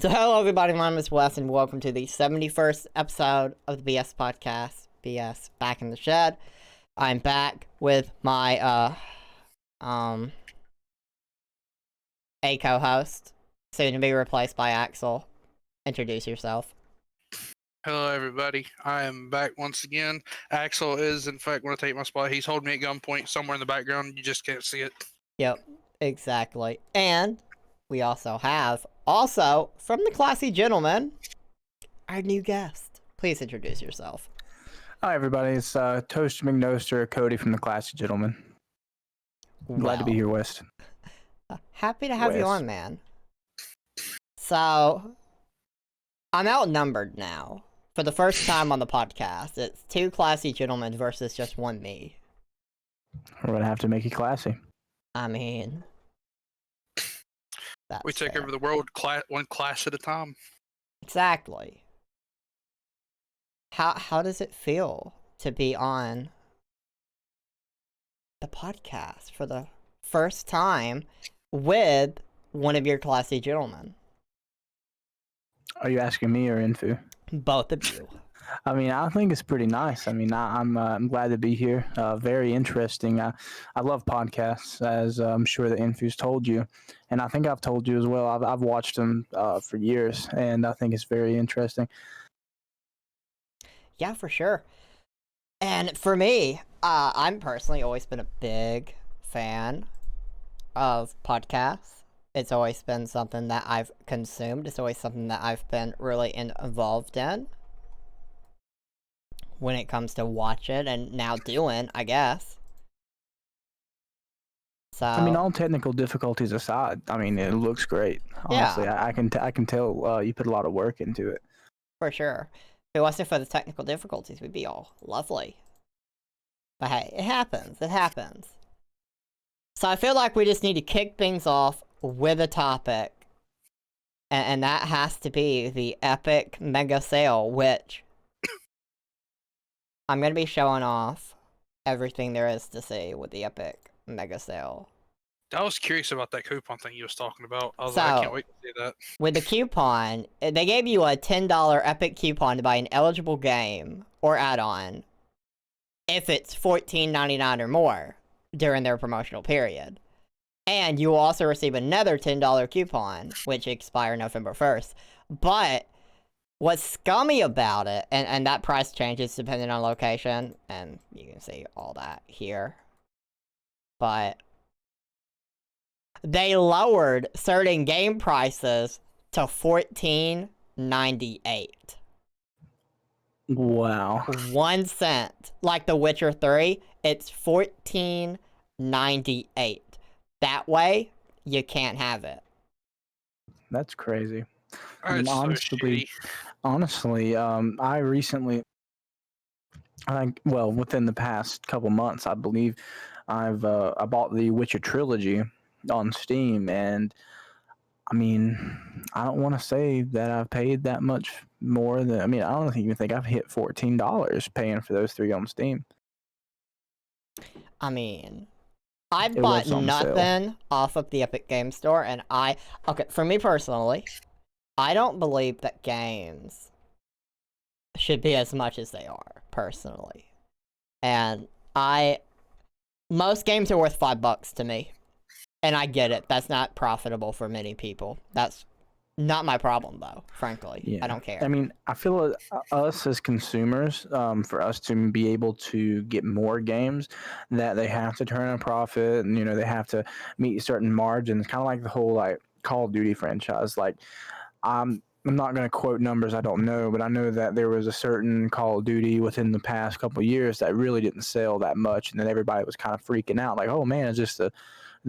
So hello everybody, my name is Wes and welcome to the 71st episode of the BS podcast, BS Back in the Shed. I'm back with my, a co-host, soon to be replaced by Axel. Introduce yourself. Hello, everybody. I am back once again. Axel is, in fact, going to take my spot. He's holding me at gunpoint somewhere in the background. You just can't see it. Yep, exactly. And we also have, from the Classy Gentlemen, our new guest. Please introduce yourself. Hi, everybody. It's Toast McNoaster, Cody from the Classy Gentlemen. Glad to be here, West. Happy to have you on, man. So, I'm outnumbered now. For the first time on the podcast, it's two classy gentlemen versus just one me. We're going to have to make it classy. I mean, We take fair. over the world one class at a time. Exactly. How does it feel to be on the podcast for the first time with one of your classy gentlemen? Are you asking me or Infu? Both of you. I mean, I think it's pretty nice. I mean, I'm glad to be here. Very interesting. I love podcasts, as I'm sure that Infu's told you, and I think I've told you as well. I've watched them for years, and I think it's very interesting. Yeah, for sure. And for me, I'm personally always been a big fan of podcasts. It's always been something that I've consumed. It's always something that I've been really involved in when it comes to watching and now doing, I guess. So I mean, all technical difficulties aside, I mean, it looks great. Honestly, yeah. I can tell you put a lot of work into it. For sure. If it wasn't for the technical difficulties, we'd be all lovely. But hey, it happens. It happens. So I feel like we just need to kick things off with a topic. And that has to be the epic mega sale, which I'm going to be showing off everything there is to see with the epic mega sale. I was curious about that coupon thing you was talking about. I was like, I can't wait to see that. With the coupon, they gave you a $10 epic coupon to buy an eligible game or add-on if it's $14.99 or more during their promotional period. And you will also receive another $10 coupon, which expires November 1st. But what's scummy about it, and that price changes depending on location, and you can see all that here, but they lowered certain game prices to $14.98. Wow. 1 cent. Like The Witcher 3, it's $14.98. That way, you can't have it. That's crazy. I That's mean, so shitty. honestly, I recently, within the past couple months, I believe, I bought the Witcher trilogy on Steam, and I mean, I don't want to say that I've paid that much more than. I mean, I don't even think I've hit $14 paying for those three on Steam. I mean, I It bought was on sale. nothing off of the Epic Game Store, and okay, for me personally, I don't believe that games should be as much as they are, personally. And most games are worth $5 to me. And I get it, that's not profitable for many people. That's not my problem, though, frankly. Yeah. I don't care. I mean, I feel us as consumers, for us to be able to get more games, that they have to turn a profit, and they have to meet certain margins. Kind of like the whole Call of Duty franchise. Like, I'm not going to quote numbers I don't know, but I know that there was a certain Call of Duty within the past couple of years that really didn't sell that much, and then everybody was kind of freaking out, like, oh man, it's just the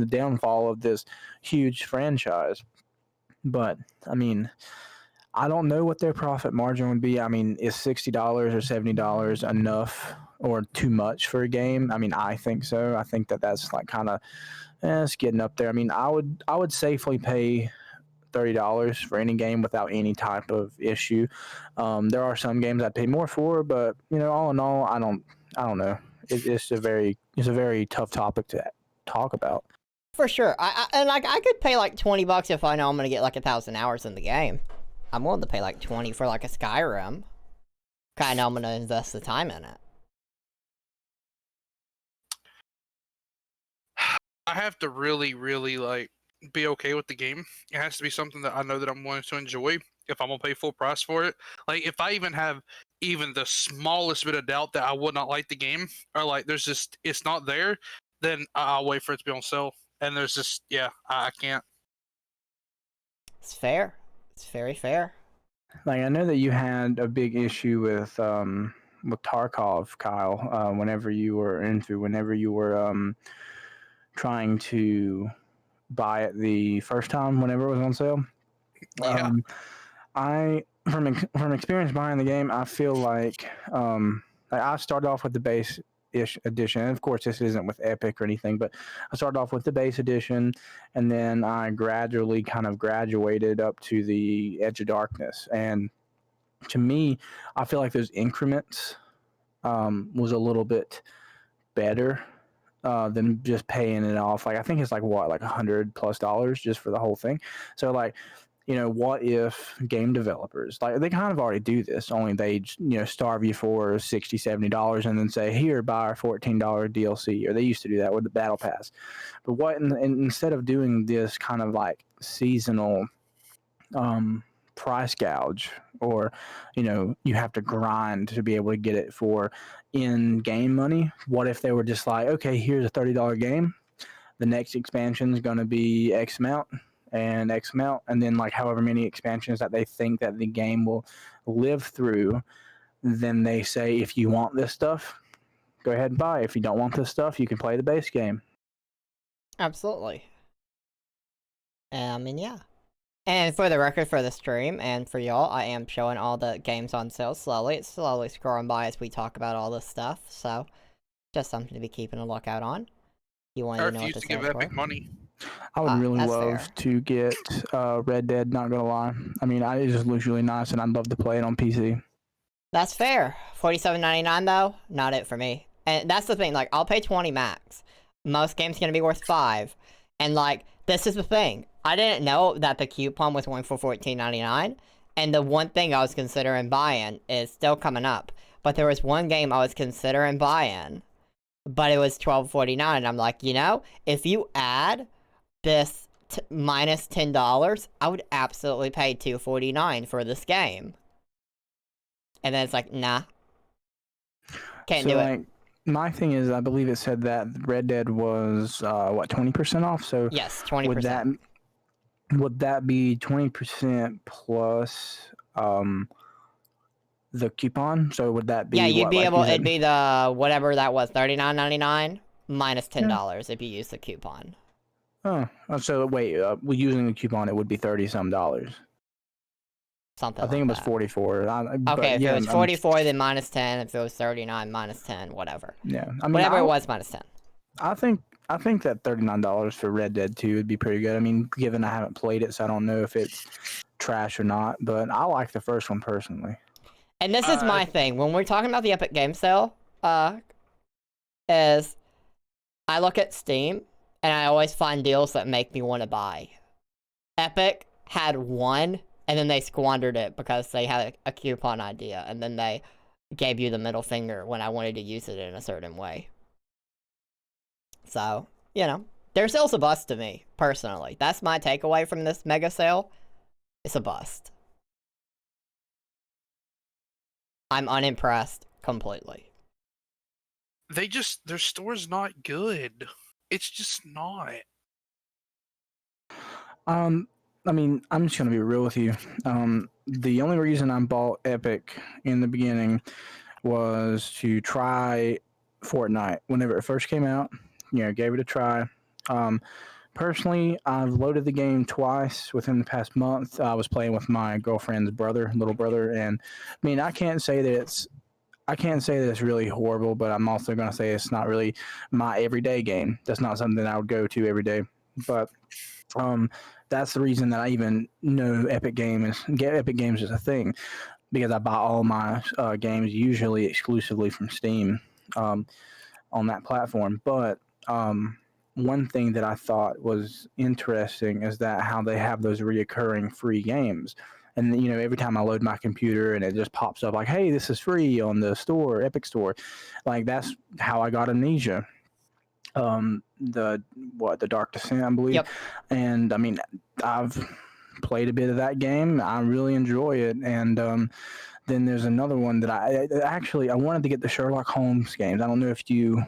downfall of this huge franchise. But I mean, I don't know what their profit margin would be. I mean, is $60 or $70 enough or too much for a game? I mean, I think so. I think that that's like kind of it's getting up there. I mean, I would safely pay $30 for any game without any type of issue. There are some games I'd pay more for, but all in all, I don't know. It's a very tough topic to talk about. For sure. I could pay like $20 if I know I'm gonna get like 1,000 hours in the game. I'm willing to pay like 20 for like a Skyrim. Kinda I'm gonna invest the time in it. I have to really, really like be okay with the game. It has to be something that I know that I'm going to enjoy if I'm gonna pay full price for it. Like if I even have even the smallest bit of doubt that I would not like the game, or like there's just it's not there, then I'll wait for it to be on sale. And there's just I can't. It's fair. It's very fair. Like I know that you had a big issue with Tarkov, Kyle. Whenever you were trying to buy it the first time, whenever it was on sale. Yeah. I from experience buying the game, I feel like I started off with the base edition. And of course, this isn't with Epic or anything, but I started off with the base edition, and then I gradually kind of graduated up to the Edge of Darkness. And to me, I feel like those increments was a little bit better than just paying it off. Like I think it's like what, like $100+ just for the whole thing. So like, what if game developers, like they kind of already do this, only they starve you for $60-$70 and then say, here, buy our $14 DLC, or they used to do that with the battle pass. But what instead of doing this kind of like seasonal price gouge, or you have to grind to be able to get it for in-game money, what if they were just like, okay, here's a $30 game, the next expansion is going to be X amount and X amount, and then like however many expansions that they think that the game will live through, then they say, if you want this stuff, go ahead and buy. If you don't want this stuff, you can play the base game. Absolutely. I mean, yeah. And for the record, for the stream and for y'all, I am showing all the games on sale slowly. It's slowly scrolling by as we talk about all this stuff, so just something to be keeping a lookout on. You want to know what the to give sales Epic were? money. I would really That's love fair. to get Red Dead, not gonna lie. I mean, it just looks really nice, and I'd love to play it on PC. That's fair. $47.99 though, not it for me. And that's the thing, like, I'll pay 20 max. Most games gonna be worth 5. And like, this is the thing. I didn't know that the coupon was going for $14.99. And the one thing I was considering buying is still coming up. But there was one game I was considering buying, but it was $12.49. And I'm like, if you add this minus $10, I would absolutely pay $2.49 for this game. And then it's like, nah. Can't do it. My thing is, I believe it said that Red Dead was 20% off. So Yes, 20%. Would that be 20% plus the coupon? So would that be you'd be like able. It'd be the whatever that was, $39.99 minus $10 if you use the coupon. Oh, so wait, using the coupon, it would be $30-some. Something. I think like it was that. 44. Okay, if it was 44, then minus 10. If it was 39, minus 10. Whatever. Yeah, I mean, whatever it was, minus 10. I think that $39 for Red Dead 2 would be pretty good. I mean, given I haven't played it, so I don't know if it's trash or not. But I like the first one personally. And this is my thing when we're talking about the Epic Game Sale. Is I look at Steam and I always find deals that make me want to buy. Epic had one, and then they squandered it because they had a coupon idea, and then they gave you the middle finger when I wanted to use it in a certain way. So, their sale's a bust to me, personally. That's my takeaway from this mega sale. It's a bust. I'm unimpressed completely. Their store's not good. It's just not. I mean, I'm just gonna be real with you. The only reason I bought Epic in the beginning was to try Fortnite whenever it first came out. Gave it a try. Personally, I've loaded the game twice within the past month. I was playing with my girlfriend's little brother, and I mean, I can't say that it's really horrible, but I'm also going to say it's not really my everyday game. That's not something I would go to every day. But that's the reason that I even know Epic Games is a thing, because I buy all my games usually exclusively from Steam on that platform. But one thing that I thought was interesting is that how they have those reoccurring free games. and every time I load my computer and it just pops up like, hey, this is free on the store, Epic Store. Like, that's how I got Amnesia. The Dark Descent, I believe. Yep. And I mean, I've played a bit of that game. I really enjoy it. And then there's another one that I wanted to get the Sherlock Holmes games. I don't know if you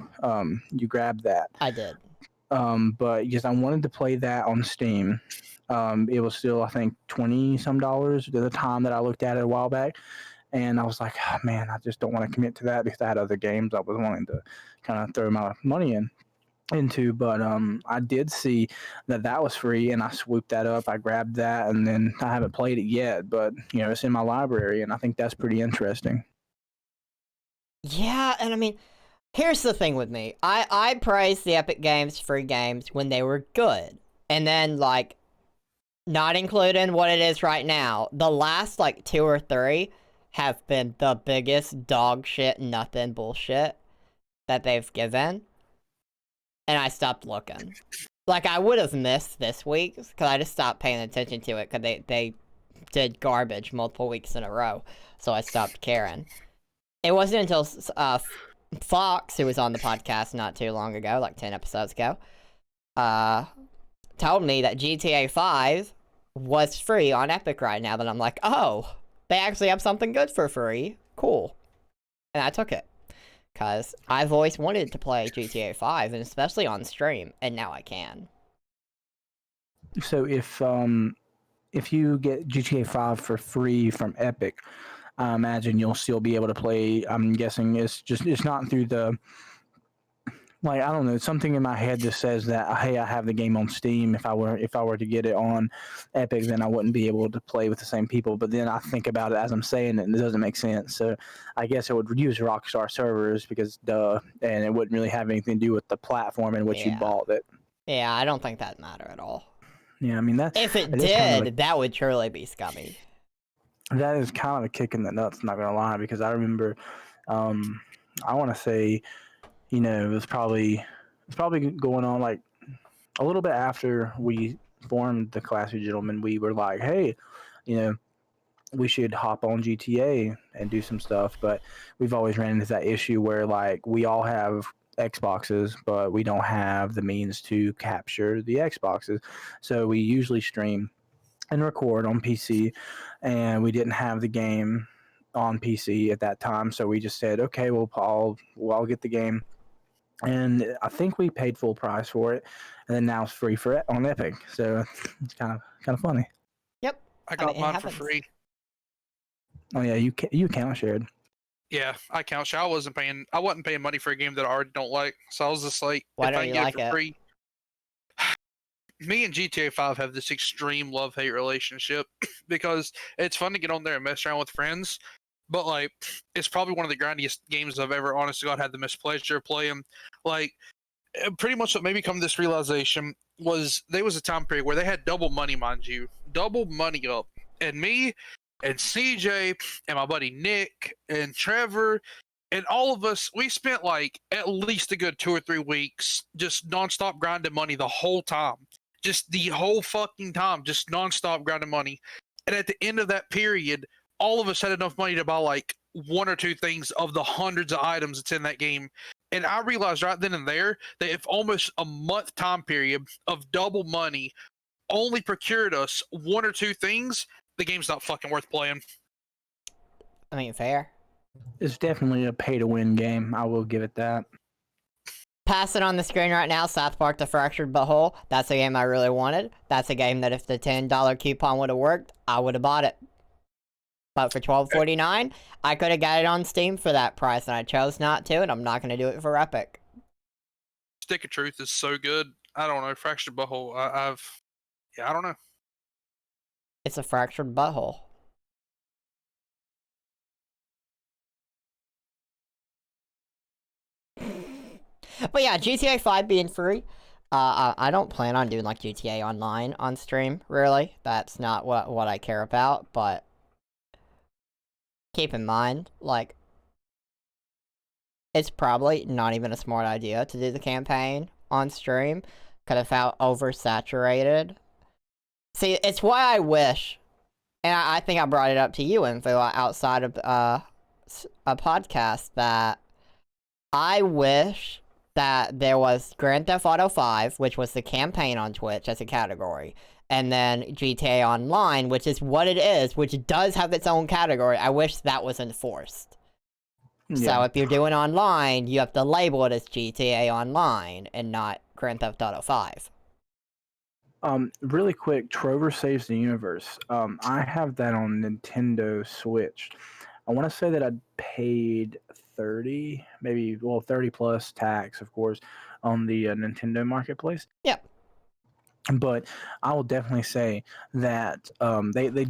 grabbed that. I did. But yes, I wanted to play that on Steam. It was still, I think, $20 some at the time that I looked at it a while back. And I was like, oh, man, I just don't want to commit to that because I had other games I was wanting to kind of throw my money into. But I did see that was free, and I swooped that up. I grabbed that, and then I haven't played it yet, but it's in my library, and I think that's pretty interesting. Yeah, and I mean, here's the thing with me. I praised the Epic Games free games when they were good. And then, like, not including what it is right now, the last, like, 2 or 3 have been the biggest dog shit, nothing bullshit that they've given. And I stopped looking. Like, I would have missed this week, because I just stopped paying attention to it, because they did garbage multiple weeks in a row. So I stopped caring. It wasn't until Fox, who was on the podcast not too long ago, like 10 episodes ago, told me that GTA 5 was free on Epic right now, that I'm like, oh, they actually have something good for free. Cool. And I took it. Because I've always wanted to play GTA 5, and especially on stream, and now I can. So if you get GTA 5 for free from Epic, I imagine you'll still be able to play. I'm guessing it's not through the, like, I don't know, something in my head just says that, hey, I have the game on Steam. If I were to get it on Epic, then I wouldn't be able to play with the same people. But then I think about it as I'm saying it, and it doesn't make sense. So I guess it would use Rockstar servers because and it wouldn't really have anything to do with the platform in which you bought it. Yeah, I don't think that'd matter at all. Yeah, I mean, if it did, that would truly be scummy. That is kind of a kick in the nuts, not gonna lie, because I remember, I want to say, it was probably going on like a little bit after we formed the Classy Gentlemen. We were like, hey, we should hop on GTA and do some stuff, but we've always ran into that issue where, like, we all have Xboxes, but we don't have the means to capture the Xboxes. So we usually stream and record on PC, and we didn't have the game on PC at that time. So we just said, okay, I'll get the game. And I think we paid full price for it, and then now it's free for it on Epic. So it's kind of funny. Yep, I got mine for free. Oh yeah, you account shared. Yeah, I count share. I wasn't paying money for a game that I already don't like, so I was just like, why if don't I you can like get it for it? free. Me and GTA 5 have this extreme love-hate relationship because it's fun to get on there and mess around with friends, but, like, it's probably one of the grindiest games I've ever, honest to God, had the mispleasure of playing. Like, pretty much what made me come to this realization was there was a time period where they had double money, mind you, double money up, and me and CJ and my buddy Nick and Trevor and all of us, we spent like at least a good 2 or 3 weeks just nonstop grinding money the whole time. Just the whole fucking time, just nonstop grinding money. And at the end of that period, all of us had enough money to buy like 1 or 2 things of the hundreds of items that's in that game. And I realized right then and there that if almost a month time period of double money only procured us 1 or 2 things, the game's not fucking worth playing. I mean, fair. It's definitely a pay-to-win game. I will give it that. Pass it on the screen right now, South Park: The Fractured Butthole. That's a game I really wanted. That's a game that if the $10 coupon would have worked, I would have bought it. But for $12.49, I could have got it on Steam for that price, and I chose not to, and I'm not going to do it for Epic. Stick of Truth is so good. I don't know. Fractured Butthole, I don't know. It's a fractured butthole. But yeah, GTA 5 being free. I don't plan on doing like GTA Online on stream, really. That's not what I care about, but keep in mind, like, it's probably not even a smart idea to do the campaign on stream. Could have felt oversaturated. See, it's why I wish And I think I brought it up to you, Info, outside of a podcast, that I wish that there was Grand Theft Auto 5, which was the campaign on Twitch as a category, and then GTA Online, which is what it is, which does have its own category. I wish that was enforced. So if you're doing online, you have to label it as GTA Online and not Grand Theft Auto 5. Really quick, Trover Saves the Universe. I have that on Nintendo Switch. I want to say that I paid 30, maybe 30 plus tax, of course, on the Nintendo Marketplace. Yep. But I will definitely say that they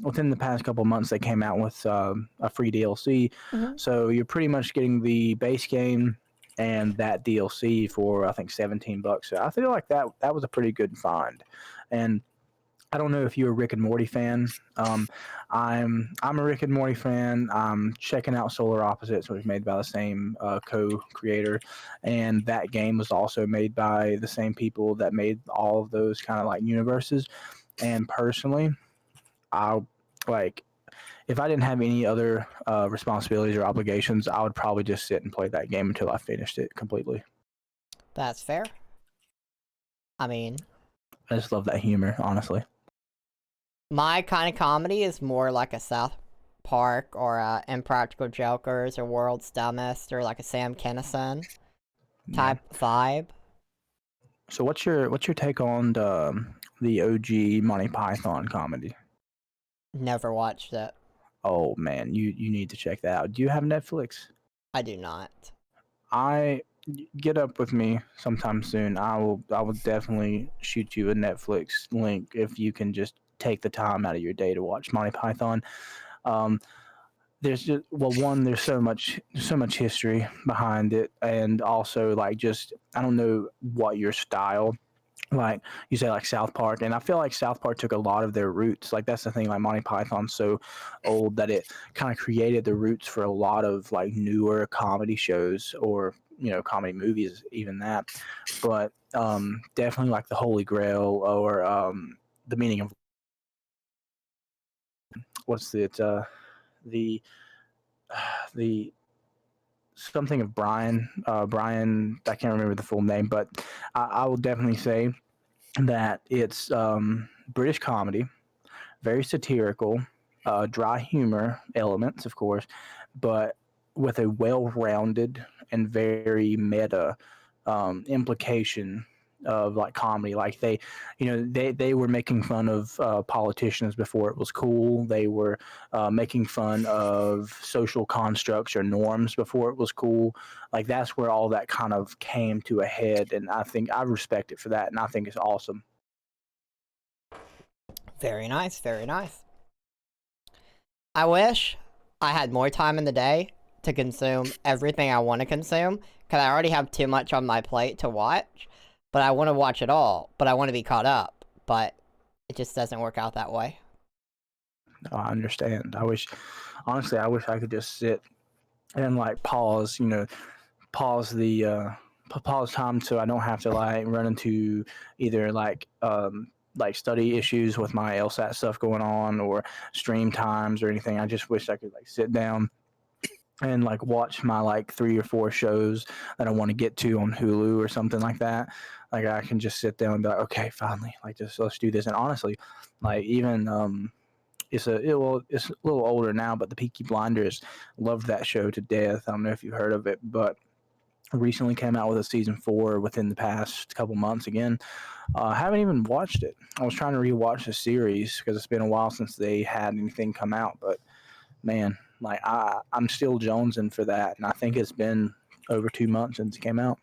within the past couple of months they came out with a free DLC. Mm-hmm. So you're pretty much getting the base game and that DLC for I think $17. So I feel like that was a pretty good find. And I don't know if you're a Rick and Morty fan. I'm a Rick and Morty fan. I'm checking out Solar Opposites, which was made by the same co-creator, and that game was also made by the same people that made all of those kind of like universes. And personally, I like if I didn't have any other responsibilities or obligations, I would probably just sit and play that game until I finished it completely. That's fair. I mean, I just love that humor, honestly. My kind of comedy is more like a South Park or Impractical Jokers or World's Dumbest or like a Sam Kinison type vibe. So what's your take on the OG Monty Python comedy? Never watched it. Oh man, you need to check that out. Do you have Netflix? I do not. Get up with me sometime soon. I will definitely shoot you a Netflix link if you can just take the time out of your day to watch Monty Python. There's just there's so much history behind it, and also like just I don't know what your style. Like you say, like South Park, and I feel like South Park took a lot of their roots. Like that's the thing. Like Monty Python's so old that it kind of created the roots for a lot of like newer comedy shows or comedy movies, even that. But definitely like the Holy Grail or the meaning of what's it the something of Brian I can't remember the full name, but I will definitely say that it's British comedy, very satirical, dry humor elements, of course, but with a well-rounded and very meta implication of like comedy. Like they were making fun of politicians before it was cool. They were making fun of social constructs or norms before it was cool. Like that's where all that kind of came to a head, and I think I respect it for that, and I think it's awesome. Very nice, very nice. I wish I had more time in the day to consume everything I want to consume, because I already have too much on my plate to watch. But I want to watch it all, but I want to be caught up. But it just doesn't work out that way. I understand. Honestly, I wish I could just sit and like pause, pause the pause time so I don't have to like run into either like study issues with my LSAT stuff going on or stream times or anything. I just wish I could like sit down and like watch my like 3 or 4 shows that I want to get to on Hulu or something like that. Like I can just sit down and be like, okay, finally, like just let's do this. And honestly, like even it's a little older now, but the Peaky Blinders, loved that show to death. I don't know if you've heard of it, but recently came out with a season 4 within the past couple months again. I haven't even watched it. I was trying to rewatch the series because it's been a while since they had anything come out, but man, like I'm still jonesing for that, and I think it's been over 2 months since it came out.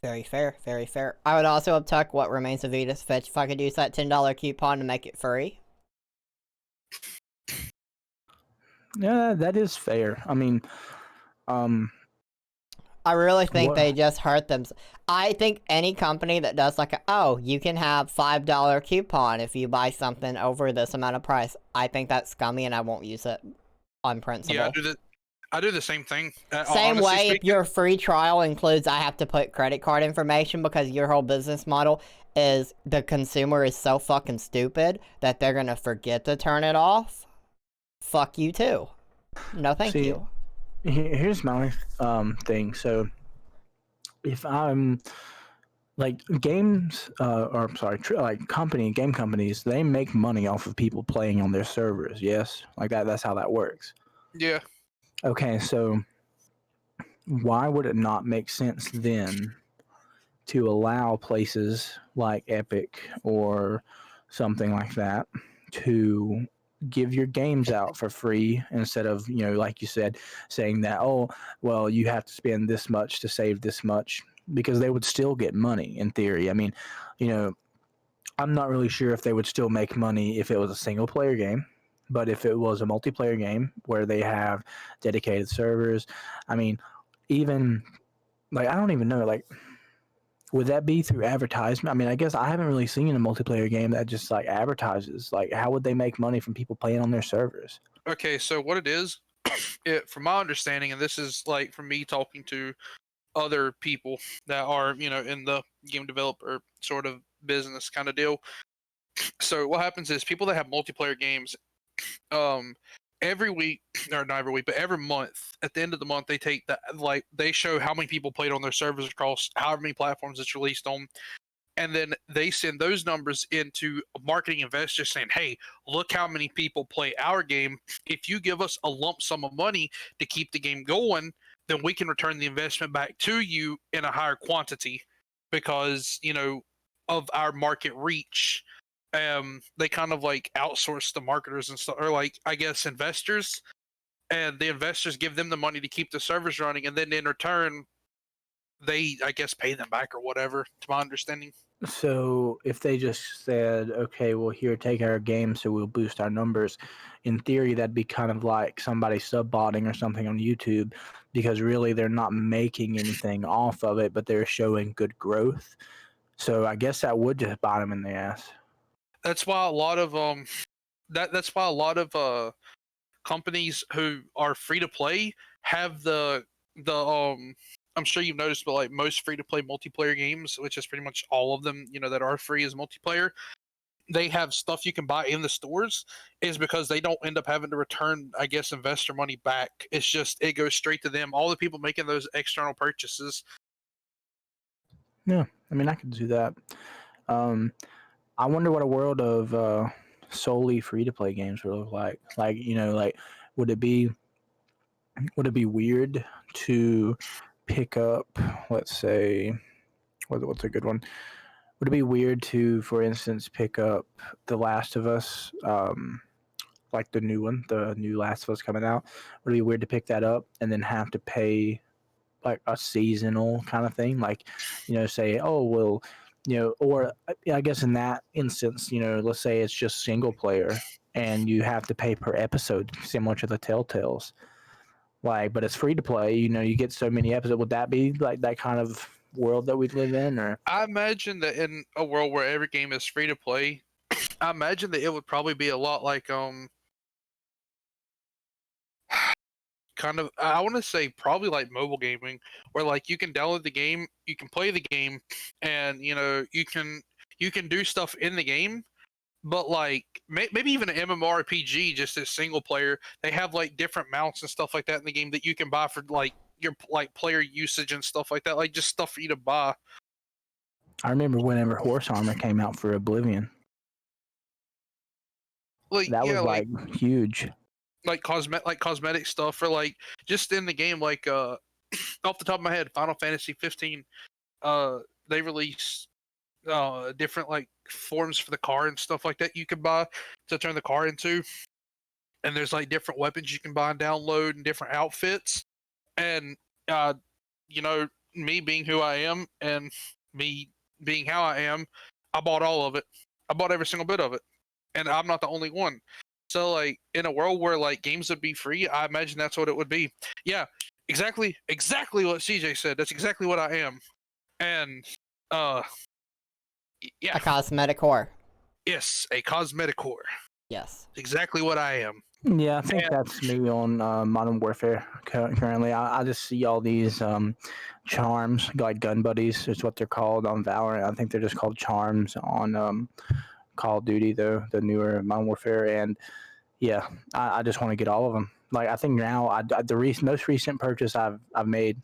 Very fair, very fair. I would also uptuck What Remains of Edith Finch if I could use that $10 coupon to make it free. Yeah, that is fair. I mean, I really think they just hurt them. I think any company that does like you can have $5 coupon if you buy something over this amount of price, I think that's scummy and I won't use it on principle. Yeah, I do the same thing. Same Honestly way, if speaking, your free trial includes I have to put credit card information because your whole business model is the consumer is so fucking stupid that they're gonna forget to turn it off, fuck you too. No thank See, you. here's my thing. So if I'm like games, or sorry, like game companies, they make money off of people playing on their servers. Yes, like that. That's how that works. yeah. Okay, so why would it not make sense then to allow places like Epic or something like that to give your games out for free instead of, like you said, saying that, oh, well, you have to spend this much to save this much, because they would still get money in theory. I mean, you know, I'm not really sure if they would still make money if it was a single player game, but if it was a multiplayer game where they have dedicated servers, I mean, even like, I don't even know, like, would that be through advertisement? I mean, I guess I haven't really seen a multiplayer game that just like advertises. Like, how would they make money from people playing on their servers? Okay, so what it is, from my understanding, and this is like from me talking to other people that are, in the game developer sort of business kind of deal. So what happens is people that have multiplayer games, um, every week, or not every week, but every month, at the end of the month, they take that, like, they show how many people played on their servers across however many platforms it's released on. And then they send those numbers into marketing investors saying, hey, look how many people play our game. If you give us a lump sum of money to keep the game going, then we can return the investment back to you in a higher quantity because, of our market reach. They kind of like outsource the marketers and stuff, or like, I guess, investors. And the investors give them the money to keep the servers running. And then in return, they, I guess, pay them back or whatever, to my understanding. So if they just said, okay, well, here, take our game so we'll boost our numbers, in theory, that'd be kind of like somebody subbotting or something on YouTube, because really they're not making anything off of it, but they're showing good growth. So I guess that would just bite them in the ass. That's why a lot of that's why a lot of companies who are free to play have the I'm sure you've noticed, but like most free to play multiplayer games, which is pretty much all of them, that are free as multiplayer, they have stuff you can buy in the stores, is because they don't end up having to return, I guess, investor money back. It's just, it goes straight to them, all the people making those external purchases. Yeah, I mean, I could do that. I wonder what a world of solely free to play games would look like. Like, like would it be weird to pick up, let's say, what's a good one? Would it be weird to, for instance, pick up The Last of Us, like the new one, the new Last of Us coming out? Would it be weird to pick that up and then have to pay like a seasonal kind of thing? Like, say, oh, well, or I guess in that instance, let's say it's just single player and you have to pay per episode, similar to the Telltales. Like, but it's free to play. You get so many episodes. Would that be like that kind of world that we live in, or? I imagine that in a world where every game is free to play, I imagine that it would probably be a lot like kind of, I want to say probably like mobile gaming, where like you can download the game, you can play the game, and you can do stuff in the game. But like maybe even an MMORPG, just as single player, they have like different mounts and stuff like that in the game that you can buy for like your like player usage and stuff like that, like just stuff for you to buy. I remember whenever Horse Armor came out for Oblivion, Like, that yeah, was like huge. cosmetic stuff, or like just in the game, like off the top of my head, Final Fantasy 15, they release different like forms for the car and stuff like that you can buy to turn the car into, and there's like different weapons you can buy and download and different outfits. And uh you know me being who I am and me being how I am, I bought all of it. I bought every single bit of it, and I'm not the only one. So like in a world where like games would be free, I imagine that's what it would be. Yeah, exactly what CJ said. That's exactly what I am. And uh yeah, A cosmetic whore. yes, a cosmetic whore. Yes. Exactly what I am. Yeah, I think that's me on Modern Warfare currently. I just see all these charms, like gun buddies is what they're called on Valorant. I think they're just called charms on Call of Duty, though, the newer Modern Warfare. And yeah, I just want to get all of them. Like, I think now, the most recent purchase I've made,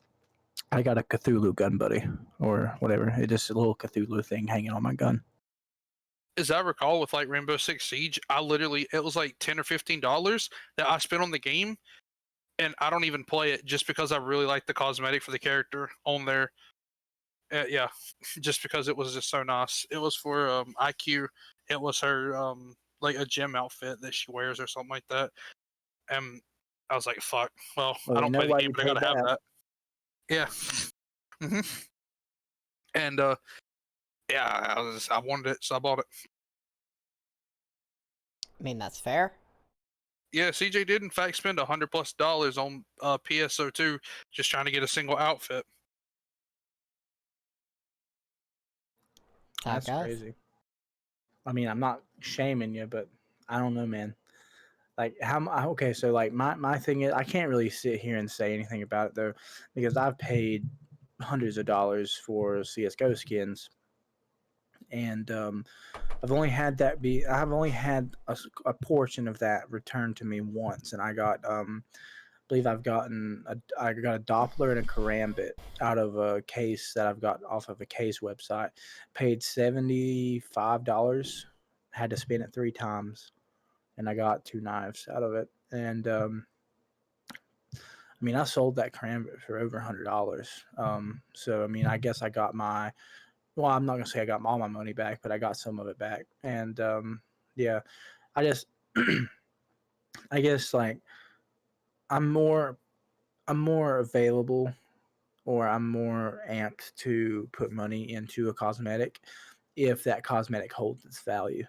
I got a Cthulhu gun buddy or whatever. It's just a little Cthulhu thing hanging on my gun. As I recall, with like Rainbow Six Siege, it was like $10 or $15 that I spent on the game, and I don't even play it just because I really like the cosmetic for the character on there. Yeah, just because it was just so nice. It was for IQ. It was her like a gym outfit that she wears or something like that. And I was like, "Fuck! Well, Well, I we don't know play the why game, you but I paid gotta have that. that." Yeah. And yeah, I wanted it, so I bought it. I mean, that's fair. Yeah, CJ did in fact spend $100+ on PSO2 just trying to get a single outfit. How it That's goes. crazy. I mean, I'm not shaming you, but I don't know, man. Like okay, so like my thing is I can't really sit here and say anything about it though, because I've paid hundreds of dollars for CS:GO skins, and I've only had a portion of that returned to me once, and I got believe I got a Doppler and a Karambit out of a case that I've got off of a case website. Paid $75, had to spin it 3 times, and I got 2 knives out of it. And I mean, I sold that Karambit for over $100. So I mean, I guess I got my well, I'm not gonna say I got all my money back, but I got some of it back. And yeah, I just I guess like I'm more I'm more available or I'm more amped to put money into a cosmetic if that cosmetic holds its value.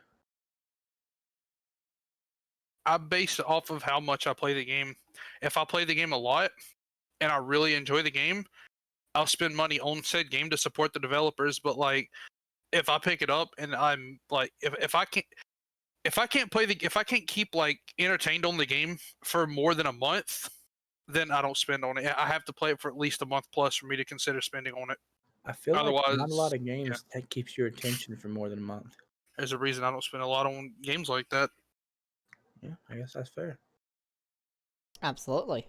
I base it off of how much I play the game. If I play the game a lot and I really enjoy the game, I'll spend money on said game to support the developers. But like, if I pick it up and I'm like, if I can't keep like entertained on the game for more than a month, then I don't spend on it. I have to play it for at least a month plus for me to consider spending on it. I feel like not a lot Otherwise, of yeah, games that keeps your attention for more than a month. there's a reason I don't spend a lot on games like that. Yeah, I guess that's fair. Absolutely.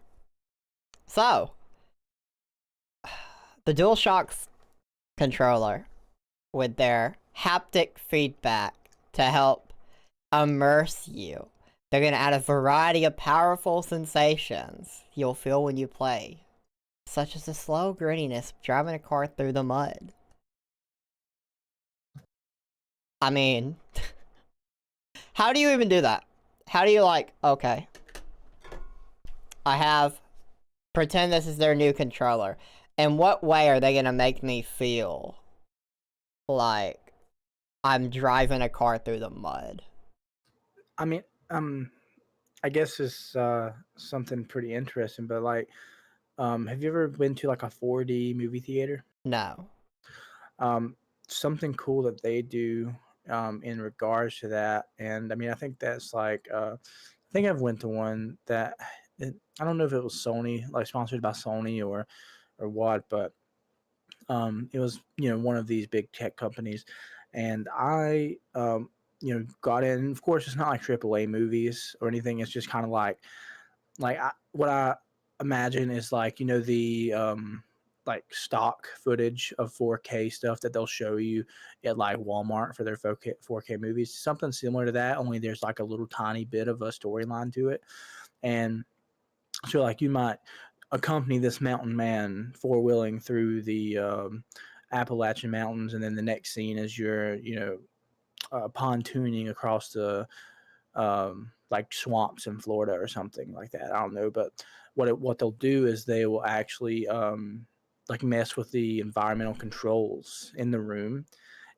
So, the DualShock controller with their haptic feedback to help immerse you. They're going to add a variety of powerful sensations you'll feel when you play, such as the slow grittiness of driving a car through the mud. I mean, how do you even do that? How do you okay, pretend this is their new controller. In what way are they going to make me feel like I'm driving a car through the mud? I mean, I guess it's something pretty interesting, but like, have you ever been to like a 4D movie theater? No. Something cool that they do in regards to that, and I mean, I think that's like, I think I've went to one that I don't know if it was Sony, like sponsored by Sony or what, but it was one of these big tech companies, and I got in. Of course, it's not like AAA movies or anything. It's just kind of what I imagine is like the like stock footage of 4K stuff that they'll show you at like Walmart for their 4K movies. Something similar to that, only there's like a little tiny bit of a storyline to it. And so like you might accompany this mountain man four-wheeling through the Appalachian Mountains, and then the next scene is you're pontooning across the like swamps in Florida or something like that. I don't know, but what they'll do is they will actually like mess with the environmental controls in the room,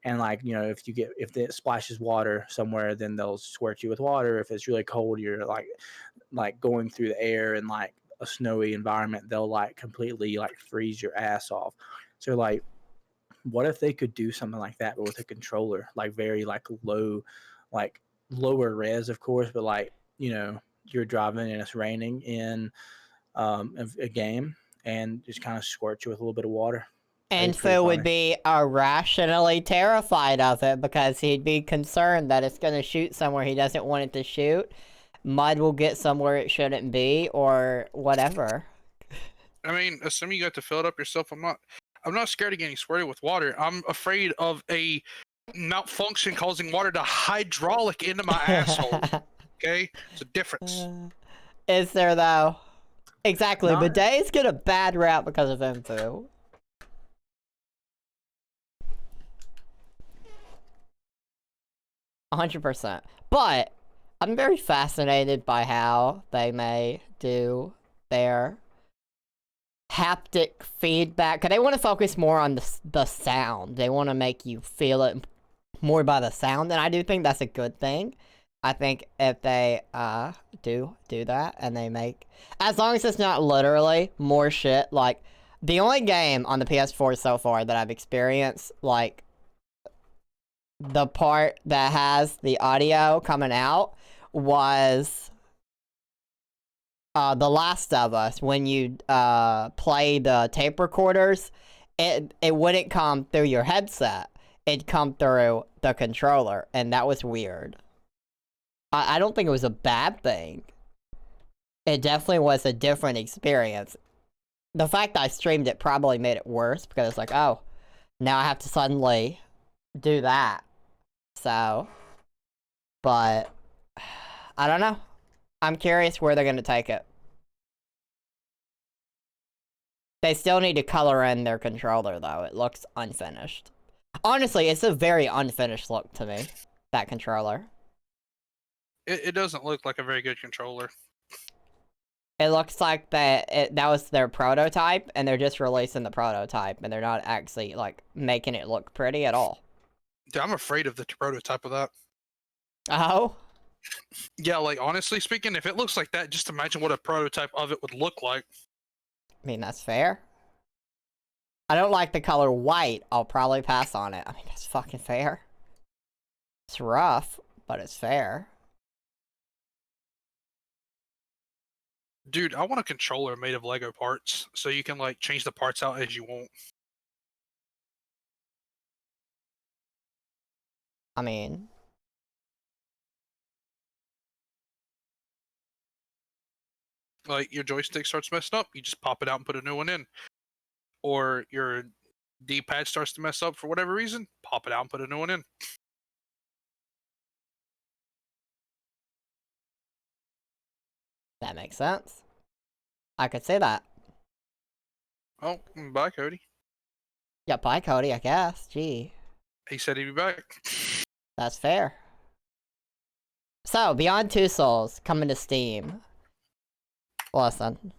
and like if it splashes water somewhere, then they'll squirt you with water. If it's really cold, you're like going through the air in like a snowy environment, they'll like completely like freeze your ass off. So like, what if they could do something like that but with a controller, like very like low, like lower res, of course, but like you're driving and it's raining in a game, and just kind of squirt you with a little bit of water. And Fu would be irrationally terrified of it because he'd be concerned that it's going to shoot somewhere he doesn't want it to shoot. Mud will get somewhere it shouldn't be, or whatever. I mean, assuming you got to fill it up yourself, I'm not scared of getting squirted with water. I'm afraid of a malfunction causing water to hydraulic into my asshole. Okay? It's a difference. Is there, though? Exactly. Bidets get a bad rap because of them, Fu. %. But I'm very fascinated by how they may do their haptic feedback, because they want to focus more on the sound. They want to make you feel it more by the sound, and I do think that's a good thing. I think if they do that, and they make, as long as it's not literally more shit, like, the only game on the PS4 so far that I've experienced, like, the part that has the audio coming out was The Last of Us. When you play the tape recorders, it wouldn't come through your headset. It'd come through the controller, and that was weird. I don't think it was a bad thing. It definitely was a different experience. The fact that I streamed it probably made it worse, because it's like, oh, now I have to suddenly do that. So, but I don't know. I'm curious where they're going to take it. They still need to color in their controller, though. It looks unfinished. Honestly, it's a very unfinished look to me, that controller. It doesn't look like a very good controller. It looks like that was their prototype, and they're just releasing the prototype, and they're not actually, like, making it look pretty at all. Dude, I'm afraid of the prototype of that. Oh? Yeah, like, honestly speaking, if it looks like that, just imagine what a prototype of it would look like. I mean, that's fair. I don't like the color white. I'll probably pass on it. I mean, that's fucking fair. It's rough, but it's fair. Dude, I want a controller made of Lego parts, so you can, like, change the parts out as you want. I mean... Like, your joystick starts messing up, you just pop it out and put a new one in. Or your D-pad starts to mess up for whatever reason, pop it out and put a new one in. That makes sense. I could say that. Oh, bye, Cody. Yeah, bye, Cody, I guess. Gee. He said he'd be back. That's fair. So, Beyond Two Souls, coming to Steam. Listen.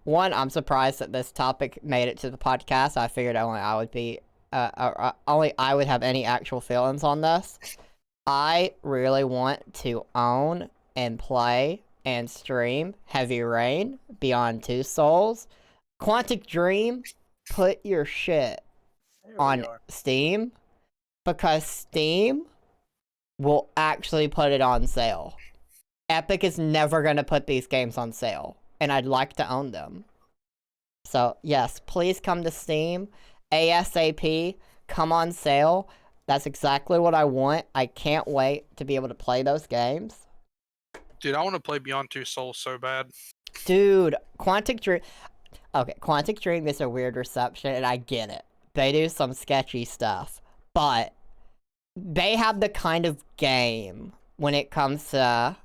One, I'm surprised that this topic made it to the podcast. I figured only I would be, only I would have any actual feelings on this. I really want to own and play and stream Heavy Rain, Beyond Two Souls. Quantic Dream, put your shit on Steam, because Steam will actually put it on sale. Epic is never going to put these games on sale, and I'd like to own them. So, yes, please come to Steam. ASAP, come on sale. That's exactly what I want. I can't wait to be able to play those games. Dude, I want to play Beyond Two Souls so bad. Dude, Quantic Dream... Okay, Quantic Dream is a weird reception, and I get it. They do some sketchy stuff, but they have the kind of game when it comes to...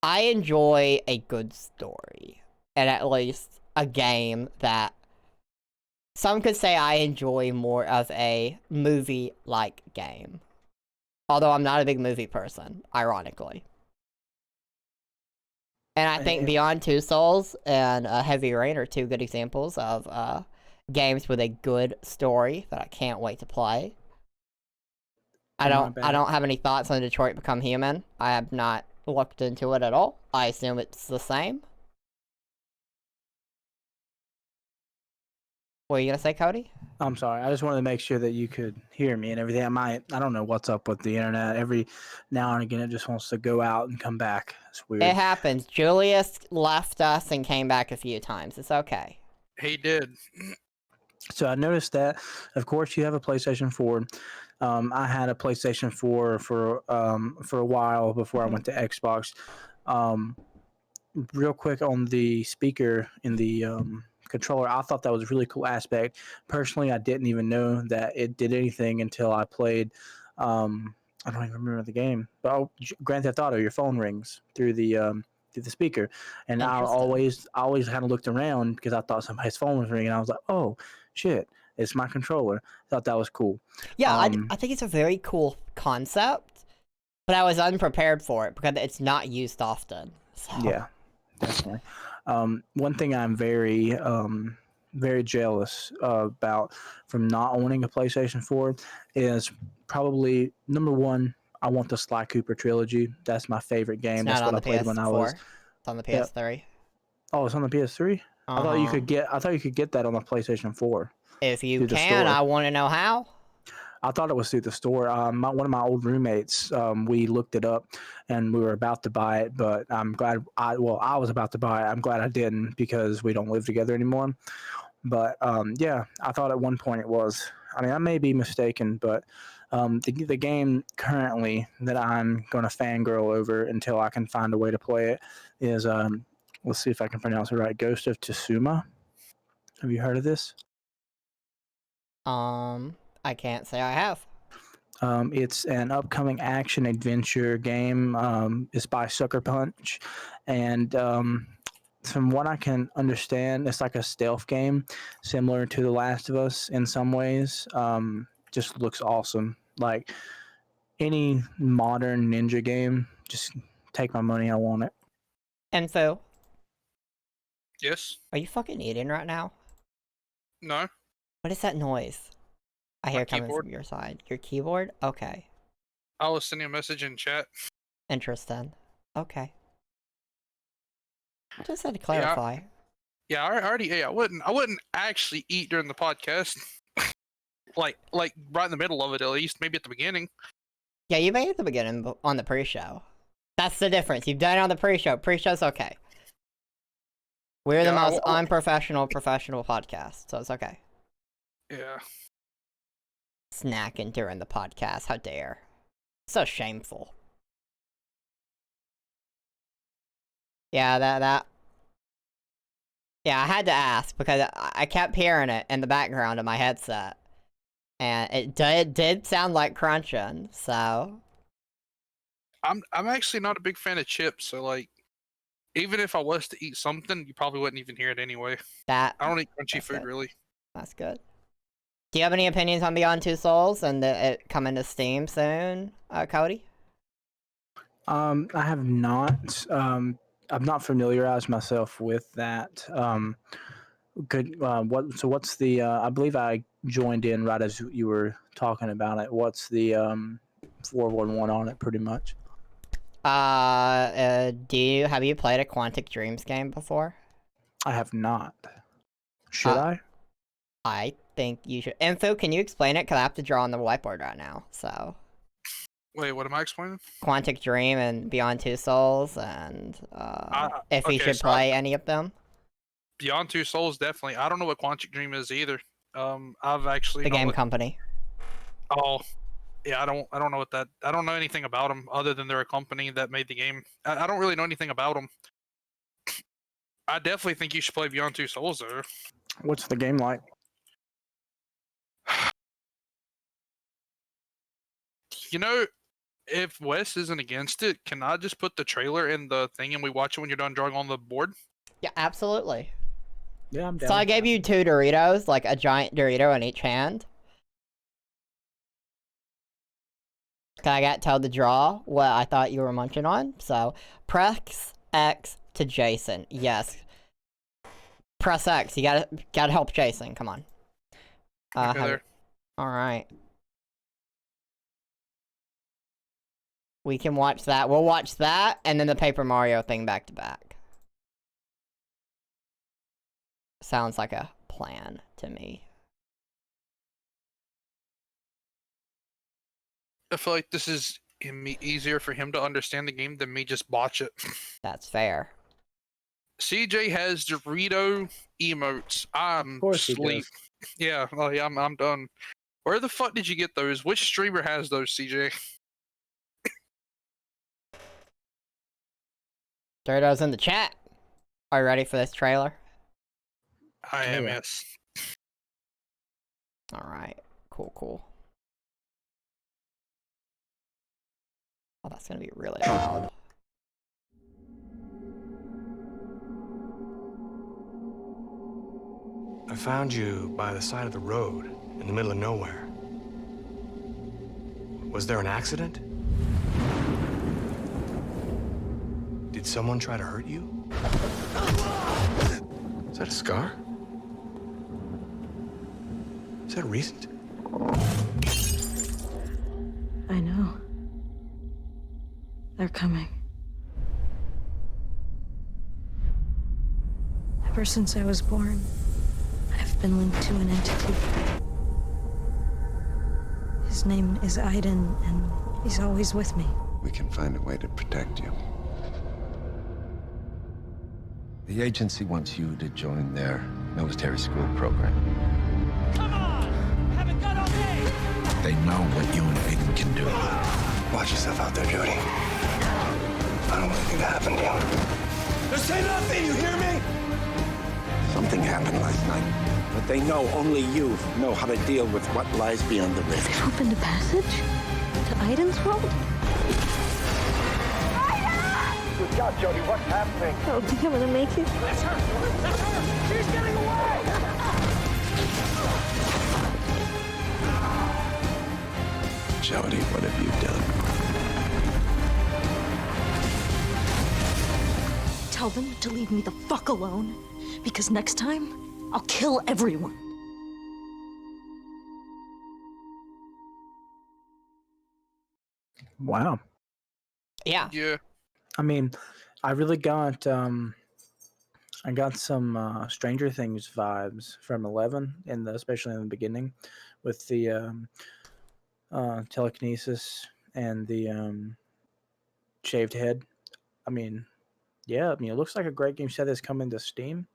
I enjoy a good story, and at least a game that some could say I enjoy more of a movie-like game. Although I'm not a big movie person, ironically. And I think Beyond Two Souls and Heavy Rain are two good examples of games with a good story that I can't wait to play. I don't have any thoughts on Detroit Become Human. I have not looked into it at all. I assume it's the same. What are you gonna say, Cody? I'm sorry. I just wanted to make sure that you could hear me and everything. I don't know what's up with the internet. Every now and again, it just wants to go out and come back. It's It weird. happens. Julius left us and came back a few times. It's okay. He did. So I noticed that, of course, you have a PlayStation 4. I had a PlayStation 4 for a while before I went to Xbox. Um, Real quick on the speaker in the controller, I thought that was a really cool aspect. Personally, I didn't even know that it did anything until I played. I don't even remember the game, but Grand Theft Auto, your phone rings through the speaker, and I Interesting. always kind of looked around because I thought somebody's phone was ringing. I was like, oh shit, it's my controller. Thought that was cool. Yeah, Um, I think it's a very cool concept, but I was unprepared for it because it's not used often. So. yeah, definitely. One thing I'm very jealous about from not owning a PlayStation 4 is probably number one. I want the Sly Cooper trilogy. That's my favorite It's game. not That's on what I the played when I was. PS4. It's on the Yeah. PS3. Oh, it's on the PS3. Uh-huh. I thought you could get that on the PlayStation 4 If you through the can, store. I want to know how. I thought it was through the store. One of my old roommates, we looked it up, and we were about to buy it. But I'm glad I was about to buy it. I'm glad I didn't because we don't live together anymore. But yeah, I thought at one point it was. I mean, I may be mistaken, but the game currently that I'm going to fangirl over until I can find a way to play it is let's see if I can pronounce it right. Ghost of Tsushima. Have you heard of this? I can't say I have. It's an upcoming action adventure game. It's by Sucker Punch, and from what I can understand, it's like a stealth game, similar to The Last of Us in some ways. Just looks awesome. Like any modern ninja game, just take my money. I want it. Info, Yes. are you fucking eating right now? No. What is that noise I My hear coming keyboard. from your side? Your keyboard? Okay. I was sending a message in chat. Interesting. Okay. Just had to Yeah. clarify. Yeah. I already. Yeah. I wouldn't actually eat during the podcast. like right in the middle of it at least. Maybe at the beginning. Yeah, you made it at the beginning but on the pre-show. That's the difference. You've done it on the pre-show. Pre-show's okay. We're the most unprofessional professional podcast, so it's okay. Yeah. Snacking during the podcast. How dare. So shameful. Yeah, Yeah, I had to ask because I kept hearing it in the background of my headset. And it did sound like crunching, so... I'm actually not a big fan of chips, so like, even if I was to eat something, you probably wouldn't even hear it anyway. I don't eat crunchy food good. really. That's good. Do you have any opinions on Beyond Two Souls and it coming to Steam soon, Cody? I have not. I've not familiarized myself with that. What's the? I believe I joined in right as you were talking about it. What's the 411 on it? Pretty much. Have you played a Quantic Dreams game before? I have not. Should I? I think you should. Info, can you explain it? Because I have to draw on the whiteboard right now, so... Wait, what am I explaining? Quantic Dream and Beyond Two Souls, and if we should play any of them. Beyond Two Souls, definitely. I don't know what Quantic Dream is either. I've actually the game company. Oh, yeah. I don't know what that. I don't know anything about them other than they're a company that made the game. I don't really know anything about them. I definitely think you should play Beyond Two Souls though. What's the game like? You know, if Wes isn't against it, can I just put the trailer in the thing and we watch it when you're done drawing on the board? Yeah, absolutely. Yeah, I'm down. So I gave you 2 Doritos, like a giant Dorito in each hand. I got told to draw what I thought you were munching on. So press X to Jason. Yes. Press X. You gotta help Jason. Come on. Okay, all right. We can watch that. We'll watch that and then the Paper Mario thing back to back. Sounds like a plan to me. I feel like this is easier for him to understand the game than me just botch it. That's fair. CJ has Dorito emotes. I'm Of course he sleep. does. Yeah, like I'm done. Where the fuck did you get those? Which streamer has those, CJ? Doritos in the chat. Are you ready for this trailer? I am, yeah. yes. Alright. Cool. Oh, that's gonna be really loud. I found you by the side of the road, in the middle of nowhere. Was there an accident? Did someone try to hurt you? Is that a scar? Is that recent? I know. They're coming. Ever since I was born, I've been linked to an entity. His name is Aiden, and he's always with me. We can find a way to protect you. The agency wants you to join their military school program. Come on! Haven't got all day! They know what you and Aiden can do. Watch yourself out there, Cody. I don't want anything to happen to you. Just say nothing, you hear me? Something happened last night, but they know only you know how to deal with what lies beyond the rift. They've opened a passage to Aiden's world? Good God, Jody, what's happening? I don't think I'm gonna make it. That's her! That's her! She's getting away! Jody, what have you done? Tell them to leave me the fuck alone, because next time, I'll kill everyone. Wow. Yeah. Yeah. I mean, I really got I got some Stranger Things vibes from 11, especially in the beginning, with the telekinesis and the shaved head. I mean, yeah. I mean, it looks like a great game. You said it's coming to Steam.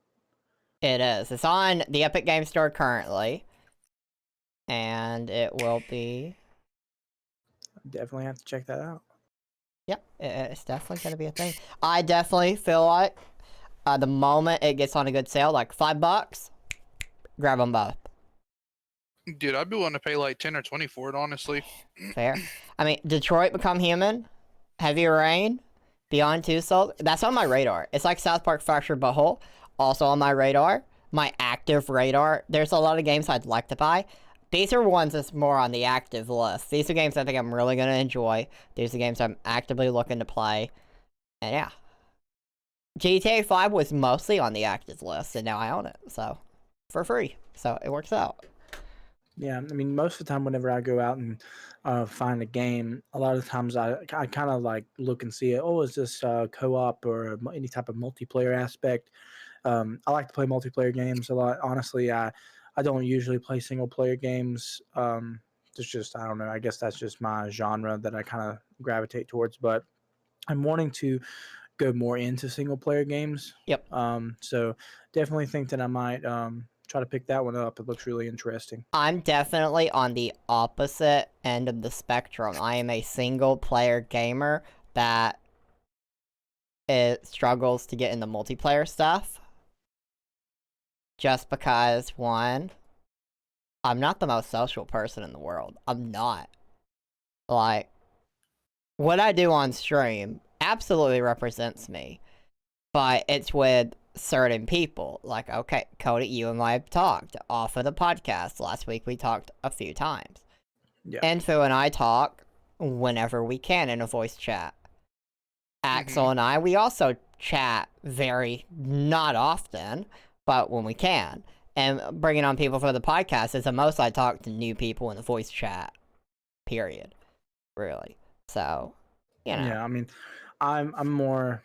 It is. It's on the Epic Game Store currently. And it will be... Definitely have to check that out. Yep, it's definitely going to be a thing. I definitely feel like the moment it gets on a good sale, like $5, grab them both. Dude, I'd be willing to pay like 10 or 20 for it, honestly. Fair. I mean, Detroit Become Human, Heavy Rain, Beyond Two Souls, that's on my radar. It's like South Park Fractured Butthole, also on my radar, my active radar. There's a lot of games I'd like to buy. These are ones that's more on the active list. These are games I think I'm really going to enjoy. These are games I'm actively looking to play. And yeah. GTA 5 was mostly on the active list, and now I own it. So, for free. So, it works out. Yeah, I mean, most of the time whenever I go out and find a game, a lot of times I kind of like look and see, oh, is this co-op or any type of multiplayer aspect? I like to play multiplayer games a lot. Honestly, I don't usually play single player games. It's just, I don't know, I guess that's just my genre that I kind of gravitate towards, but I'm wanting to go more into single player games. Yep. So definitely think that I might try to pick that one up. It looks really interesting. I'm definitely on the opposite end of the spectrum. I am a single player gamer that struggles to get into multiplayer stuff. Just because, one, I'm not the most social person in the world. I'm not. Like, what I do on stream absolutely represents me. But it's with certain people. Like, okay, Cody, you and I have talked off of the podcast. Last week we talked a few times. Yeah. Enfu and I talk whenever we can in a voice chat. Axel and I, we also chat not often, but when we can. And bringing on people for the podcast is the most I talk to new people in the voice chat. Period. Really. So, you know. Yeah, I mean, I'm more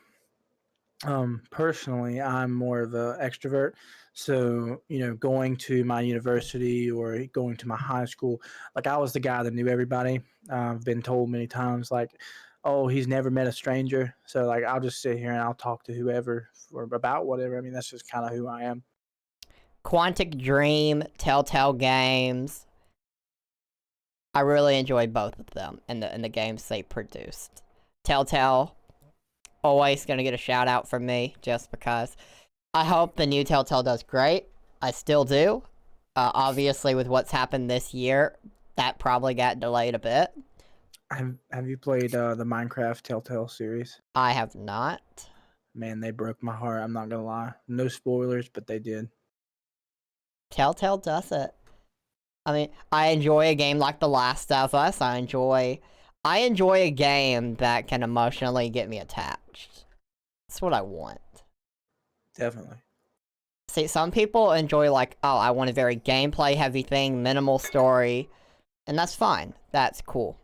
Personally, I'm more of a extrovert. So, going to my university or going to my high school, like I was the guy that knew everybody. I've been told many times, like, oh, he's never met a stranger. So, like, I'll just sit here and I'll talk to whoever or about whatever. I mean, that's just kind of who I am. Quantic Dream, Telltale Games. I really enjoyed both of them and the games they produced. Telltale, always gonna get a shout out from me just because. I hope the new Telltale does great. I still do. Obviously, with what's happened this year, that probably got delayed a bit. Have you played the Minecraft Telltale series? I have not. Man, they broke my heart. I'm not gonna lie. No spoilers, but they did. Telltale does it. I mean, I enjoy a game like The Last of Us. I enjoy a game that can emotionally get me attached. That's what I want. Definitely. See, some people enjoy like, oh, I want a very gameplay heavy thing, minimal story, and that's fine. That's cool.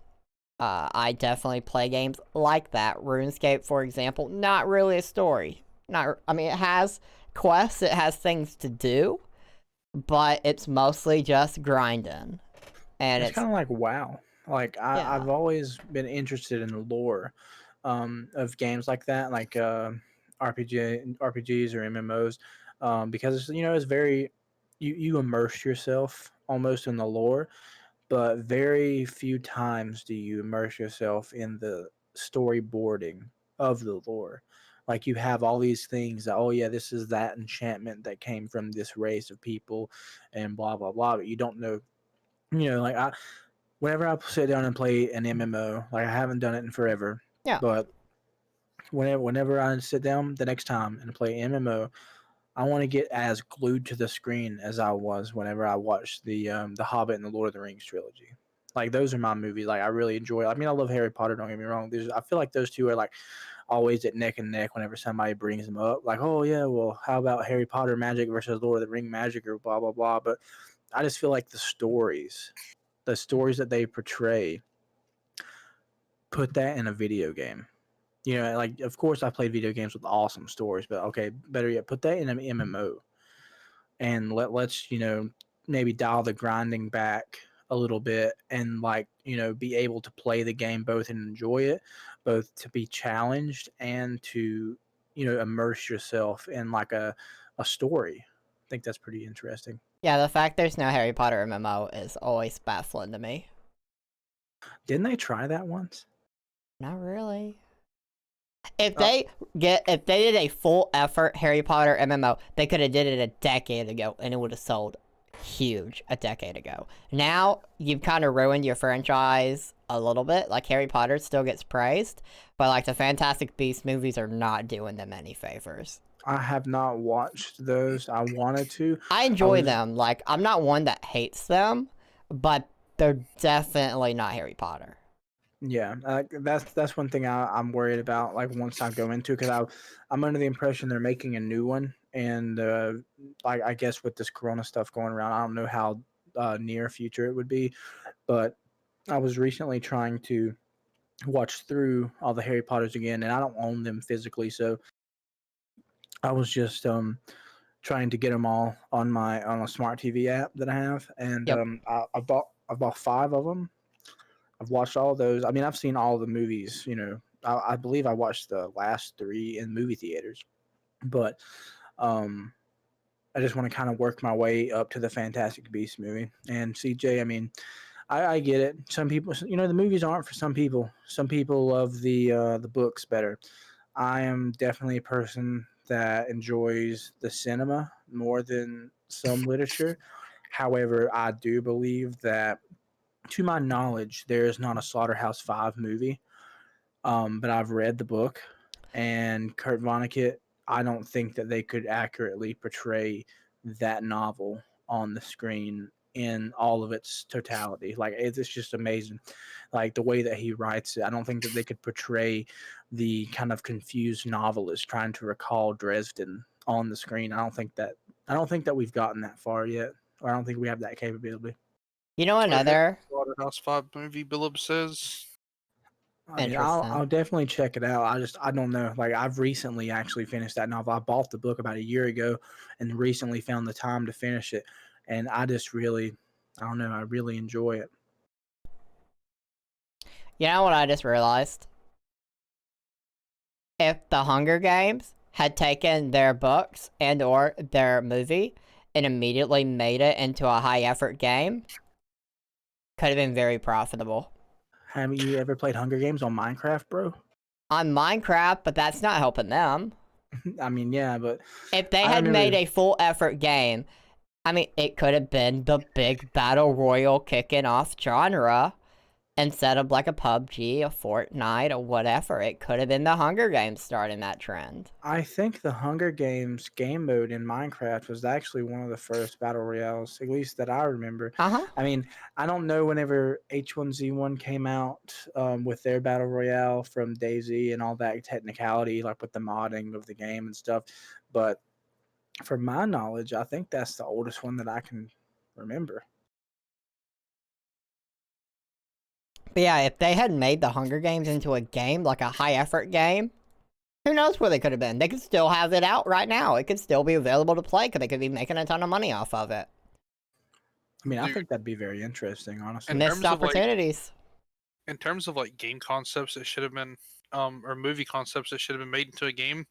I definitely play games like that. RuneScape, for example, not really a story. I mean, it has quests, it has things to do, but it's mostly just grinding. And It's kind of like WoW. Like Yeah. I've always been interested in the lore of games like that, like RPGs or MMOs, because it's very you immerse yourself almost in the lore, but very few times do you immerse yourself in the storyboarding of the lore. Like you have all these things that, oh yeah, this is that enchantment that came from this race of people, and blah blah blah. But you don't know, like whenever I sit down and play an MMO, like I haven't done it in forever, Yeah. but whenever I sit down the next time and play MMO, I want to get as glued to the screen as I was whenever I watched the Hobbit and the Lord of the Rings trilogy. Like those are my movies. Like I really enjoy. I mean, I love Harry Potter. Don't get me wrong. I feel like those two are like always at neck and neck whenever somebody brings them up. Like, oh yeah, well, how about Harry Potter magic versus Lord of the Ring magic or blah blah blah. But I just feel like the stories that they portray, put that in a video game. Like of course I played video games with awesome stories, but okay, better yet, put that in an MMO and let's maybe dial the grinding back a little bit and like be able to play the game both and enjoy it, both to be challenged and to immerse yourself in like a story. I think that's pretty interesting. Yeah, the fact there's no Harry Potter MMO is always baffling to me. Didn't they try that once? Not really. If they did a full effort Harry Potter MMO, they could have did it a decade ago and it would have sold huge a decade ago. Now you've kind of ruined your franchise a little bit. Like Harry Potter still gets praised, but like the Fantastic Beasts movies are not doing them any favors. I have not watched those. I wanted to. I enjoy them. Like I'm not one that hates them, but they're definitely not Harry Potter. Yeah, that's one thing I'm worried about. Like once I go into, because I'm under the impression they're making a new one, and like I guess with this Corona stuff going around, I don't know how near future it would be, but I was recently trying to watch through all the Harry Potters again, and I don't own them physically, so I was just trying to get them all on a smart TV app that I have, and Yep. I bought 5 of them. I've watched all those. I mean, I've seen all the movies. I believe I watched the last 3 in movie theaters, but I just want to kind of work my way up to the Fantastic Beasts movie. And CJ, I mean, I get it. Some people, the movies aren't for some people. Some people love the books better. I am definitely a person that enjoys the cinema more than some literature. However, I do believe that, to my knowledge, there is not a Slaughterhouse-Five movie, but I've read the book, and Kurt Vonnegut, I don't think that they could accurately portray that novel on the screen in all of its totality. Like it's just amazing, like the way that he writes it. I don't think that they could portray the kind of confused novelist trying to recall Dresden on the screen. I don't think that we've gotten that far yet, or I don't think we have that capability. You know another? Slaughterhouse 5 movie, Billub says. I mean, interesting. I'll definitely check it out. I don't know. Like I've recently actually finished that novel. I bought the book about a year ago, and recently found the time to finish it. And I just really, I don't know. I really enjoy it. You know what I just realized? If the Hunger Games had taken their books and or their movie and immediately made it into a high effort game, could have been very profitable. Have you ever played Hunger Games on Minecraft, bro? On Minecraft, but that's not helping them. I mean, yeah, but If they I had made remember- a full effort game, I mean, it could have been the big battle royal kicking off genre instead of like a PUBG, a Fortnite, or whatever. It could have been the Hunger Games starting that trend. I think the Hunger Games game mode in Minecraft was actually one of the first battle royales, at least that I remember. Uh-huh. I mean, I don't know whenever H1Z1 came out with their battle royale from DayZ and all that technicality, like with the modding of the game and stuff. But from my knowledge, I think that's the oldest one that I can remember. But yeah, if they had made the Hunger Games into a game, like a high effort game, who knows where they could have been? They could still have it out right now. It could still be available to play because they could be making a ton of money off of it. I mean, I Dude. think that'd be very interesting, honestly. In Missed terms of, like- opportunities. In terms of like game concepts that should have been, or movie concepts that should have been made into a game,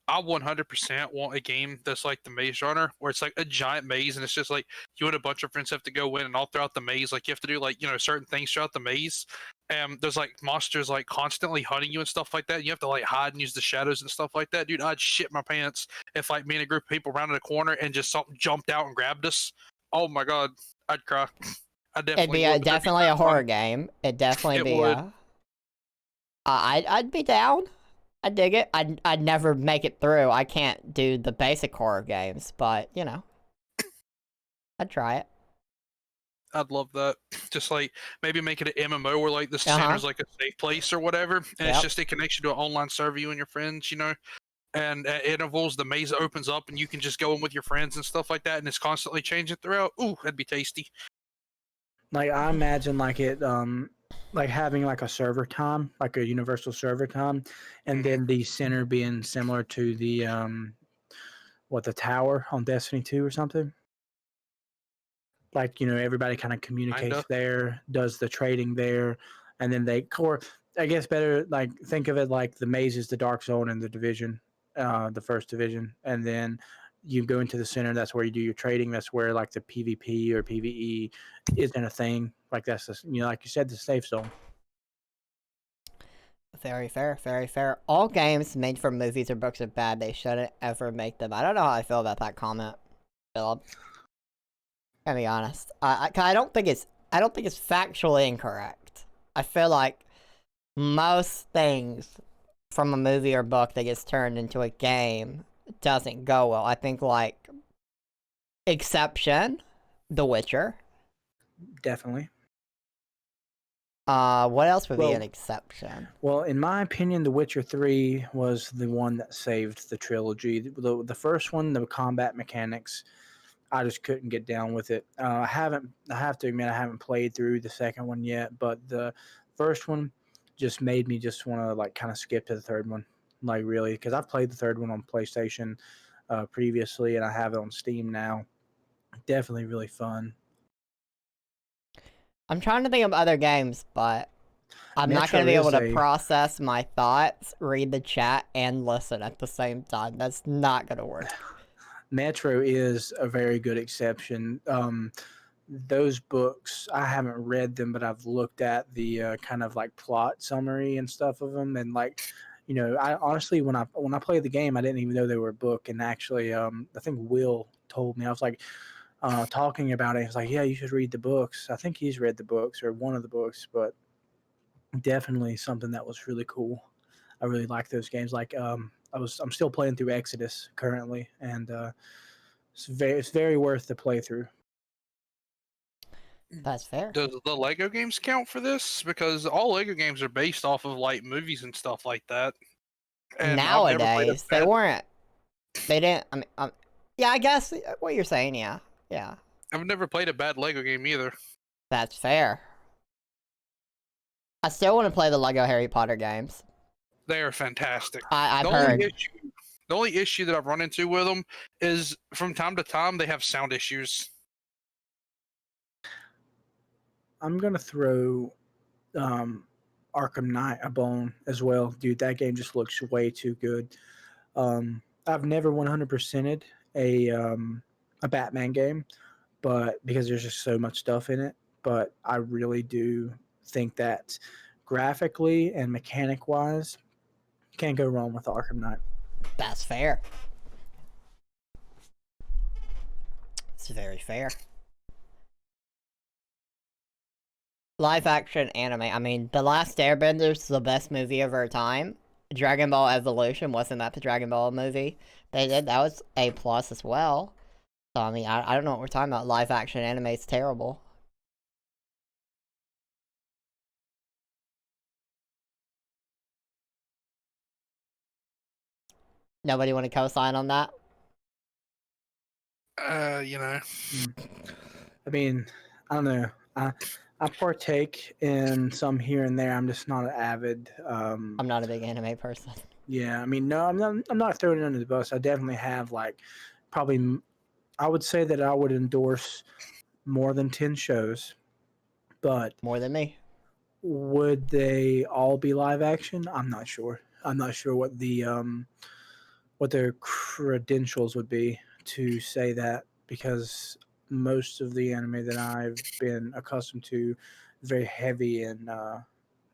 I 100% want a game that's like the Maze Runner, where it's like a giant maze, and it's just like you and a bunch of friends have to go in, and all throughout the maze, like you have to do like certain things throughout the maze. There's like monsters like constantly hunting you and stuff like that. And you have to like hide and use the shadows and stuff like that. Dude, I'd shit my pants if like me and a group of people rounded a corner and just something jumped out and grabbed us. Oh my god, I'd cry. I definitely It'd be would, but that'd definitely a fun. horror game. It'd definitely It be would. I'd be down. I'd dig it. I'd never make it through. I can't do the basic horror games, but I'd try it. I'd love that. Just like maybe make it an MMO where like the Uh-huh. center's like a safe place or whatever, and Yep. it's just a connection to an online server, you and your friends, And at intervals, the maze opens up, and you can just go in with your friends and stuff like that, and it's constantly changing throughout. Ooh, that'd be tasty. Like I imagine like it like having like a server time, like a universal server time, and then the center being similar to the the tower on Destiny 2 or something. Like, everybody kind of communicates Kinda. there, does the trading there, and then I guess better like think of it like the maze is the dark zone in the division, the first division, and then you go into the center. That's where you do your trading. That's where like the PvP or PvE isn't a thing. Like that's like you said, the safe zone. Very fair, very fair. All games made for movies or books are bad. They shouldn't ever make them. I don't know how I feel about that comment, Philip. To be honest, I don't think it's factually incorrect. I feel like most things from a movie or book that gets turned into a game doesn't go well. I think like exception, The Witcher. Definitely. What else would be Well- an exception? Well, in my opinion, The Witcher 3 was the one that saved the trilogy. The first one, the combat mechanics, I just couldn't get down with it. I have to admit, I haven't played through the second one yet, but the first one just made me just want to like kind of skip to the third one, like really, because I've played the third one on PlayStation previously, and I have it on Steam now. Definitely really fun. I'm trying to think of other games, but I'm not going to be Metro able is to a- process my thoughts, read the chat, and listen at the same time. That's not going to work. Metro is a very good exception. Those books, I haven't read them, but I've looked at the kind of like plot summary and stuff of them, and like, I honestly when I played the game, I didn't even know they were a book, and actually, I think Will told me. I was like talking about it. He was like, "Yeah, you should read the books." I think he's read the books or one of the books, but definitely something that was really cool. I really like those games. Like, I'm still playing through Exodus currently, and it's very worth the playthrough. That's fair. Does the Lego games count for this? Because all Lego games are based off of like movies and stuff like that. And I've never played a Nowadays, they bad- weren't. They didn't. I mean, yeah, I guess what you're saying. Yeah, I've never played a bad Lego game either. that's fair. I still want to play the Lego Harry Potter games. They are fantastic. I've the heard. only issue, the only issue that I've run into with them is from time to time they have sound issues. I'm gonna throw Arkham Knight a bone as well, dude. That game just looks way too good. I've never 100%ed a Batman game, but because there's just so much stuff in it. But I really do think that graphically and mechanic wise, can't go wrong with Arkham Knight. That's fair. It's very fair. Live action anime. I mean, The Last Airbender is the best movie of our time. Dragon Ball Evolution, wasn't that the Dragon Ball movie they did? That was A+ as well. So, I mean, I don't know what we're talking about. Live action anime is terrible. Nobody want to co-sign on that? You know. I mean, I don't know. I partake in some here and there. I'm just not an avid. I'm not a big anime person. Yeah, I mean, no, I'm not throwing it under the bus. I definitely have probably. I would say that I would endorse more than 10 shows, but More than me. would they all be live action? I'm not sure. I'm not sure what their credentials would be to say that, because most of the anime that I've been accustomed to is very heavy in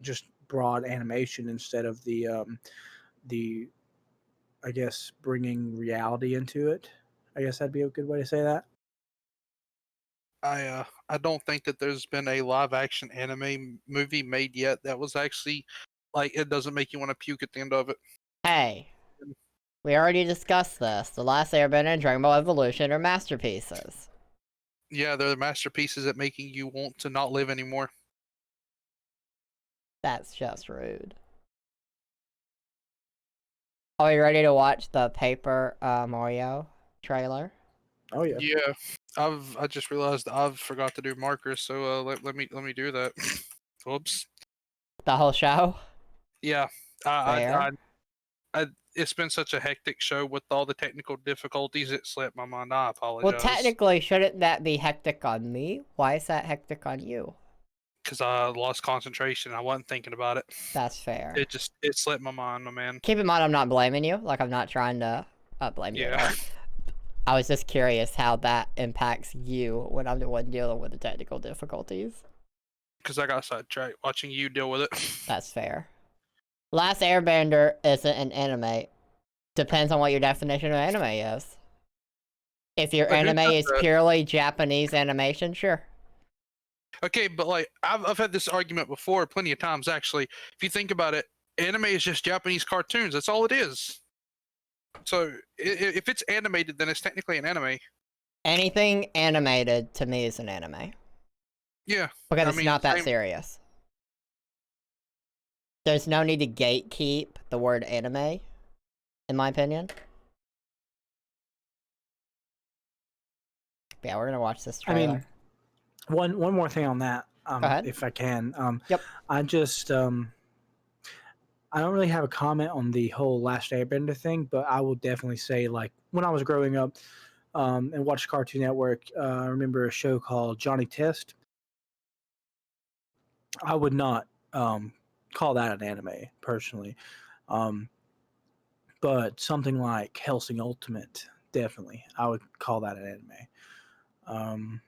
just broad animation instead of the I guess bringing reality into it. I guess that'd be a good way to say that. I don't think that there's been a live action anime movie made yet that was actually it doesn't make you want to puke at the end of it. Hey, we already discussed this. The Last Airbender and Dragon Ball Evolution are masterpieces. Yeah, they're the masterpieces at making you want to not live anymore. That's just rude. Are we ready to watch the Paper Mario trailer? Oh yeah. Yeah, I just realized I've forgot to do markers, so let me do that. Whoops. The whole show? Yeah, Fair. it's been such a hectic show with all the technical difficulties. It slipped my mind. I apologize. Well, technically, shouldn't that be hectic on me? Why is that hectic on you? Because I lost concentration. I wasn't thinking about it. That's fair. It slipped my mind, my man. Keep in mind, I'm not blaming you. Like, I'm not trying to blame you at all. I was just curious how that impacts you when I'm the one dealing with the technical difficulties. Because I got sidetracked watching you deal with it. That's fair. Last Airbender isn't an anime. Depends on what your definition of anime is. If your anime is purely Japanese animation, sure. Okay, but I've had this argument before plenty of times actually. If you think about it, anime is just Japanese cartoons. That's all it is. So if it's animated, then it's technically an anime. Anything animated to me is an anime. Yeah. Because it's not that serious. There's no need to gatekeep the word anime, in my opinion. But yeah, we're gonna watch this trailer. I mean, one more thing on that, Go ahead. if I can. Yep. I just I don't really have a comment on the whole Last Airbender thing, but I will definitely say, when I was growing up and watched Cartoon Network, I remember a show called Johnny Test. I would not call that an anime, personally. But something like Hellsing Ultimate, definitely, I would call that an anime.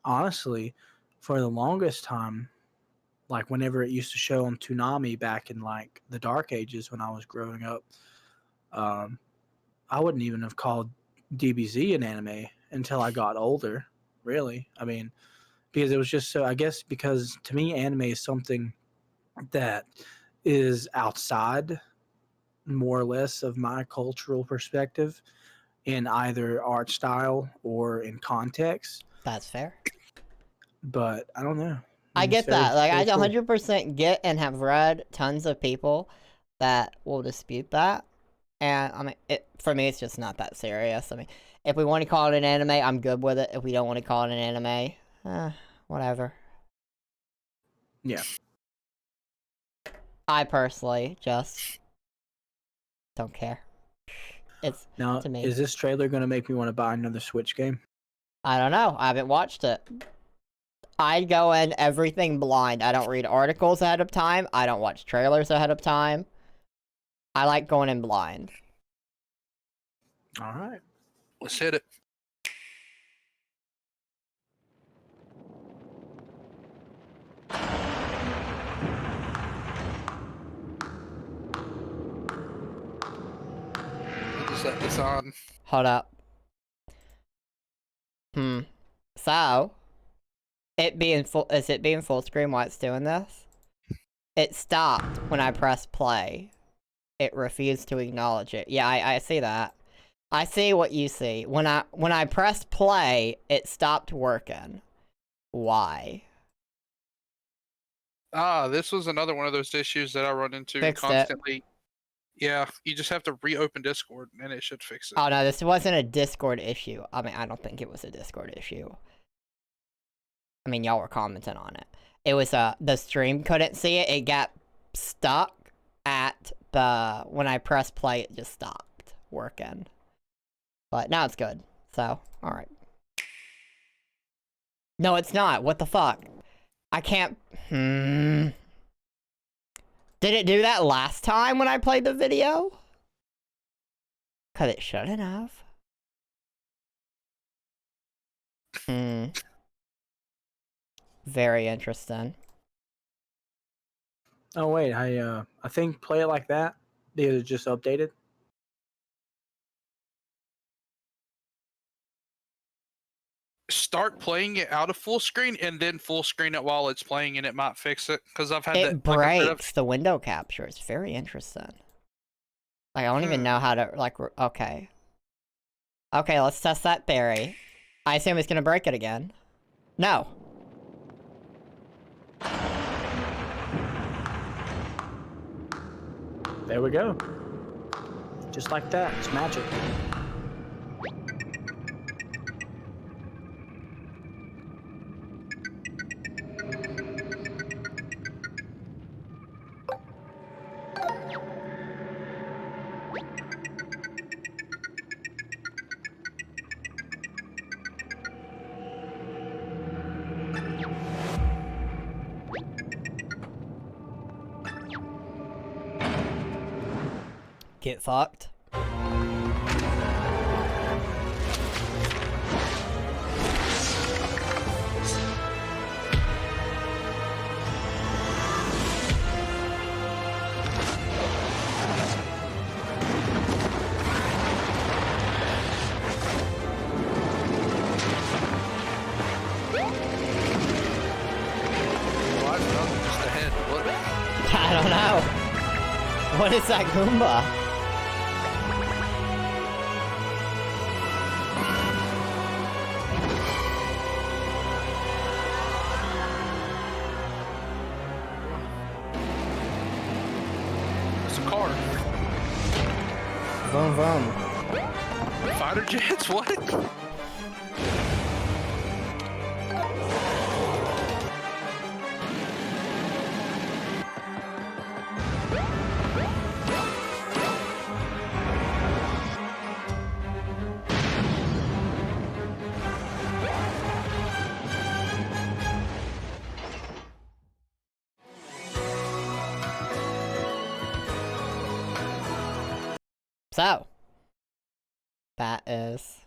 Honestly, for the longest time, whenever it used to show on Toonami back in the dark ages when I was growing up, I wouldn't even have called DBZ an anime until I got older, really. I mean, because it was just so, I guess because to me anime is something that is outside more or less of my cultural perspective in either art style or in context. That's fair. But I don't know. I get that. I 100% get and have read tons of people that will dispute that. And, I mean, for me, it's just not that serious. I mean, if we want to call it an anime, I'm good with it. If we don't want to call it an anime, whatever. Yeah. I personally just don't care. It's Now, to me. is this trailer going to make me want to buy another Switch game? I don't know. I haven't watched it. I go in everything blind. I don't read articles ahead of time. I don't watch trailers ahead of time. I like going in blind. All right. Let's hit it. We'll set this on. Hold up. So, is it being full screen while it's doing this? It stopped when I pressed play. It refused to acknowledge it. Yeah, I see that. I see what you see. When I pressed play, it stopped working. Why? This was another one of those issues that I run into Fixed it. constantly. Yeah, you just have to reopen Discord and it should fix it. Oh no, this wasn't a Discord issue. I mean, I don't think it was a Discord issue. I mean, y'all were commenting on it. It was the stream couldn't see it. It got stuck at the when I pressed play, it just stopped working. But now it's good. So, all right. No, it's not. What the fuck? I can't. Did it do that last time when I played the video? Cause it shouldn't have. Very interesting. Oh wait, I think Play It Like That is just updated. Start playing it out of full screen and then full screen it while it's playing and it might fix it. Because I've had that. It like I said, breaks the window capture. It's very interesting. Like, I don't even know how to, like, okay. Okay, let's test that theory. I assume it's gonna break it again. No. There we go. Just like that. It's magic. Get fucked. Why is nothing just ahead? What? I don't know. What is that Goomba? It's a car. Vroom vroom. Fighter jets? What? So. That is.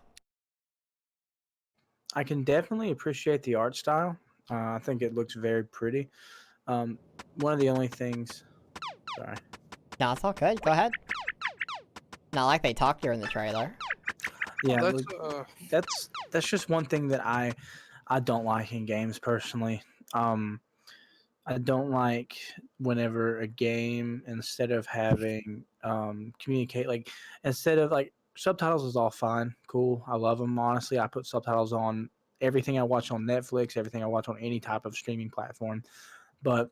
I can definitely appreciate the art style. I think it looks very pretty. One of the only things. Sorry. No, it's all good. Go ahead. Not like they talked during the trailer. Yeah, That's that's just one thing that I don't like in games personally. I don't like whenever a game, instead of having communicate, like instead of like subtitles is all fine, cool. I love them, honestly. I put subtitles on everything I watch on Netflix, everything I watch on any type of streaming platform. But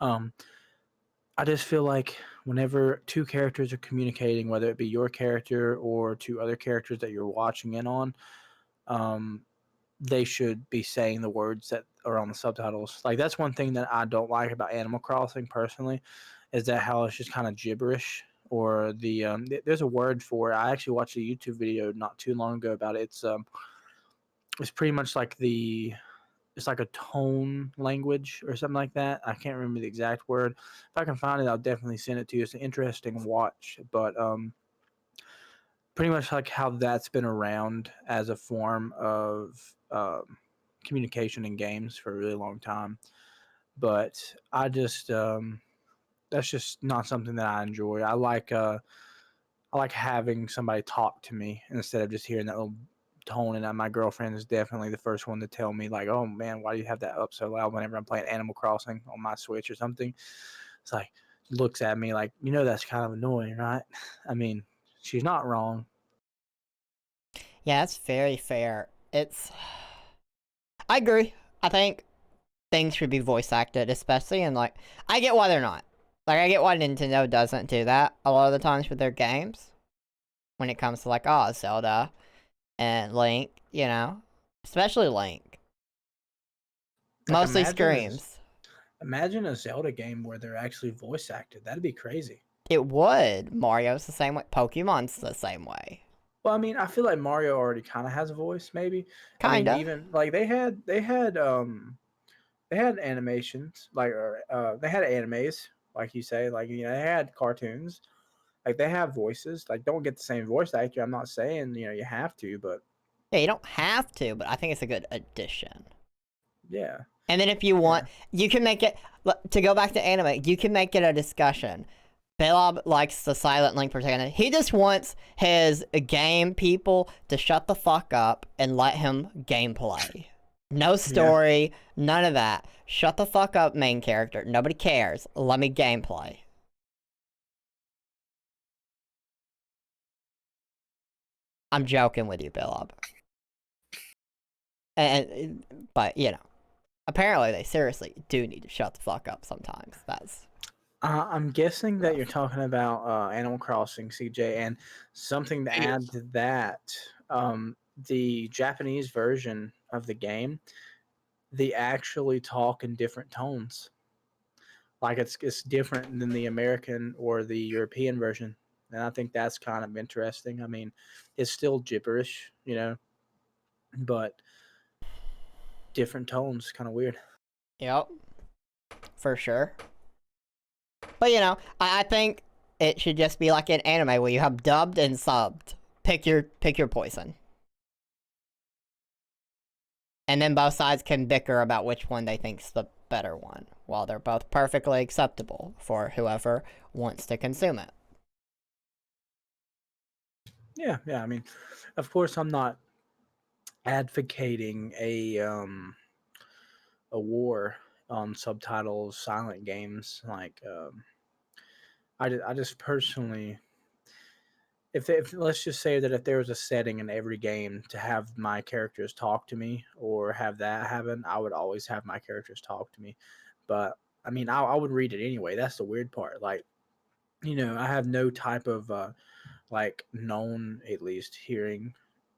I just feel like whenever two characters are communicating, whether it be your character or two other characters that you're watching in on, they should be saying the words that are on the subtitles. Like that's one thing that I don't like about Animal Crossing personally, is that how it's just kind of gibberish. Or there's a word for it. I actually watched a YouTube video not too long ago about it. It's pretty much like it's like a tone language or something like that. I can't remember the exact word. If I can find it, I'll definitely send it to you. It's an interesting watch, but pretty much like how that's been around as a form of communication in games for a really long time. But I just that's just not something that I enjoy. I like having somebody talk to me instead of just hearing that little tone. And my girlfriend is definitely the first one to tell me, like, "Oh man, why do you have that up so loud whenever I'm playing Animal Crossing on my Switch or something?" It's like looks at me like, that's kind of annoying, right? I mean, she's not wrong. Yeah, that's very fair. I agree. I think things should be voice acted, especially in like, I get why they're not. Like, I get why Nintendo doesn't do that a lot of the times with their games. When it comes to like, Zelda and Link, especially Link. Like, Mostly screams. Imagine a Zelda game where they're actually voice acted. That'd be crazy. It would. Mario's the same way. Pokemon's the same way. Well, I mean, I feel like Mario already kind of has a voice, maybe. I mean, Kinda. even like they had animations, like they had animes, like you say, like they had cartoons, like they have voices. Like, don't get the same voice actor. I'm not saying you have to, but Yeah, you don't have to, but I think it's a good addition. yeah. And then if you want, you can make it, to go back to anime, you can make it a discussion. Belob likes the Silent Link protagonist. He just wants his game people to shut the fuck up and let him gameplay. No story, none of that. Shut the fuck up, main character. Nobody cares. Let me gameplay. I'm joking with you, Belob. But apparently they seriously do need to shut the fuck up sometimes. That's. I'm guessing that you're talking about Animal Crossing, CJ, and something to add to that. The Japanese version of the game, they actually talk in different tones. Like it's different than the American or the European version, and I think that's kind of interesting. I mean, it's still gibberish, but different tones, kind of weird. Yep. For sure. But I think it should just be like an anime where you have dubbed and subbed. Pick your poison. And then both sides can bicker about which one they think's the better one, while they're both perfectly acceptable for whoever wants to consume it. Yeah. I mean, of course, I'm not advocating a war on subtitles, silent games. Like, I just personally, if let's just say that if there was a setting in every game to have my characters talk to me or have that happen, I would always have my characters talk to me. But I mean, I would read it anyway. That's the weird part. Like, I have no type of like known, at least, hearing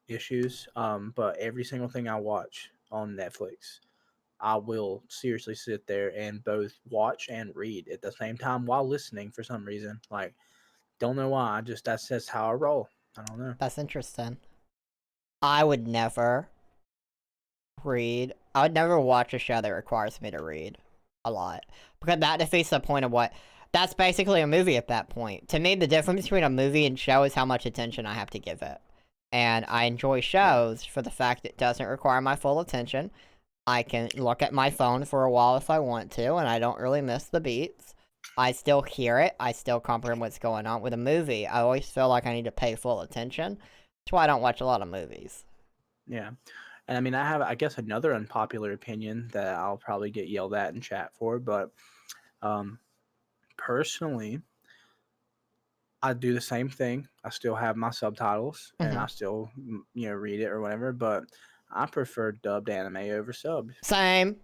issues. But every single thing I watch on Netflix, I will seriously sit there and both watch and read at the same time while listening for some reason. Like, don't know why. That's just how I roll. I don't know. That's interesting. I would never read. I would never watch a show that requires me to read a lot. Because that defeats the point of what. That's basically a movie at that point. To me, the difference between a movie and show is how much attention I have to give it. And I enjoy shows for the fact it doesn't require my full attention. I can look at my phone for a while if I want to, and I don't really miss the beats. I still hear it. I still comprehend what's going on. With a movie, I always feel like I need to pay full attention. That's why I don't watch a lot of movies. Yeah. And I mean, I have, I guess, another unpopular opinion that I'll probably get yelled at in chat for, but personally, I do the same thing. I still have my subtitles and I still, read it or whatever, but I prefer dubbed anime over subbed. Same,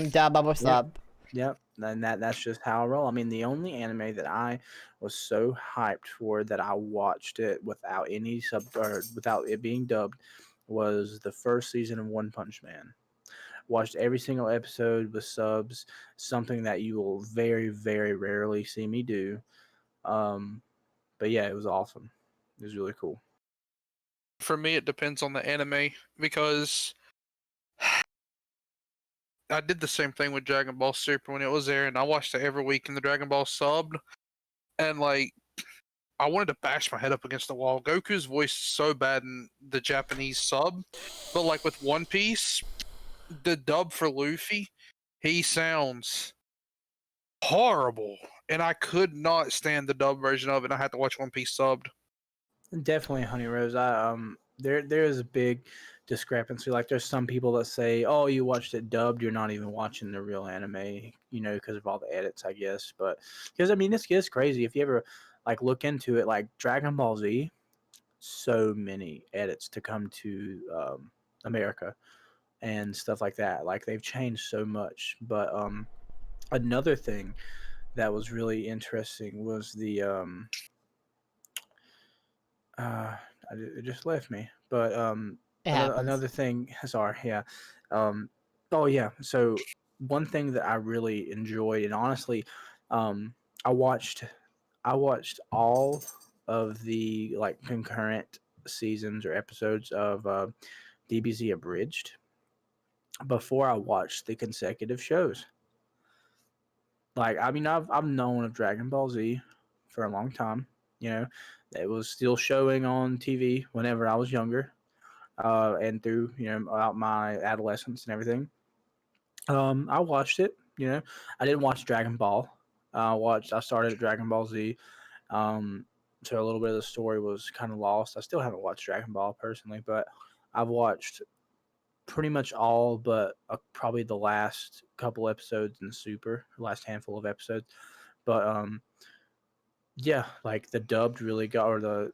dub over sub. Yep. And that's just how I roll. I mean, the only anime that I was so hyped for that I watched it without any sub or without it being dubbed was the first season of One Punch Man. Watched every single episode with subs, something that you will very, very rarely see me do. But yeah, it was awesome. It was really cool. For me, it depends on the anime because I did the same thing with Dragon Ball Super when it was there, and I watched it every week in the Dragon Ball subbed, and like I wanted to bash my head up against the wall. Goku's voice is so bad in the Japanese sub, but like with One Piece, the dub for Luffy, he sounds horrible, and I could not stand the dub version of it. I had to watch One Piece subbed. Definitely, Honey Rose. There is a big discrepancy. Like, there's some people that say, "Oh, you watched it dubbed. You're not even watching the real anime," because of all the edits, I guess. But because I mean, this is crazy. If you ever like look into it, like Dragon Ball Z, so many edits to come to America and stuff like that. Like, they've changed so much. But another thing that was really interesting was the it just left me. But It another happens. another thing. Sorry, yeah. Oh yeah. So one thing that I really enjoyed, and honestly, um, I watched I watched all of the like concurrent seasons or episodes of DBZ Abridged before I watched the consecutive shows. Like, I mean, I've known of Dragon Ball Z for a long time. You know, it was still showing on TV whenever I was younger, and through out my adolescence and everything. I watched it. I didn't watch Dragon Ball. I started at Dragon Ball Z. Um, so a little bit of the story was kind of lost. I still haven't watched Dragon Ball personally, but I've watched pretty much all but probably the last couple episodes in Super, last handful of episodes. But yeah, like the dubbed really got, or the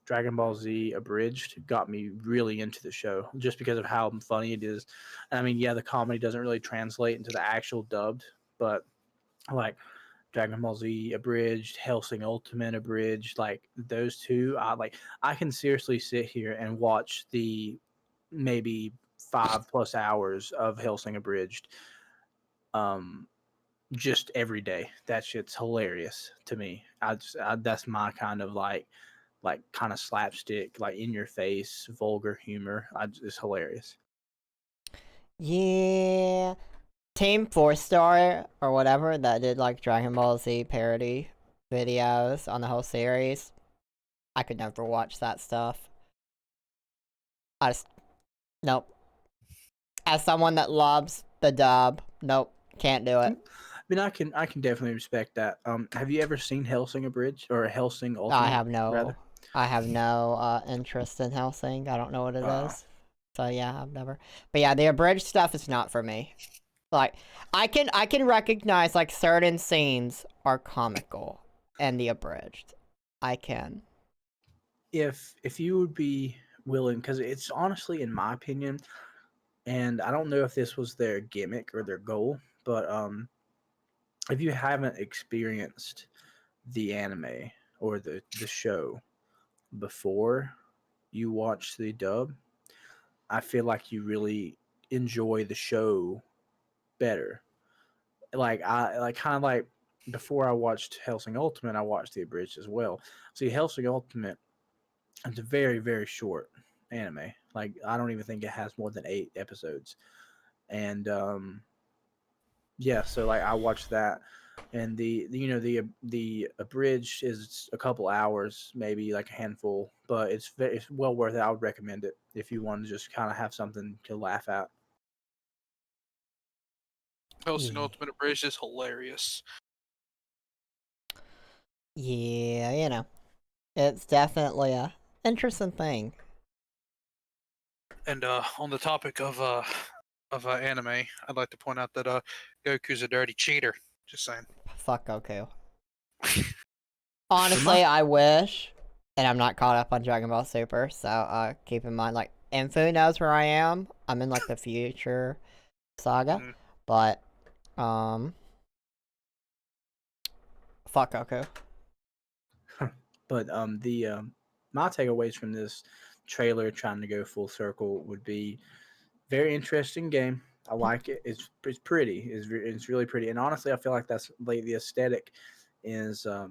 Dragon Ball Z Abridged got me really into the show just because of how funny it is. I mean, yeah, the comedy doesn't really translate into the actual dubbed, but like Dragon Ball Z Abridged, Hellsing Ultimate Abridged, like those two, I can seriously sit here and watch the maybe 5+ hours of Hellsing Abridged just every day. That shit's hilarious to me. That's my kind of like kind of slapstick, like in your face, vulgar humor. It's hilarious. Yeah. Team 4-Star or whatever that did like Dragon Ball Z parody videos on the whole series. I could never watch that stuff. Nope. As someone that loves the dub, nope, can't do it. I mean, I can definitely respect that. Have you ever seen Hellsing Abridged or Hellsing Ultimate? I have no interest in Hellsing. I don't know what it is. So yeah, I've never. But yeah, the abridged stuff is not for me. Like, I can recognize like certain scenes are comical and the abridged. I can. If you would be willing, because it's honestly, in my opinion, and I don't know if this was their gimmick or their goal, but if you haven't experienced the anime or the show before you watch the dub, I feel like you really enjoy the show better. Like, I kind of like before I watched Hellsing Ultimate, I watched the abridged as well. See, Hellsing Ultimate, it's a very, very short anime. Like, I don't even think it has more than 8 episodes. And yeah, so like I watched that, and the abridged is a couple hours, maybe like a handful, but it's well worth it. I would recommend it if you want to just kind of have something to laugh at. Hellsing Ultimate Abridged is hilarious. Yeah, it's definitely a interesting thing. And on the topic of anime, I'd like to point out that Goku's a dirty cheater. Just saying. Fuck Goku. Honestly, I wish, and I'm not caught up on Dragon Ball Super, so keep in mind, like, Infu knows where I am. I'm in like the future saga, but fuck Goku. But my takeaways from this trailer trying to go full circle would be very interesting game. I like it. It's pretty. It's really pretty. And honestly, I feel like that's like the aesthetic is I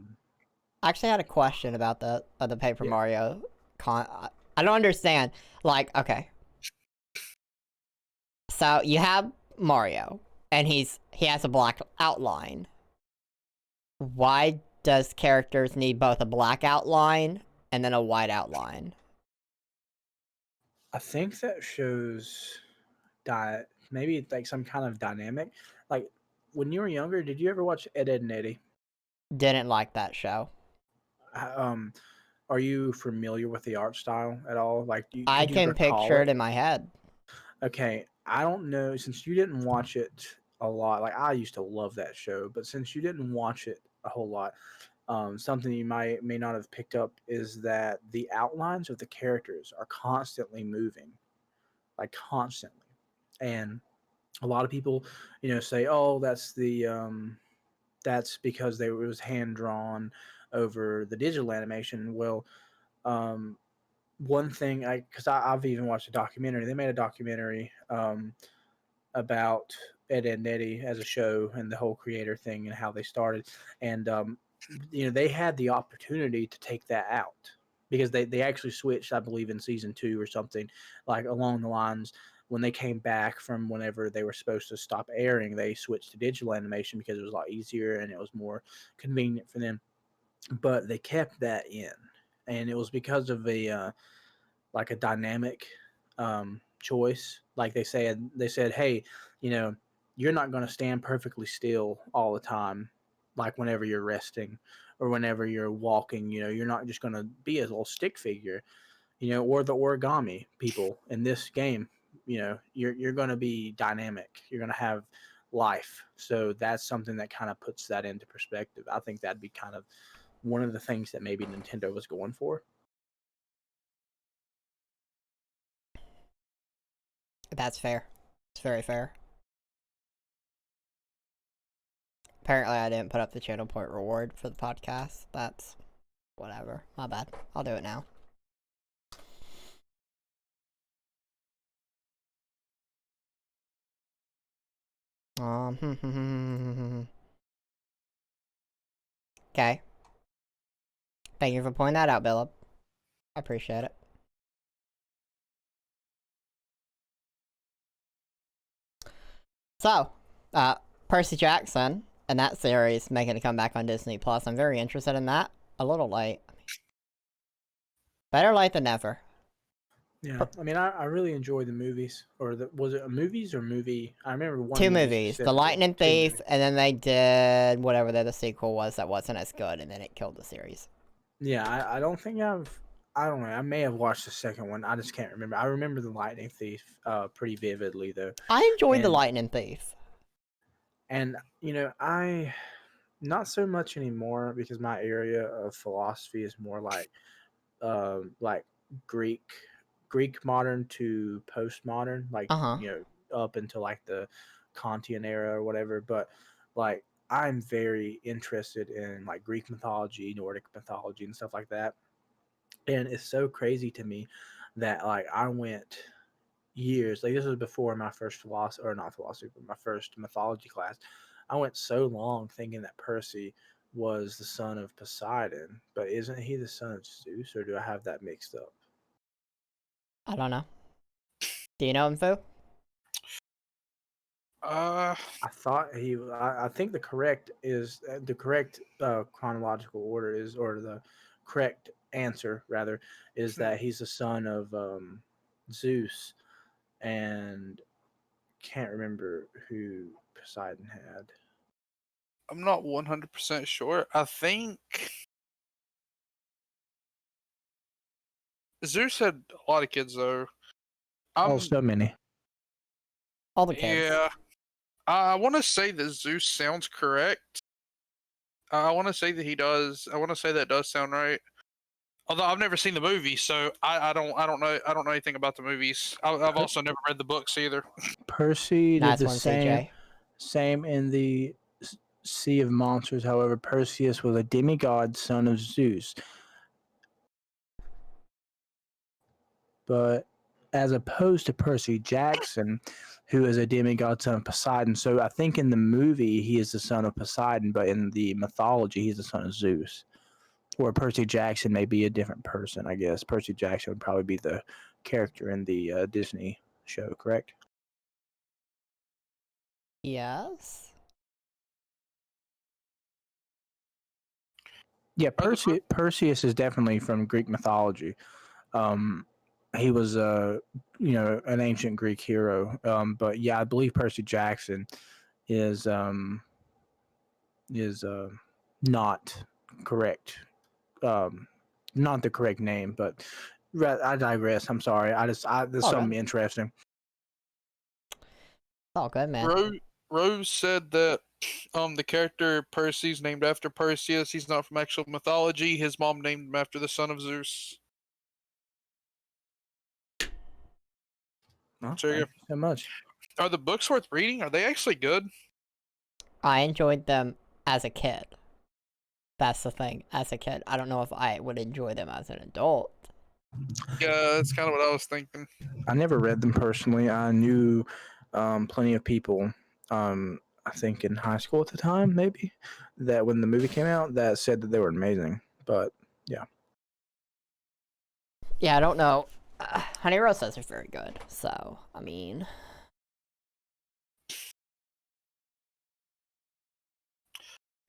actually had a question about the Paper Yeah. Mario I don't understand. Like, okay. So you have Mario, and he has a black outline. Why does characters need both a black outline and then a white outline? I think that shows maybe like some kind of dynamic. Like when you were younger, did you ever watch Ed, Edd and Eddy? Didn't like that show. Um, are you familiar with the art style at all? Like, I could you can recall picture it it? in my head. Okay, I don't know since you didn't watch it a lot. Like I used to love that show, but since you didn't watch it a whole lot, something you may not have picked up is that the outlines of the characters are constantly moving, like constantly, and a lot of people, say, "Oh, that's because it was hand drawn over the digital animation." Well, um, one thing because I've even watched a documentary. They made a documentary about Ed, Edd and Eddy as a show and the whole creator thing and how they started. And they had the opportunity to take that out because they actually switched, I believe, in season 2 or something like along the lines. When they came back from whenever they were supposed to stop airing, they switched to digital animation because it was a lot easier and it was more convenient for them. But they kept that in, and it was because of a dynamic choice. Like they said, hey, you're not going to stand perfectly still all the time. Like whenever you're resting or whenever you're walking, you're not just going to be a little stick figure, or the origami people in this game. You're going to be dynamic. You're going to have life. So that's something that kind of puts that into perspective. I think that'd be kind of one of the things that maybe Nintendo was going for. That's fair. It's very fair. Apparently, I didn't put up the channel point reward for the podcast. That's whatever. My bad. I'll do it now. Okay. Thank you for pointing that out, Billip. I appreciate it. So, Percy Jackson and that series making a comeback on Disney Plus. I'm very interested in that. A little late. Better late than never. Yeah, I mean, I really enjoy the movies. Was it movies or movie? I remember one 2 movie movies. The specifically. Lightning 2 Thief, movies. and then they did whatever the sequel was that wasn't as good, and then it killed the series. Yeah, I don't think I don't know. I may have watched the second one. I just can't remember. I remember the Lightning Thief pretty vividly though. I enjoyed the And Lightning Thief. and I not so much anymore because my area of philosophy is more like Greek Greek modern to postmodern, like Uh-huh. up until like the Kantian era or whatever. But like I'm very interested in like Greek mythology, Nordic mythology, and stuff like that. And it's so crazy to me that like I went years, like this was before my first philosophy, or not philosophy, but my first mythology class. I went so long thinking that Percy was the son of Poseidon, but isn't he the son of Zeus, or do I have that mixed up? I don't know. Do you know info? Uh, I thought I think the correct chronological order is, or the correct answer rather, is that he's the son of Zeus, and can't remember who Poseidon had. I'm not 100% sure. I think Zeus had a lot of kids though. So many. All the kids. Yeah. I want to say that Zeus sounds correct. I want to say that he does. I want to say that does sound right. Although I've never seen the movie, so I don't know anything about the movies. I've also never read the books either. Percy did That's the one CJ. same in the Sea of Monsters. However, Perseus was a demigod, son of Zeus. but as opposed to Percy Jackson, who is a demigod son of Poseidon. So I think in the movie he is the son of Poseidon, but in the mythology he's the son of Zeus. Or Percy Jackson may be a different person, I guess. Percy Jackson would probably be the character in the Disney show, correct? Yes. Yeah, Perseus is definitely from Greek mythology. He was an ancient Greek hero. But yeah, I believe Percy Jackson is not correct. Not the correct name, but I digress. I'm sorry. There's something interesting. All good, man. Rose said that the character Percy's named after Perseus. He's not from actual mythology. His mom named him after the son of Zeus. Oh, So thank you so much. Are the books worth reading? Are they actually good? I enjoyed them as a kid. That's the thing. As a kid, I don't know if I would enjoy them as an adult. Yeah, that's kind of what I was thinking. I never read them personally. I knew plenty of people, I think in high school at the time, maybe, that when the movie came out, that said that they were amazing. But yeah. Yeah, I don't know. Honey Rose says they're very good. So, I mean...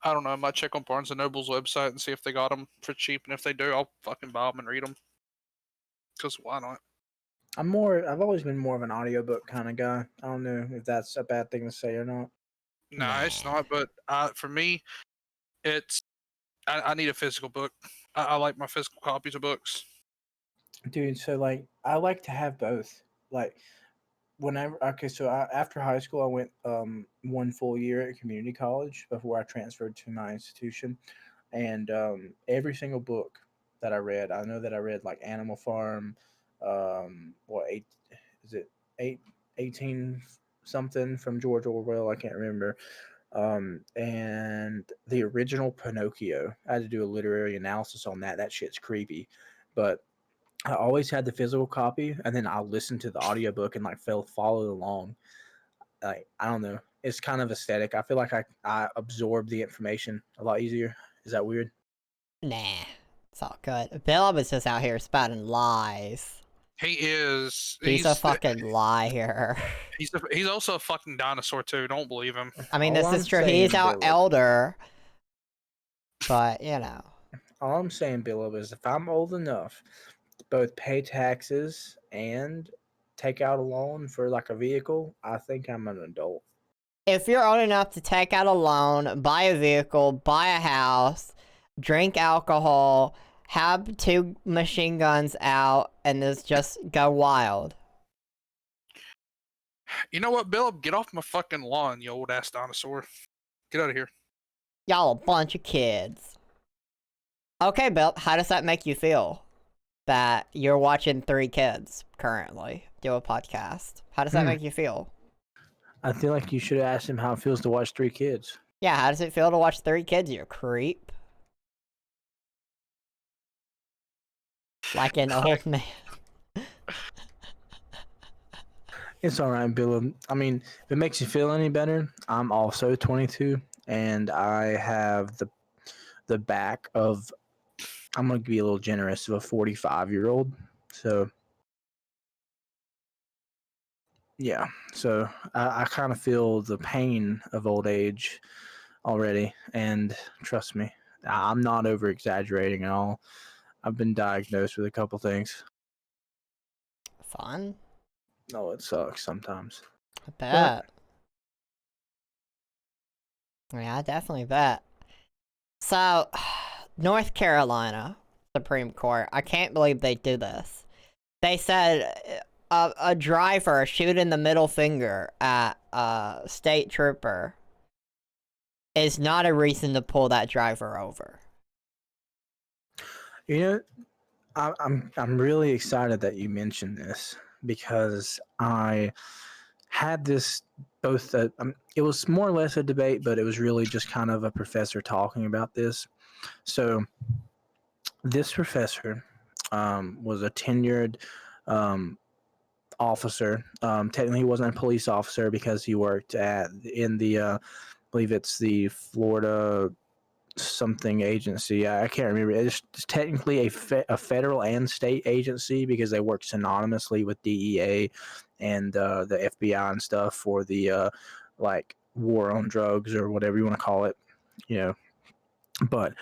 I don't know. I might check on Barnes & Noble's website and see if they got them for cheap. And if they do, I'll fucking buy them and read them. Because why not? I've always been more of an audiobook kind of guy. I don't know if that's a bad thing to say or not. Nah, it's not. But for me, it's... I need a physical book. I like my physical copies of books. Dude, so like I like to have both. Like after high school I went one full year at community college before I transferred to my institution, and every single book that I read, I know that I read like Animal Farm, is it 18 something from George Orwell, I can't remember. And the original Pinocchio. I had to do a literary analysis on that. That shit's creepy. But I always had the physical copy, and then I'll listen to the audiobook and like follow along. Like I don't know, it's kind of aesthetic. I feel like I absorb the information a lot easier. Is that weird? Nah, it's all good. Bill is just out here spouting lies. He is. He's a fucking liar. He's also a fucking dinosaur too. Don't believe him. I mean, All this is true. He's our elder. But, you know. All I'm saying, Billup, is if I'm old enough to both pay taxes and take out a loan for like a vehicle, I think I'm an adult. If you're old enough to take out a loan, buy a vehicle, buy a house, drink alcohol, have 2 machine guns out, and just go wild. You know what, Bill? Get off my fucking lawn, you old ass dinosaur. Get out of here. Y'all a bunch of kids. Okay, Bill, how does that make you feel? That you're watching 3 kids currently do a podcast. How does that make you feel? I feel like you should have asked him how it feels to watch 3 kids. Yeah, how does it feel to watch 3 kids, you creep? Like an old man. It's all right, Bill. I mean, if it makes you feel any better, I'm also 22, and I have the back of, I'm going to be a little generous, of a 45-year-old. So, yeah. So, I kind of feel the pain of old age already, and trust me, I'm not over-exaggerating at all. I've been diagnosed with a couple things. Fun? No, it sucks sometimes. I bet. Yeah, I definitely bet. So, North Carolina Supreme Court, I can't believe they do this. They said a driver shooting the middle finger at a state trooper is not a reason to pull that driver over. You know, I'm really excited that you mentioned this because I had this both. It was more or less a debate, but it was really just kind of a professor talking about this. So, this professor was a tenured officer. Technically, he wasn't a police officer because he worked in the I believe it's the Florida something agency. I can't remember. It's technically a federal and state agency because they work synonymously with DEA and the FBI and stuff for the like war on drugs or whatever you want to call it. You know, but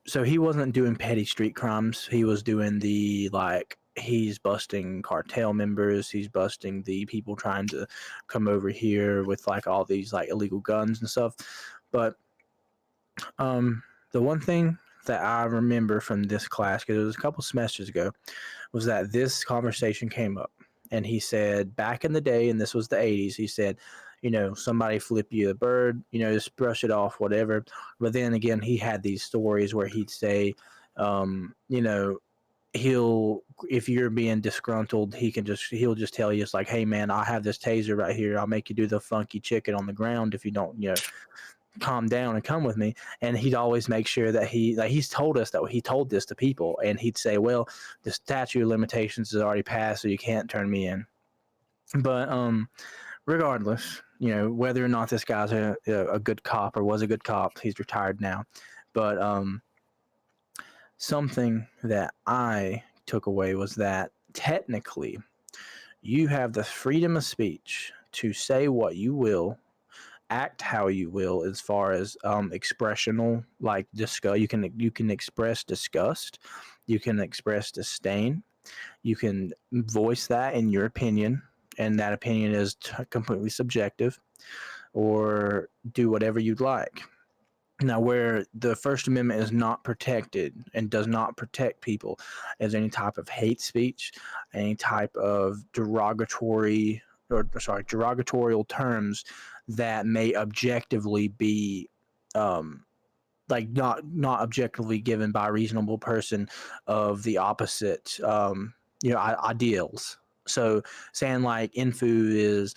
so he wasn't doing petty street crimes. He was doing the like he's busting cartel members. He's busting the people trying to come over here with like all these like illegal guns and stuff. But the one thing that I remember from this class, because it was a couple semesters ago, was that this conversation came up. And he said, back in the day, and this was the 80s, he said, you know, somebody flip you a bird, you know, just brush it off, whatever. But then again, he had these stories where he'd say, you know, if you're being disgruntled, he'll just tell you, it's like, hey man, I have this taser right here. I'll make you do the funky chicken on the ground if you don't, you know, calm down and come with me. And he'd always make sure that he's told us that he told this to people, and he'd say, well, the statute of limitations is already passed, so you can't turn me in. But regardless, you know, whether or not this guy's a good cop or was a good cop, he's retired now. But something that I took away was that technically you have the freedom of speech to say what you will, act how you will, as far as expressional, like disgust. You can express disgust, you can express disdain, you can voice that in your opinion, and that opinion is completely subjective, or do whatever you'd like. Now, where the First Amendment is not protected and does not protect people is any type of hate speech, any type of derogatory derogatorial terms that may objectively be like not objectively given by a reasonable person of the opposite you know, ideals. So saying like Infu is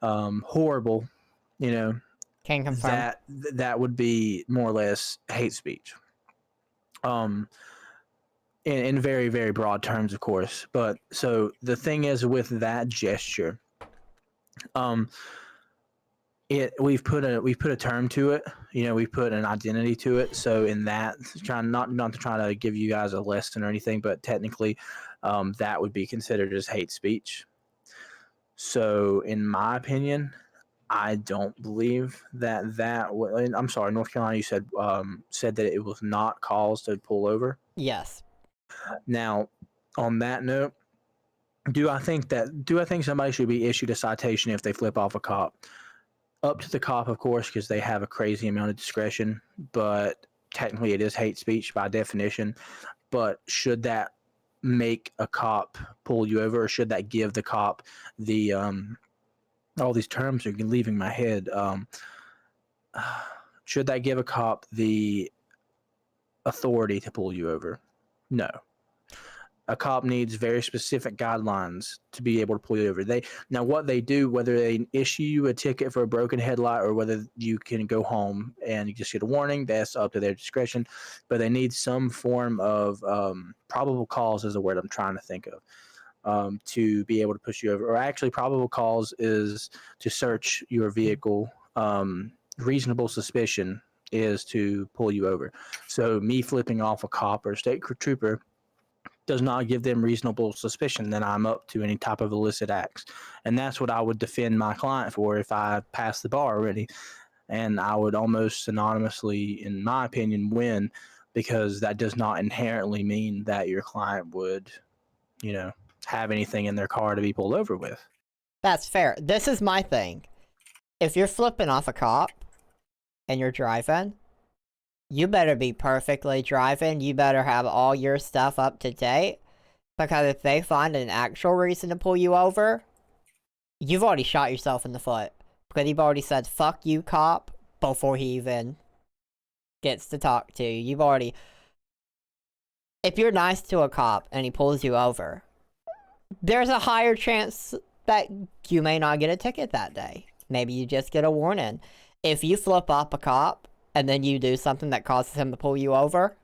horrible, you know, Can confirm. that would be more or less hate speech. In very, very broad terms, of course. But so the thing is with that gesture, we've put a term to it. You know, we've put an identity to it. So in that, trying not to try to give you guys a lesson or anything, but technically, that would be considered as hate speech. So in my opinion, I don't believe that I'm sorry, North Carolina, you said that it was not cause to pull over. Yes. Now, on that note, do I think somebody should be issued a citation if they flip off a cop? Up to the cop, of course, because they have a crazy amount of discretion, but technically it is hate speech by definition. But should that make a cop pull you over, or should that give the cop the all these terms are leaving my head. Should that give a cop the authority to pull you over? No. A cop needs very specific guidelines to be able to pull you over. Now what they do, whether they issue you a ticket for a broken headlight or whether you can go home and you just get a warning, that's up to their discretion. But they need some form of probable cause is the word I'm trying to think of. To be able to push you over. Or actually, probable cause is to search your vehicle. Reasonable suspicion is to pull you over. So me flipping off a cop or a state trooper does not give them reasonable suspicion that I'm up to any type of illicit acts. And that's what I would defend my client for if I passed the bar already. And I would almost synonymously, in my opinion, win, because that does not inherently mean that your client would, you know, have anything in their car to be pulled over with. That's fair. This is my thing. If you're flipping off a cop and you're driving, you better be perfectly driving. You better have all your stuff up to date. Because if they find an actual reason to pull you over, you've already shot yourself in the foot. Because you've already said, fuck you, cop, before he even gets to talk to you. You've already... If you're nice to a cop and he pulls you over, there's a higher chance that you may not get a ticket that day. Maybe you just get a warning. If you flip up a cop and then you do something that causes him to pull you over,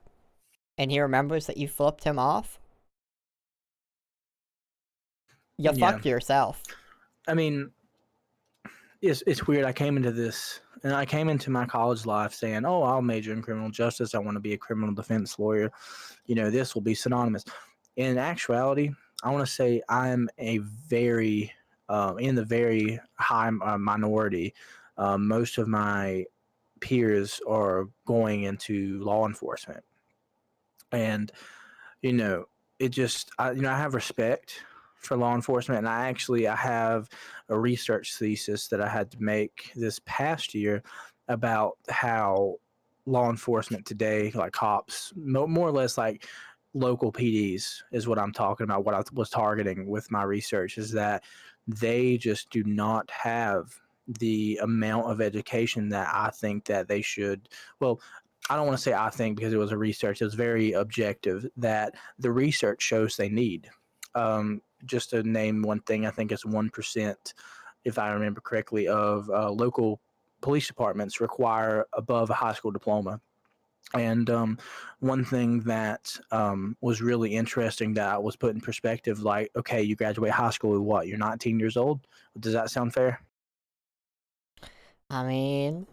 and he remembers that you flipped him off, You Yeah. fucked yourself. I mean, it's weird. I came into my college life saying, "Oh, I'll major in criminal justice. I want to be a criminal defense lawyer. This will be synonymous." In actuality, I want to say I'm a very in the very high minority. Most of my peers are going into law enforcement, and you know, I have respect for law enforcement, and I have a research thesis that I had to make this past year about how law enforcement today, like cops, more or less like local PDs, is what I'm talking about. What I was targeting with my research is that they just do not have the amount of education that I think that they should. Well, I don't want to say I think because it was a research. It was very objective that the research shows they need. Just to name one thing, I think it's 1%, if I remember correctly, of local police departments require above a high school diploma. And one thing that was really interesting that was put in perspective, like, okay, you graduate high school with what? You're 19 years old? Does that sound fair? I mean,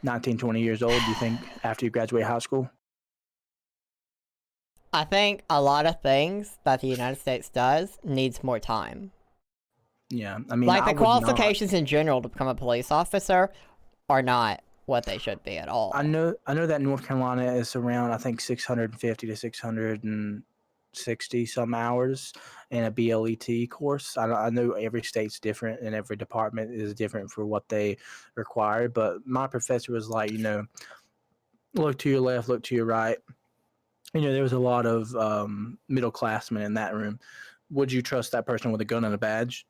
19, 20 years old, do you think, after you graduate high school? I think a lot of things that the United States does needs more time. Yeah, I mean, Like, I the would not. qualifications in general to become a police officer are not what they should be at all. I know that North Carolina is around, I think, 650 to 660 some hours in a BLET course. I know every state's different and every department is different for what they require. But my professor was like, look to your left, look to your right. There was a lot of middle classmen in that room. Would you trust that person with a gun and a badge?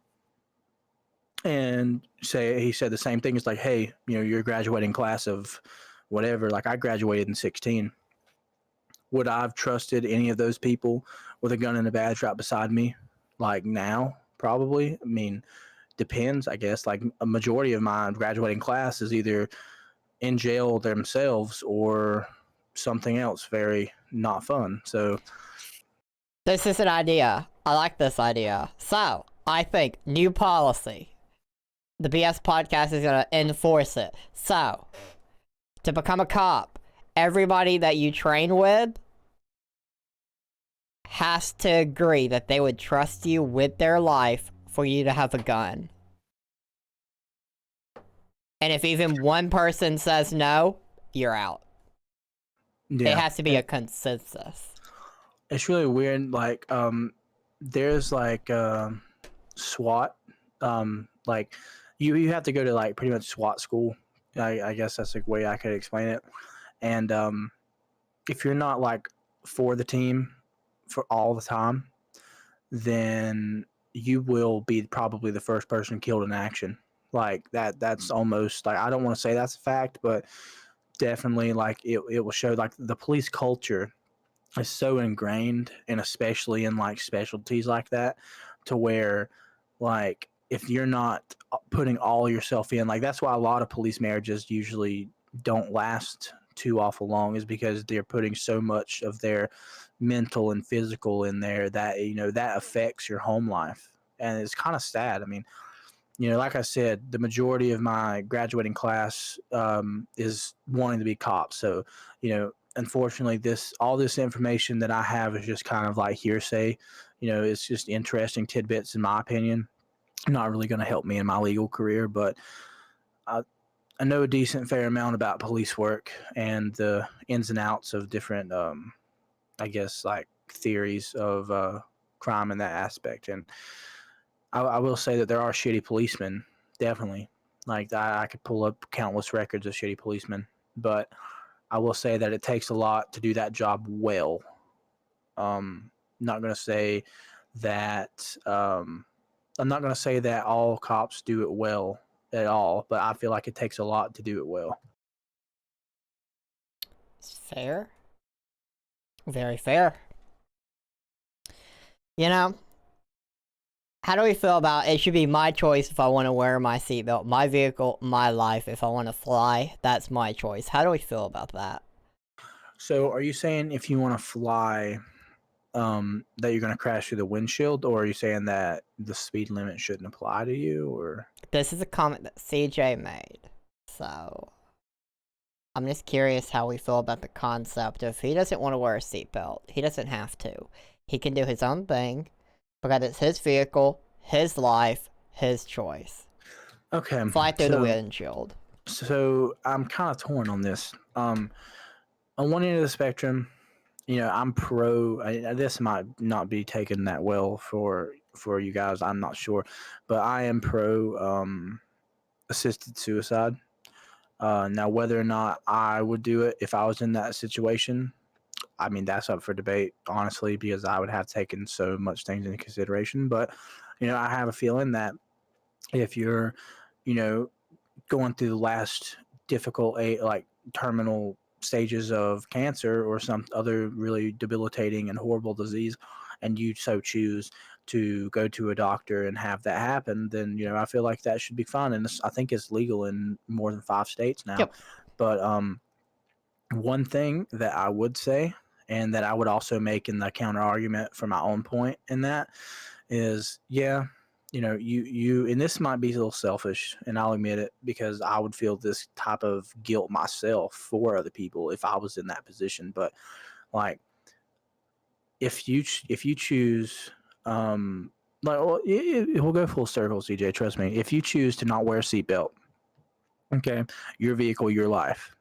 And he said the same thing. It's like, hey, you're a graduating class of whatever. Like, I graduated in 16. Would I have trusted any of those people with a gun and a badge right beside me? Like, now, probably. I mean, depends, I guess. Like, a majority of my graduating class is either in jail themselves or something else very not fun. So This is an idea. I like this idea. So, I think new policy. The BS podcast is going to enforce it. So, to become a cop, everybody that you train with has to agree that they would trust you with their life for you to have a gun. And if even one person says no, you're out. yeah, It has to be a consensus. it's really weird. Like, there's like SWAT. Like, you have to go to like pretty much SWAT school. I guess that's the way I could explain it. And if you're not like for the team for all the time, then you will be probably the first person killed in action. Like that's almost like, I don't want to say that's a fact, but definitely like it will show like the police culture is so ingrained, and especially in like specialties like that, to where like if you're not putting all yourself in, like that's why a lot of police marriages usually don't last too awful long, is because they're putting so much of their mental and physical in there that that affects your home life. And it's kind of sad. I mean, like I said, the majority of my graduating class is wanting to be cops. So, unfortunately, all this information that I have is just kind of like hearsay. It's just interesting tidbits, in my opinion. Not really going to help me in my legal career, but I know a decent fair amount about police work and the ins and outs of different, I guess, like theories of crime in that aspect. And I will say that there are shitty policemen, definitely. Like, I could pull up countless records of shitty policemen, but I will say that it takes a lot to do that job well. Not going to say that I'm not going to say that all cops do it well at all, but I feel like it takes a lot to do it well. It's fair. Very fair. How do we feel about it? Should be my choice if I want to wear my seatbelt, my vehicle, my life. If I want to fly, that's my choice. How do we feel about that? So are you saying if you want to fly, that you're going to crash through the windshield, or are you saying that the speed limit shouldn't apply to you, or? This is a comment that CJ made, so I'm just curious how we feel about the concept of he doesn't want to wear a seatbelt. He doesn't have to. He can do his own thing because it's his vehicle, his life, his choice. Okay. Fly through the windshield. So I'm kind of torn on this. On one end of the spectrum, you know, I'm pro. This might not be taken that well for you guys. I'm not sure, but I am pro assisted suicide. Now, whether or not I would do it if I was in that situation, I mean, that's up for debate, honestly, because I would have taken so much things into consideration. But, you know, I have a feeling that if you're, you know, going through the last difficult, like terminal stages of cancer or some other really debilitating and horrible disease, and you so choose to go to a doctor and have that happen, then, you know, I feel like that should be fine. And I think it's legal in more than 5 states now. Yep. But one thing that I would say, and that I would also make in the counter argument for my own point in that, is, yeah, you know, you and this might be a little selfish, and I'll admit it, because I would feel this type of guilt myself for other people if I was in that position. But like, if you choose, like, well, it will go full circle, CJ. Trust me. If you choose to not wear a seatbelt, okay, your vehicle, your life.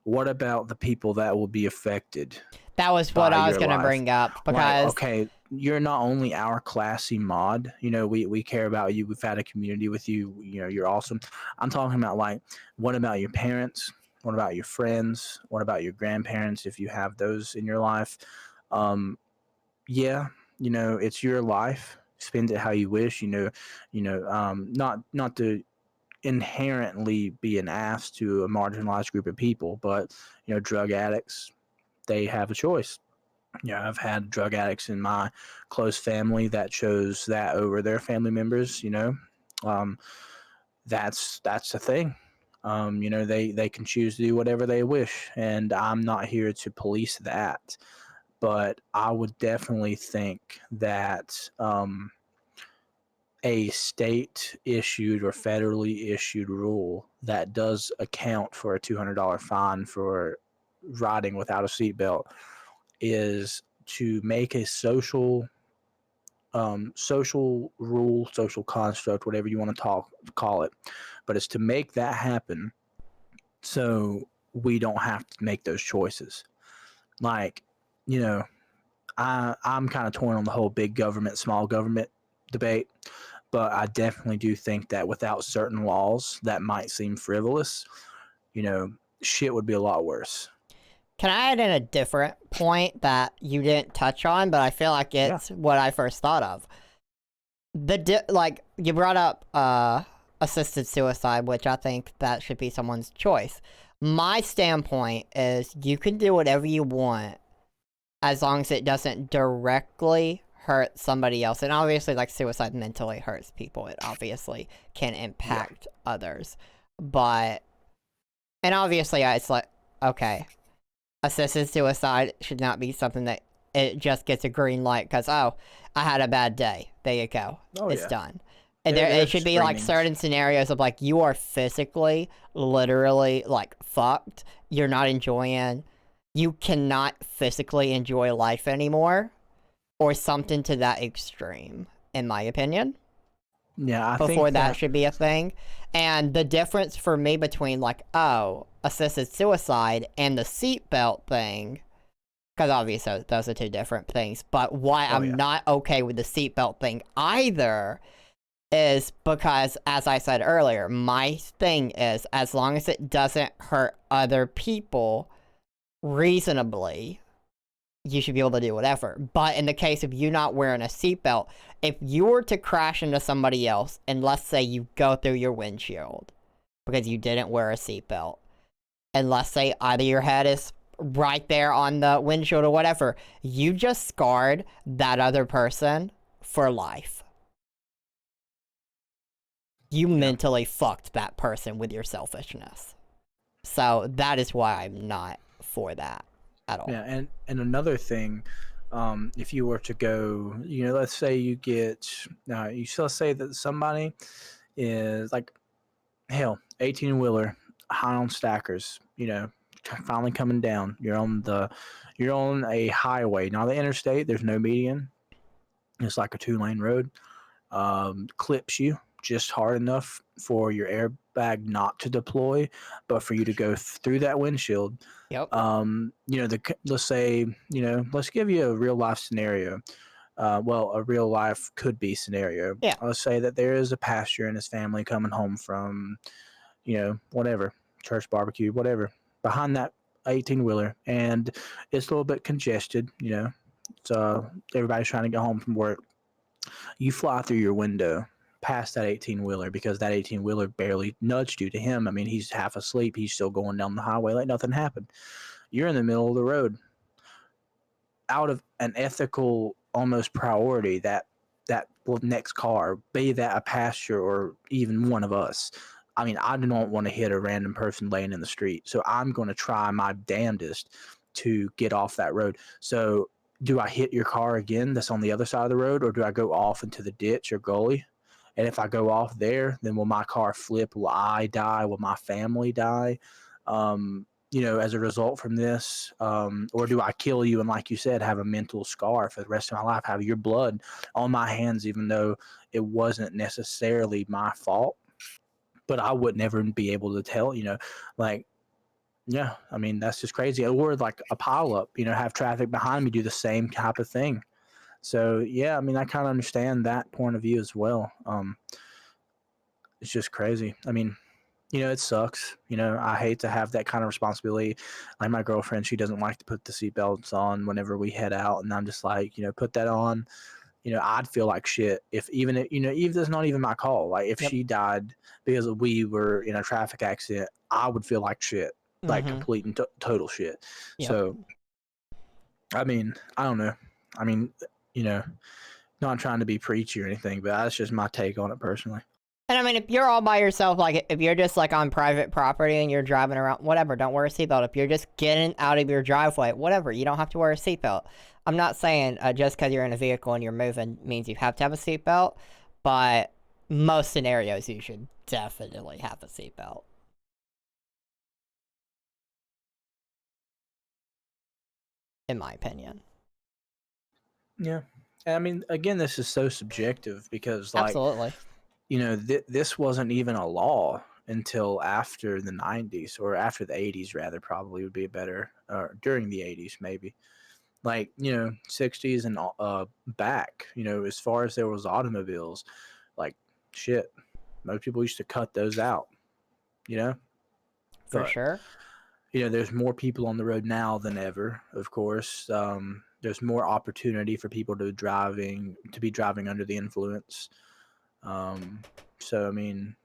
What about the people that will be affected? That was what I was your going to life? bring up, Like, because okay, you're not only our classy mod, you know, we care about you. We've had a community with you. You know, you're awesome. I'm talking about, like, what about your parents? What about your friends? What about your grandparents, if you have those in your life? Yeah, you know, it's your life. Spend it how you wish. Not to inherently be an ass to a marginalized group of people, but, you know, drug addicts, they have a choice. Yeah, I've had drug addicts in my close family that chose that over their family members. You know, that's the thing. You know, they can choose to do whatever they wish, and I'm not here to police that. But I would definitely think that a state issued or federally issued rule that does account for a $200 fine for riding without a seatbelt is to make a social rule, social construct, whatever you want to call it, but it's to make that happen so we don't have to make those choices. Like, you know, I'm kind of torn on the whole big government, small government debate, but I definitely do think that without certain laws that might seem frivolous, you know, shit would be a lot worse. can I add in a different point that you didn't touch on, but I feel like it's what I first thought of? Like, you brought up assisted suicide, which I think that should be someone's choice. My standpoint is you can do whatever you want as long as it doesn't directly hurt somebody else. And obviously, like, suicide mentally hurts people. It obviously can impact others. But, and obviously, it's like, okay, assisted suicide should not be something that it just gets a green light because, oh, I had a bad day. There you go. It's done. And it should be like certain scenarios of, like, you are physically, literally, like, fucked. You're not enjoying, you cannot physically enjoy life anymore, or something to that extreme, in my opinion. Yeah, I think before that should be a thing. And the difference for me between, like, oh, assisted suicide and the seatbelt thing, because obviously those are two different things, but why I'm not okay with the seatbelt thing either is because, as I said earlier, my thing is, as long as it doesn't hurt other people reasonably, you should be able to do whatever. But in the case of you not wearing a seatbelt, if you were to crash into somebody else, and let's say you go through your windshield because you didn't wear a seatbelt, and let's say either your head is right there on the windshield or whatever, you just scarred that other person for life. You mentally fucked that person with your selfishness. So that is why I'm not for that at all. Yeah, and another thing, If you were to go, let's say you get, you still say that somebody is like, hell, 18 wheeler, high on stackers, finally coming down. You're on a highway, not the interstate. There's no median. It's like a 2-lane road. Clips you just hard enough for your airbag not to deploy, but for you to go through that windshield. Yep. Let's say, let's give you a real life scenario. A real life could be scenario. Yeah. Let's say that there is a pastor and his family coming home from, whatever, church barbecue, whatever, behind that 18 wheeler, and it's a little bit congested. So everybody's trying to get home from work. You fly through your window past that 18 wheeler because that 18 wheeler barely nudged you. To him, I mean, he's half asleep. He's still going down the highway like nothing happened. You're in the middle of the road. Out of an ethical almost priority, that next car, be that a passenger or even one of us. I mean, I do not want to hit a random person laying in the street. So I'm going to try my damnedest to get off that road. So do I hit your car again that's on the other side of the road, or do I go off into the ditch or gully? And if I go off there, then will my car flip? Will I die? Will my family die? As a result from this, or do I kill you and, like you said, have a mental scar for the rest of my life, have your blood on my hands, even though it wasn't necessarily my fault, but I would never be able to tell, yeah, I mean, that's just crazy. Or like a pile up, have traffic behind me do the same type of thing. So, yeah, I mean, I kind of understand that point of view as well. It's just crazy. I mean, it sucks. I hate to have that kind of responsibility. Like my girlfriend, she doesn't like to put the seatbelts on whenever we head out. And I'm just like, put that on. I'd feel like shit even it's not even my call. Like if she died because we were in a traffic accident, I would feel like shit, like complete and total shit. Yep. So, I mean, I don't know. I mean, not trying to be preachy or anything, but that's just my take on it personally. And I mean, if you're all by yourself, like if you're just like on private property and you're driving around, whatever, don't wear a seatbelt. If you're just getting out of your driveway, whatever, you don't have to wear a seatbelt. I'm not saying just because you're in a vehicle and you're moving means you have to have a seatbelt, but most scenarios you should definitely have a seatbelt. In my opinion. Yeah. I mean, again, this is so subjective because, like, absolutely. This wasn't even a law until after the 90s, or after the 80s, rather, probably would be a better, or during the 80s, maybe. Like, 60s and back, as far as there was automobiles, like, shit, most people used to cut those out, For sure. There's more people on the road now than ever, of course. There's more opportunity for people to be driving under the influence. So, I mean,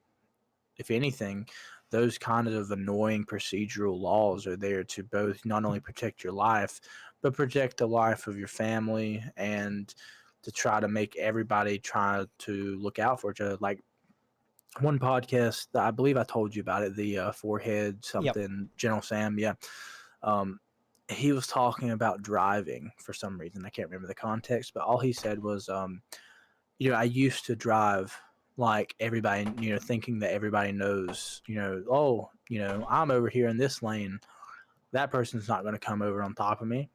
if anything, those kind of annoying procedural laws are there to both not only protect your life, but protect the life of your family, and to try to make everybody try to look out for each other. Like one podcast, I believe I told you about it, the Forehead something, yep. General Sam, yeah. He was talking about driving for some reason. I can't remember the context, but all he said was, I used to drive like everybody, thinking that everybody knows, I'm over here in this lane. That person's not going to come over on top of me.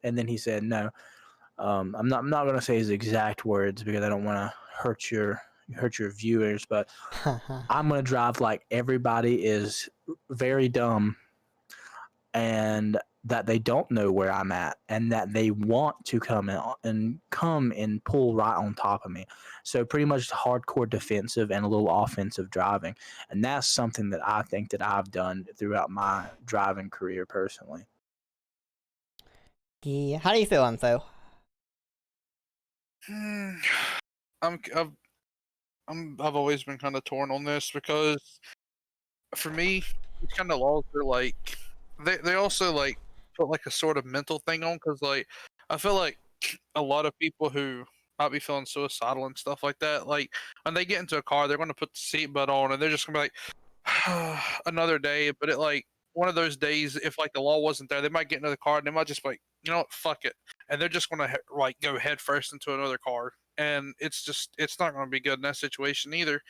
And then he said, no, I'm not going to say his exact words because I don't want to hurt your viewers, but I'm going to drive like everybody is very dumb and that they don't know where I'm at, and that they want to come and pull right on top of me. So pretty much hardcore defensive and a little offensive driving. And that's something that I think that I've done throughout my driving career personally. Yeah. How do you feel, Info? I've always been kind of torn on this because for me, these kind of laws are like, they also like put like a sort of mental thing on, because like I feel like a lot of people who might be feeling suicidal and stuff like that, like when they get into a car, they're going to put the seatbelt on and they're just going to be like, another day. But it like one of those days, if like the law wasn't there, they might get into the car and they might just be like, you know what, fuck it, and they're just gonna like go head first into another car, and it's not gonna be good in that situation either.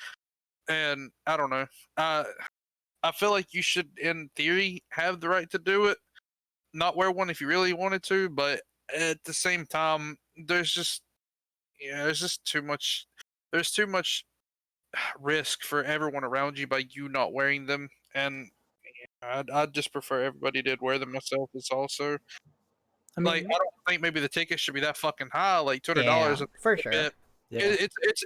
And I don't know. I feel like you should, in theory, have the right to do it. Not wear one if you really wanted to, but at the same time, there's just too much. There's too much risk for everyone around you by you not wearing them, and I'd just prefer everybody did wear them myself. It's also I like mean, I don't think maybe the ticket should be that fucking high. Like Yeah, $200 for a sure. bit. yeah.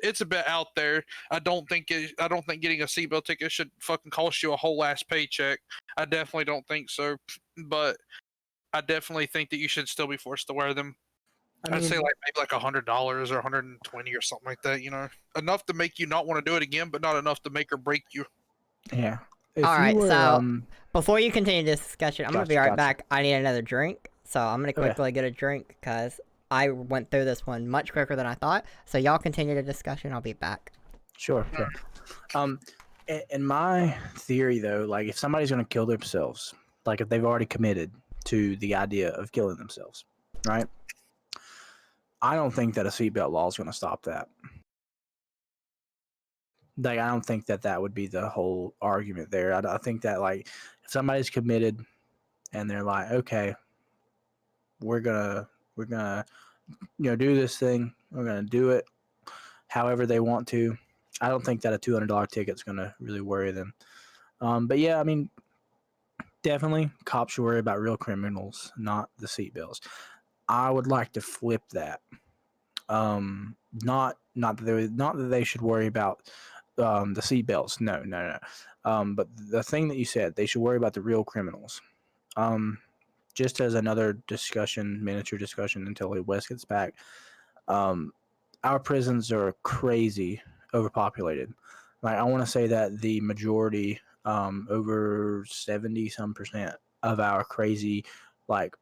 It's a bit out there. I don't think getting a seatbelt ticket should fucking cost you a whole ass paycheck. I definitely don't think so. But I definitely think that you should still be forced to wear them. I I'd say mean, like maybe like $100 or 120 or something like that. Enough to make you not want to do it again, but not enough to make or break you. yeah. If All you right, were, so before you continue this discussion, I'm gonna be right Gotcha. back. I need another drink, so I'm gonna Okay. quickly get a drink because I went through this one much quicker than I thought. So y'all continue the discussion. I'll be back. Sure. In my theory, though, like if somebody's going to kill themselves, like if they've already committed to the idea of killing themselves, right? I don't think that a seatbelt law is going to stop that. Like, I don't think that that would be the whole argument there. I think that, like, if somebody's committed and they're like, okay, we're gonna, do this thing. We're gonna do it however they want to. I don't think that a $200 ticket's gonna really worry them. But yeah, I mean, definitely cops should worry about real criminals, not the seatbelts. I would like to flip that. Not that they should worry about the seatbelts. No. But the thing that you said, they should worry about the real criminals. Just as another discussion, miniature discussion until Wes gets back. Our prisons are crazy overpopulated. Like I want to say that the majority, over 70% of our crazy, like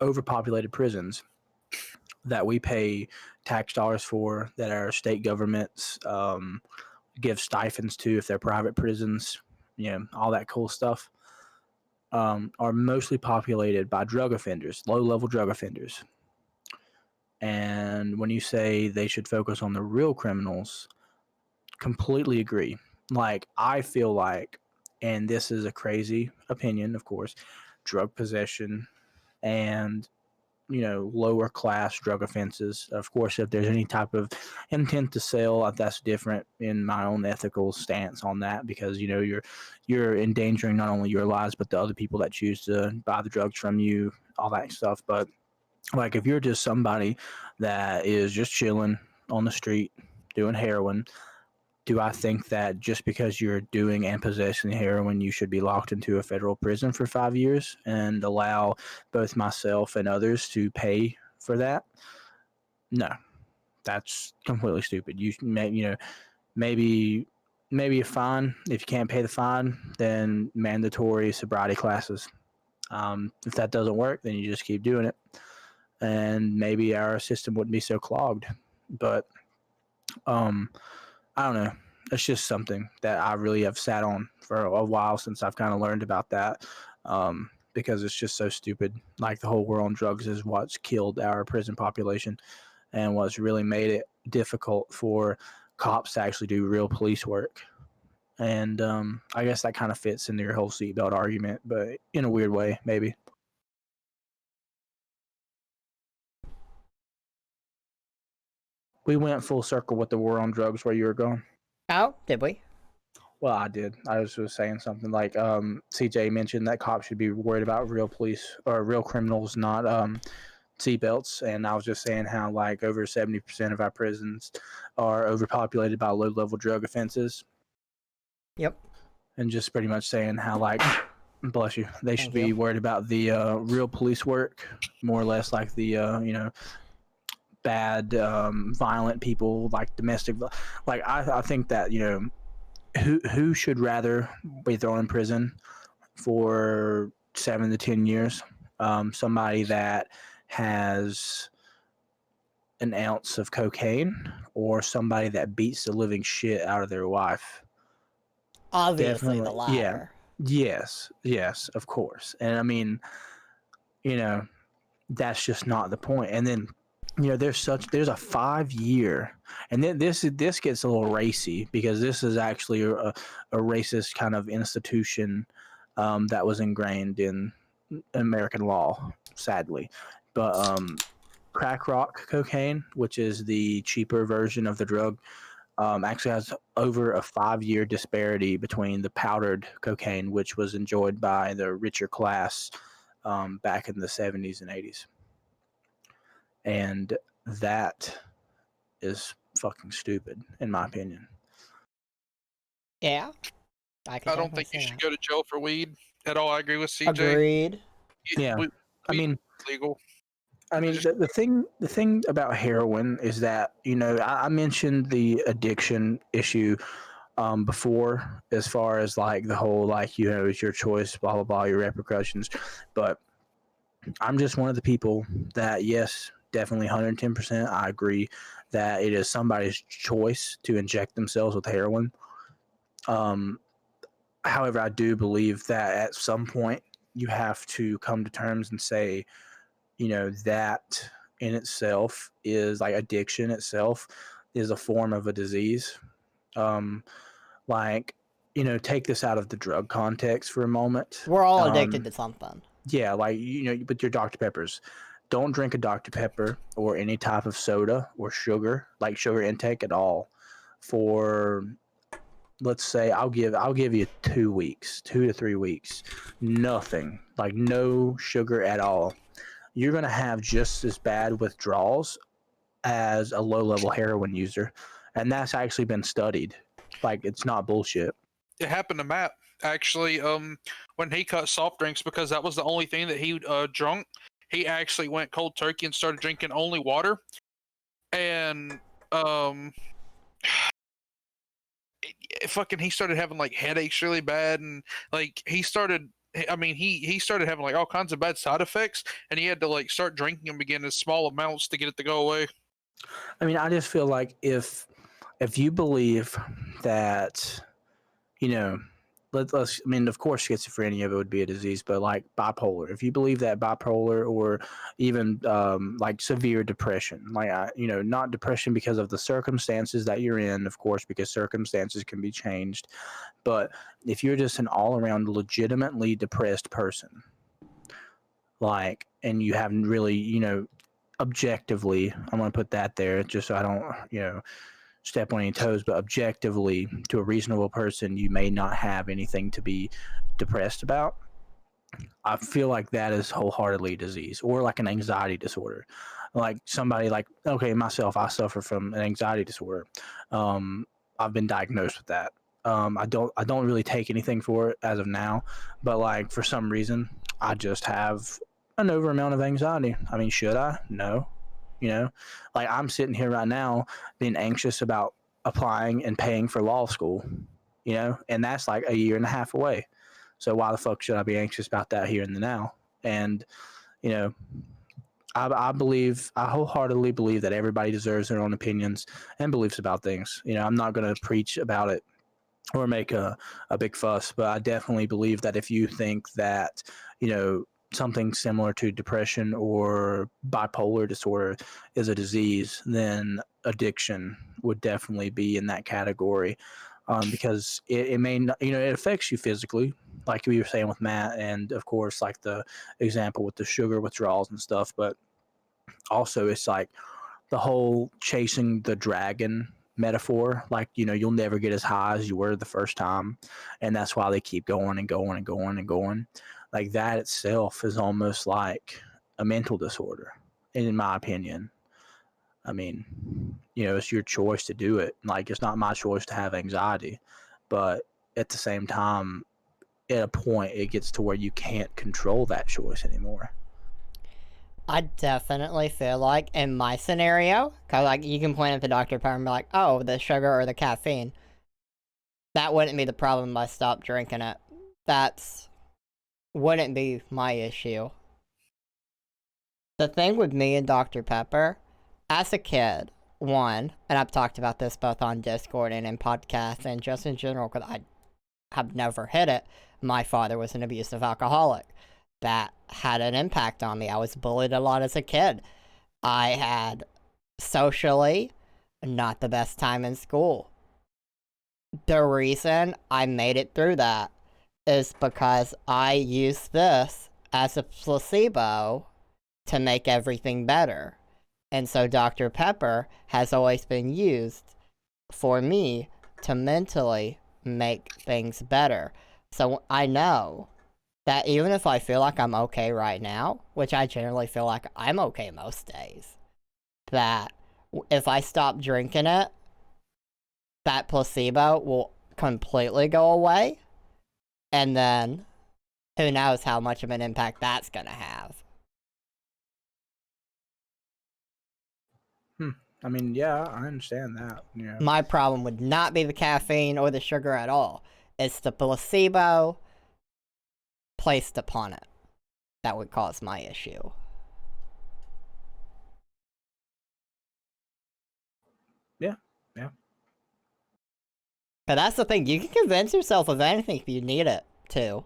overpopulated prisons that we pay tax dollars for, that our state governments give stipends to if they're private prisons, all that cool stuff, are mostly populated by drug offenders, low-level drug offenders. And when you say they should focus on the real criminals, completely agree. Like, I feel like, and this is a crazy opinion, of course, drug possession and, lower class drug offenses. Of course, if there's any type of intent to sell, that's different in my own ethical stance on that because, you're endangering not only your lives, but the other people that choose to buy the drugs from you, all that stuff. But like if you're just somebody that is just chilling on the street doing heroin, do I think that just because you're doing and possessing heroin, you should be locked into a federal prison for 5 years and allow both myself and others to pay for that? No, that's completely stupid. Maybe a fine. If you can't pay the fine, then mandatory sobriety classes. If that doesn't work, then you just keep doing it. And maybe our system wouldn't be so clogged. But I don't know. It's just something that I really have sat on for a while since I've kind of learned about that, because it's just so stupid. Like the whole war on drugs is what's killed our prison population and what's really made it difficult for cops to actually do real police work. And I guess that kind of fits into your whole seatbelt argument, but in a weird way, maybe. We went full circle with the war on drugs where you were going. Oh, did we? Well, I did. I was just saying something like CJ mentioned that cops should be worried about real police or real criminals, not seatbelts. And I was just saying how like over 70% of our prisons are overpopulated by low-level drug offenses. Yep. And just pretty much saying how like, bless you, they should Thank be you. worried about the real police work, more or less like the bad violent people, like domestic. Like I think that who should rather be thrown in prison for 7 to 10 years? Somebody that has an ounce of cocaine or somebody that beats the living shit out of their wife? Obviously, the Definitely, yeah. latter. Yes, yes, of course. And I mean, you know, that's just not the point. And then, there's a 5 year, and then this gets a little racy because this is actually a racist kind of institution that was ingrained in American law, sadly. But crack rock cocaine, which is the cheaper version of the drug, actually has over a 5 year disparity between the powdered cocaine, which was enjoyed by the richer class back in the 70s and 80s. And that is fucking stupid, in my opinion. Yeah, I can I don't definitely think you see should that. go to jail for weed at all. I agree with CJ. Agreed. Yeah. I Weed mean, is legal. the thing about heroin is that I mentioned the addiction issue before, as far as like the whole like it's your choice, blah blah blah, your repercussions. But I'm just one of the people that, yes, definitely 110%, I agree that it is somebody's choice to inject themselves with heroin. However, I do believe that at some point you have to come to terms and say, that in itself is like addiction itself is a form of a disease. Um, like, take this out of the drug context for a moment. We're all addicted to something. Yeah, like, with your Dr. Peppers. Don't drink a Dr. Pepper or any type of soda or sugar, like sugar intake at all, for, let's say, I'll give you 2 weeks, 2 to 3 weeks, nothing, like no sugar at all. You're gonna have just as bad withdrawals as a low-level heroin user, and that's actually been studied. Like, it's not bullshit. It happened to Matt actually. When he cut soft drinks because that was the only thing that he drunk. He actually went cold turkey and started drinking only water, and he started having like headaches really bad, and like he started. I mean, he started having like all kinds of bad side effects, and he had to like start drinking them again in small amounts to get it to go away. I mean, I just feel like if you believe that, you know, let's I mean, of course, schizophrenia would be a disease, but like bipolar, if you believe that bipolar or even like severe depression, like not depression because of the circumstances that you're in, of course, because circumstances can be changed, but if you're just an all-around legitimately depressed person, like, and you haven't really, objectively, I'm going to put that there just so I don't, step on any toes, but objectively, to a reasonable person, you may not have anything to be depressed about. I feel like that is wholeheartedly disease, or like an anxiety disorder. Like somebody like, okay, myself, I suffer from an anxiety disorder. I've been diagnosed with that. I don't really take anything for it as of now, but like for some reason, I just have an over amount of anxiety. I mean, should I? No. Like I'm sitting here right now being anxious about applying and paying for law school, and that's like a year and a half away. So why the fuck should I be anxious about that here and the now? And, you know, I wholeheartedly believe that everybody deserves their own opinions and beliefs about things. I'm not going to preach about it or make a big fuss, but I definitely believe that if you think that, something similar to depression or bipolar disorder is a disease, then addiction would definitely be in that category, because it may not, it affects you physically, like we were saying with Matt, and of course, like the example with the sugar withdrawals and stuff, but also it's like the whole chasing the dragon metaphor, like you'll never get as high as you were the first time, and that's why they keep going and going and going and going. Like that itself is almost like a mental disorder, in my opinion. I mean, it's your choice to do it. Like it's not my choice to have anxiety, but at the same time, at a point it gets to where you can't control that choice anymore. I definitely feel like in my scenario, because like you can point at the Dr. Pepper and be like, oh, the sugar or the caffeine. That wouldn't be the problem if I stopped drinking it. That's wouldn't be my issue. The thing with me and Dr. Pepper, as a kid, one, and I've talked about this both on Discord and in podcasts and just in general, because I have never hit it. My father was an abusive alcoholic. That had an impact on me. I was bullied a lot as a kid. I had socially not the best time in school. The reason I made it through that is because I used this as a placebo to make everything better. And so Dr. Pepper has always been used for me to mentally make things better. So I know that even if I feel like I'm okay right now, which I generally feel like I'm okay most days, that if I stop drinking it, that placebo will completely go away. And then who knows how much of an impact that's going to have. I mean, yeah, I understand that. Yeah. My problem would not be the caffeine or the sugar at all. It's the placebo placed upon it that would cause my issue. Yeah. But that's the thing. You can convince yourself of anything if you need it to.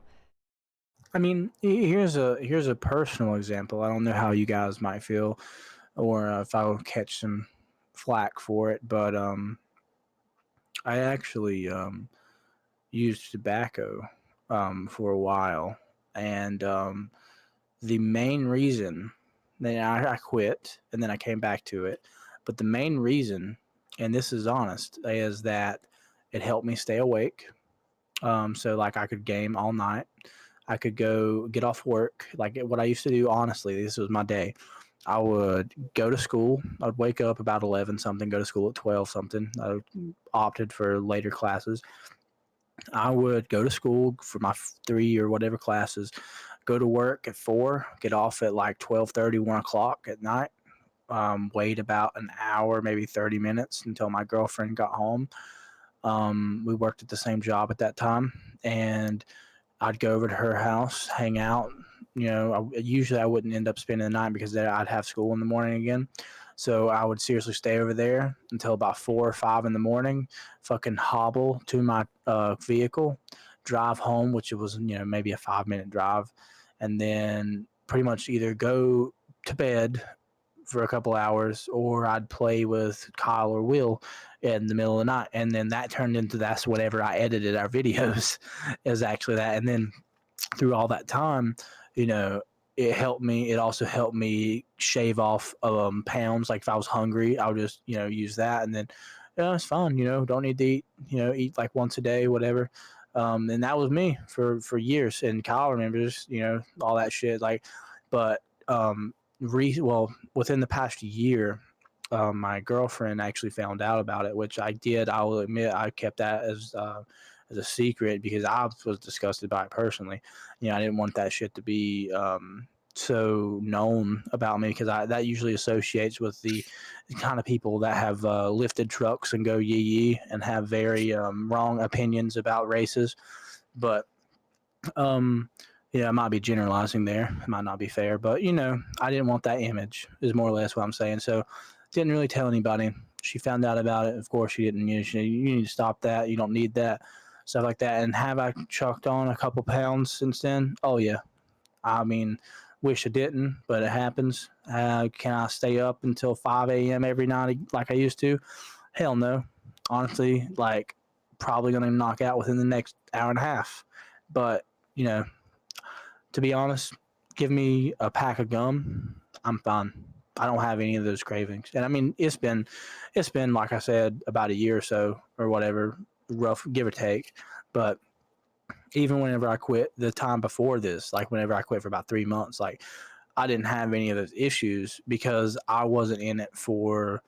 I mean, here's a personal example. I don't know how you guys might feel, or if I will catch some flack for it, but I actually used tobacco for a while, and the main reason that I quit, and then I came back to it, but the main reason, and this is honest, is that it helped me stay awake. So like I could game all night. I could go get off work. Like what I used to do, honestly, this was my day. I would go to school. I'd wake up about 11 something, go to school at 12 something. I opted for later classes. I would go to school for my 3 or whatever classes, go to work at 4, get off at like 12:30, 1 o'clock at night, wait about an hour, maybe 30 minutes until my girlfriend got home. We worked at the same job at that time, and I'd go over to her house, hang out. Usually I wouldn't end up spending the night because then I'd have school in the morning again. So I would seriously stay over there until about 4 or 5 in the morning, fucking hobble to my vehicle, drive home, which it was, maybe a 5-minute drive, and then pretty much either go to bed for a couple hours, or I'd play with Kyle or Will in the middle of the night. And then that turned into that's whenever I edited our videos is actually that. And then through all that time, it helped me. It also helped me shave off pounds. Like if I was hungry, I would just, use that. And then, it's fine. Don't need to eat, eat like once a day, whatever. And that was me for years. And Kyle remembers, all that shit. But within the past year, my girlfriend actually found out about it, which I did. I will admit I kept that as a secret because I was disgusted by it personally. I didn't want that shit to be so known about me because that usually associates with the kind of people that have lifted trucks and go yee and have very wrong opinions about races. But I might be generalizing there. It might not be fair, but I didn't want that image is more or less what I'm saying. So didn't really tell anybody. She found out about it. Of course she didn't. You need to stop that. You don't need that. Stuff like that. And have I chucked on a couple pounds since then? Oh yeah. I mean, wish I didn't, but it happens. Can I stay up until 5 a.m. every night like I used to? Hell no. Honestly, probably going to knock out within the next hour and a half. But, to be honest, give me a pack of gum, I'm fine. I don't have any of those cravings. And I mean, it's been like I said, about a year or so or whatever, rough, give or take. But even whenever I quit the time before this, whenever I quit for about 3 months, I didn't have any of those issues because I wasn't in it for,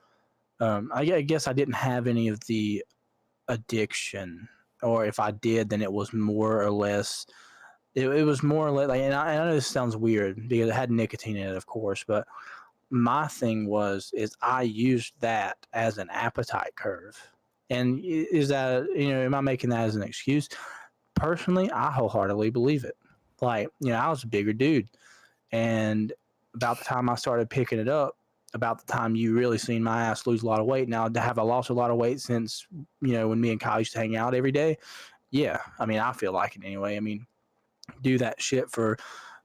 I guess I didn't have any of the addiction, or if I did, then it was more or less, it was more or less and I know this sounds weird because it had nicotine in it, of course, but my thing is I used that as an appetite curve. And is that, am I making that as an excuse? Personally, I wholeheartedly believe it. I was a bigger dude, and about the time I started picking it up, about the time you really seen my ass lose a lot of weight. Now, have I lost a lot of weight since, when me and Kyle used to hang out every day? Yeah, I mean, I feel like it anyway. I mean, do that shit for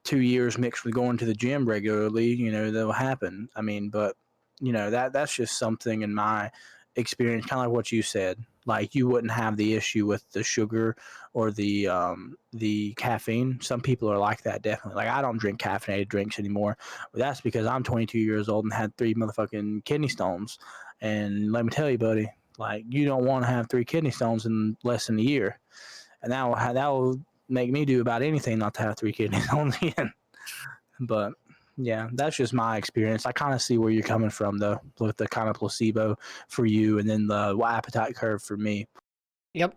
2 years mixed with going to the gym regularly, that'll happen. I mean, but that's just something in my experience, kind of like what you said. Like you wouldn't have the issue with the sugar or the caffeine. Some people are like that, definitely. Like I don't drink caffeinated drinks anymore, but that's because I'm 22 years old and had 3 motherfucking kidney stones. And let me tell you, buddy, like you don't want to have 3 kidney stones in less than a year, and that will make me do about anything not to have 3 kidney stones again. But yeah, that's just my experience. I kind of see where you're coming from, though, with the kind of placebo for you and then the appetite curve for me. Yep.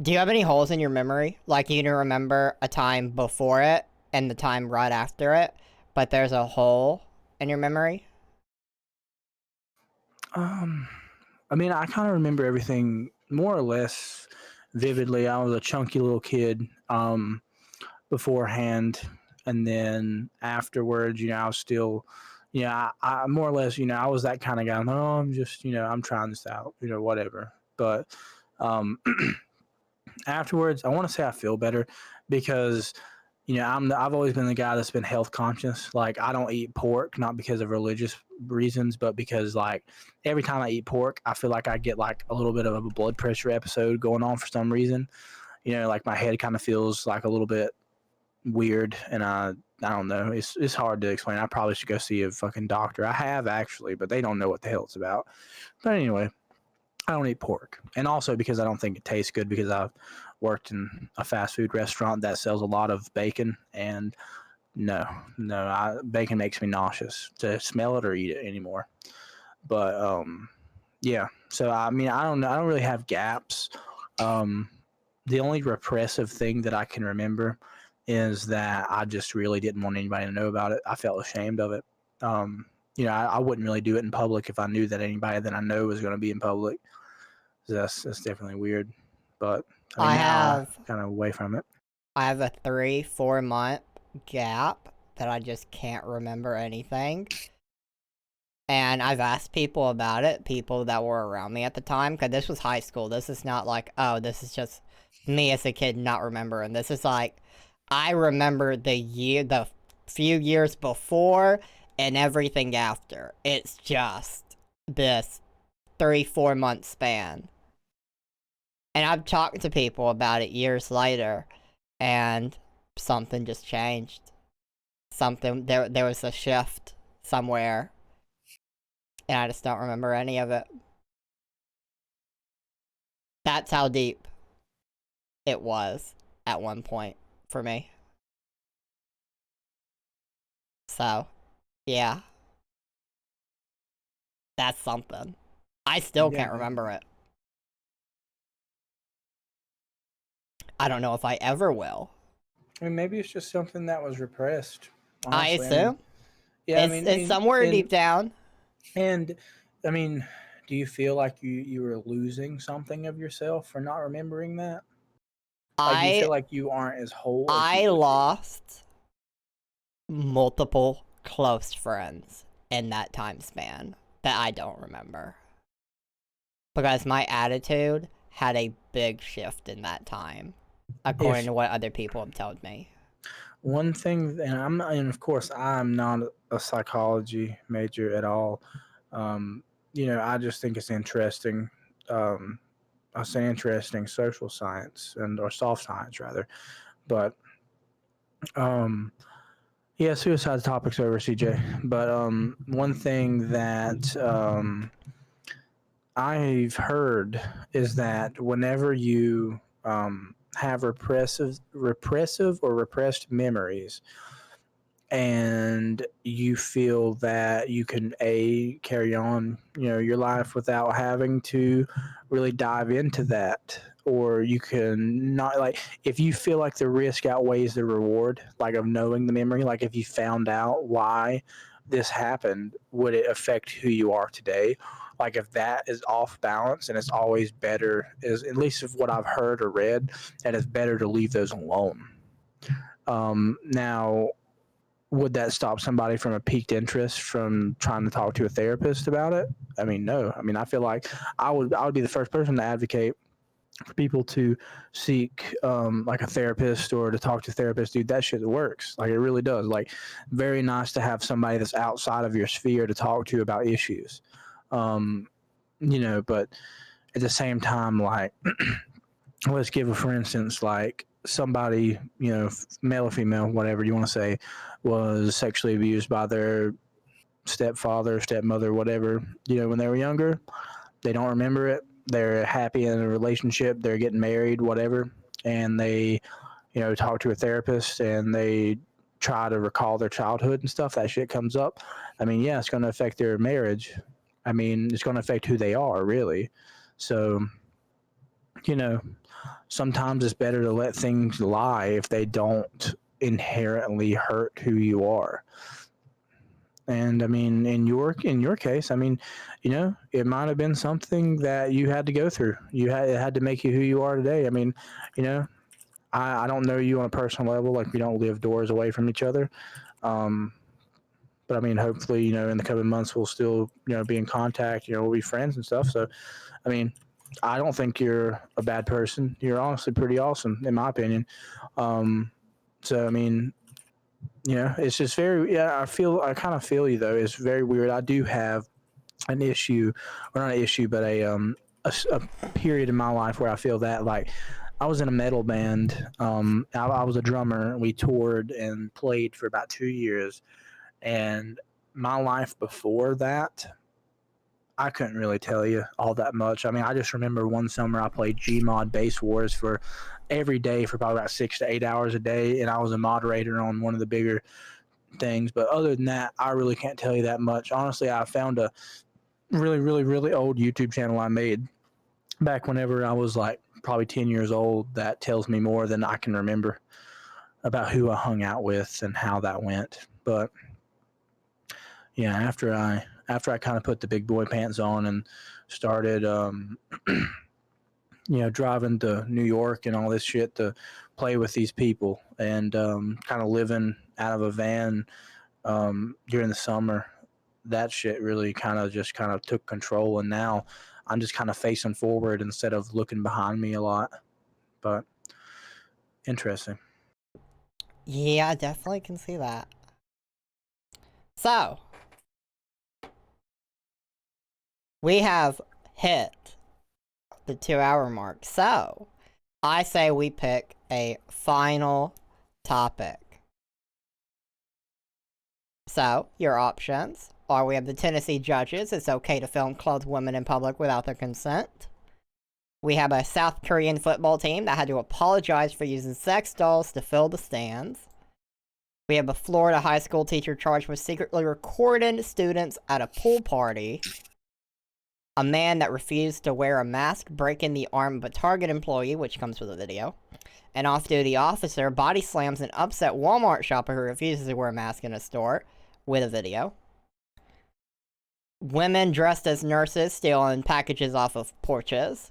Do you have any holes in your memory? Like you can remember a time before it and the time right after it, but there's a hole in your memory? I mean, I kind of remember everything more or less vividly. I was a chunky little kid beforehand, and then afterwards, I was still, I more or less, I was that kind of guy. No, I'm just, I'm trying this out, whatever. But um, afterwards, I want to say I feel better because I've always been the guy that's been health conscious. Like I don't eat pork, not because of religious reasons, but because like every time I eat pork, I feel like I get like a little bit of a blood pressure episode going on for some reason. Like my head kind of feels like a little bit weird, and I don't know. It's hard to explain. I probably should go see a fucking doctor. I have actually, but they don't know what the hell it's about. But anyway, I don't eat pork, and also because I don't think it tastes good because I've worked in a fast food restaurant that sells a lot of bacon, and no, bacon makes me nauseous to smell it or eat it anymore. But yeah. So I mean, I don't know. I don't really have gaps. The only repressive thing that I can remember is that I just really didn't want anybody to know about it. I felt ashamed of it. I wouldn't really do it in public if I knew that anybody that I know was going to be in public. That's definitely weird. But I mean, now I'm kind of away from it. I have a 3-4 month gap that I just can't remember anything. And I've asked people about it, people that were around me at the time, because this was high school. This is not like, oh, this is just me as a kid not remembering. This is like, I remember the few years before and everything after. It's just this 3-4 month span. And I've talked to people about it years later, and something just changed. There was a shift somewhere, and I just don't remember any of it. That's how deep it was at one point for me. So, yeah. That's something. I still can't remember it. I don't know if I ever will. I mean, maybe it's just something that was repressed. Honestly. I assume. I mean, yeah, it's somewhere deep down. And I mean, do you feel like you were losing something of yourself for not remembering that? Like, do you feel like you aren't as whole? I lost multiple close friends in that time span that I don't remember. Because my attitude had a big shift in that time, according to what other people have told me. One thing, and of course, I'm not a psychology major at all. I just think it's interesting. I say interesting social science or soft science rather, but yeah, suicide topics over, CJ. But one thing that I've heard is that whenever you have repressive or repressed memories, and you feel that you can carry on your life without having to really dive into that, or you can not, like, if you feel like the risk outweighs the reward, like of knowing the memory, like if you found out why this happened, would it affect who you are today? Like if that is off balance, and it's always better, is at least of what I've heard or read, that it's better to leave those alone. Now, would that stop somebody from a piqued interest from trying to talk to a therapist about it? I mean, no. I mean, I feel like I would be the first person to advocate for people to seek like a therapist or to talk to a therapist, dude, that shit works. Like, it really does. Like, very nice to have somebody that's outside of your sphere to talk to about issues. You know, but at the same time, like, let's give a for instance, like somebody, you know, male or female, whatever you want to say, was sexually abused by their stepfather, stepmother, whatever, you know, when they were younger. They don't remember it. They're happy in a relationship. They're getting married, whatever. And they, you know, talk to a therapist and they try to recall their childhood and stuff. That shit comes up. I mean, yeah, it's going to affect their marriage. I mean, it's going to affect who they are, really. So, you know, sometimes it's better to let things lie if they don't inherently hurt who you are. And I mean, in your case, I mean, you know, it might have been something that you had to go through. It had to make you who you are today. I mean, you know, I don't know you on a personal level, like we don't live doors away from each other. But I mean, hopefully, you know, in the coming months we'll still, you know, be in contact. You know, we'll be friends and stuff. So, I mean, I don't think you're a bad person. You're honestly pretty awesome, in my opinion. So I mean, you know, it's just very, yeah, I kind of feel you though. It's very weird. I do have an issue, or not an issue, but a period in my life where I feel that, like, I was in a metal band. I was a drummer. We toured and played for about 2 years. And my life before that, I couldn't really tell you all that much. I mean, I just remember one summer I played Gmod Bass Wars for every day for probably about 6 to 8 hours a day, and I was a moderator on one of the bigger things. But other than that, I really can't tell you that much. Honestly, I found a really, really, really old YouTube channel I made back whenever I was like probably 10 years old that tells me more than I can remember about who I hung out with and how that went. But yeah, after I kind of put the big boy pants on and started, you know, driving to New York and all this shit to play with these people and kind of living out of a van during the summer, that shit really kind of took control. And now I'm just kind of facing forward instead of looking behind me a lot. But interesting. Yeah, I definitely can see that. So, we have hit the 2-hour mark. So, I say we pick a final topic. So, your options are: we have the Tennessee judges. It's okay to film clothed women in public without their consent. We have a South Korean football team that had to apologize for using sex dolls to fill the stands. We have a Florida high school teacher charged with secretly recording students at a pool party. A man that refused to wear a mask breaking the arm of a Target employee, which comes with a video. An off-duty officer body slams an upset Walmart shopper who refuses to wear a mask in a store, with a video. Women dressed as nurses stealing packages off of porches.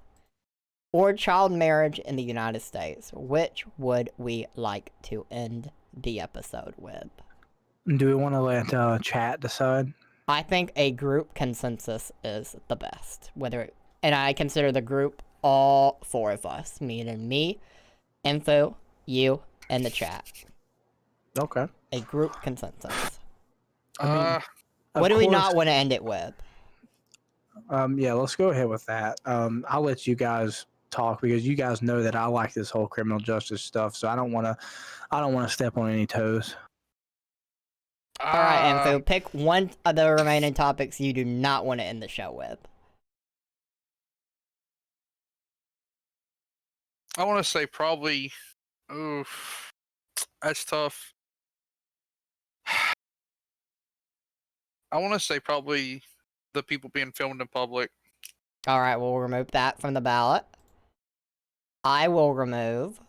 Or child marriage in the United States. Which would we like to end the episode with? Do we want to let chat decide? I think a group consensus is the best. And I consider the group all 4 of us, meaning me, Info, you, and the chat. Okay. A group consensus. What do we not want to end it with? Yeah, let's go ahead with that. I'll let you guys talk because you guys know that I like this whole criminal justice stuff, so I don't want to step on any toes. Alright, Info, pick one of the remaining topics you do not want to end the show with. I want to say probably. Oof, that's tough. I want to say probably the people being filmed in public. Alright, we'll remove that from the ballot. I will remove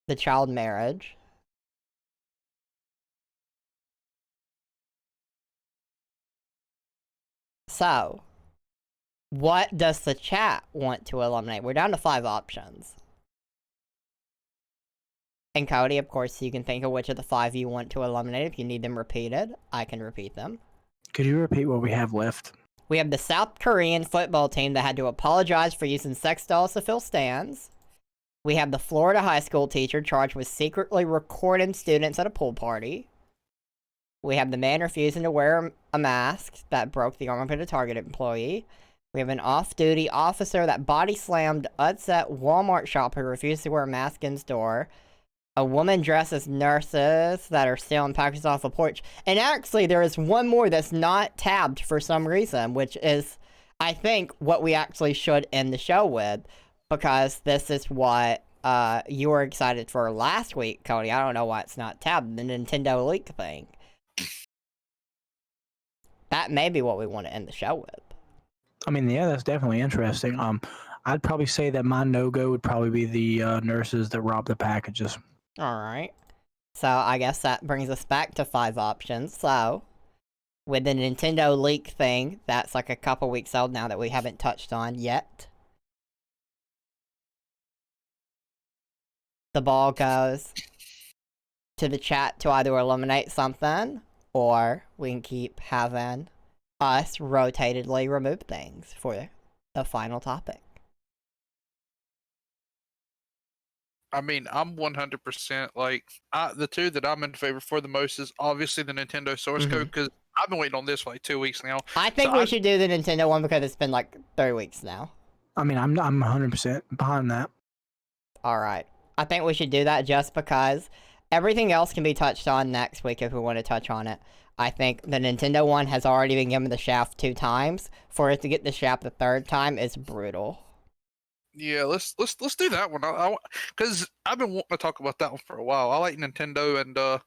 the child marriage. So, what does the chat want to eliminate? We're down to 5 options. And Cody, of course, you can think of which of the 5 you want to eliminate. If you need them repeated, I can repeat them. Could you repeat what we have left? We have the South Korean football team that had to apologize for using sex dolls to fill stands. We have the Florida high school teacher charged with secretly recording students at a pool party. We have the man refusing to wear a mask that broke the arm of a Target employee. We have an off-duty officer that body slammed upset Walmart shopper who refused to wear a mask in store. A woman dressed as nurses that are stealing packages off a porch. And actually, there is one more that's not tabbed for some reason, which is, I think, what we actually should end the show with. Because this is what you were excited for last week, Cody. I don't know why it's not tabbed. The Nintendo leak thing. That may be what we want to end the show with. I mean, yeah, that's definitely interesting. I'd probably say that my no-go would probably be the nurses that robbed the packages. Alright. So, I guess that brings us back to 5 options. So, with the Nintendo leak thing, that's like a couple weeks old now that we haven't touched on yet. The ball goes to the chat to either eliminate something, or we can keep having us rotatedly remove things for the final topic. I mean, I'm 100% like the two that I'm in favor for the most is obviously the Nintendo source code because I've been waiting on this for like 2 weeks now. I think we should do the Nintendo one because it's been like 3 weeks now. I mean, I'm 100% behind that. Alright. I think we should do that just because everything else can be touched on next week if we want to touch on it. I think the Nintendo one has already been given the shaft 2 times. For it to get the shaft the 3rd time is brutal. Yeah, let's do that one. Because I've been wanting to talk about that one for a while. I like Nintendo, and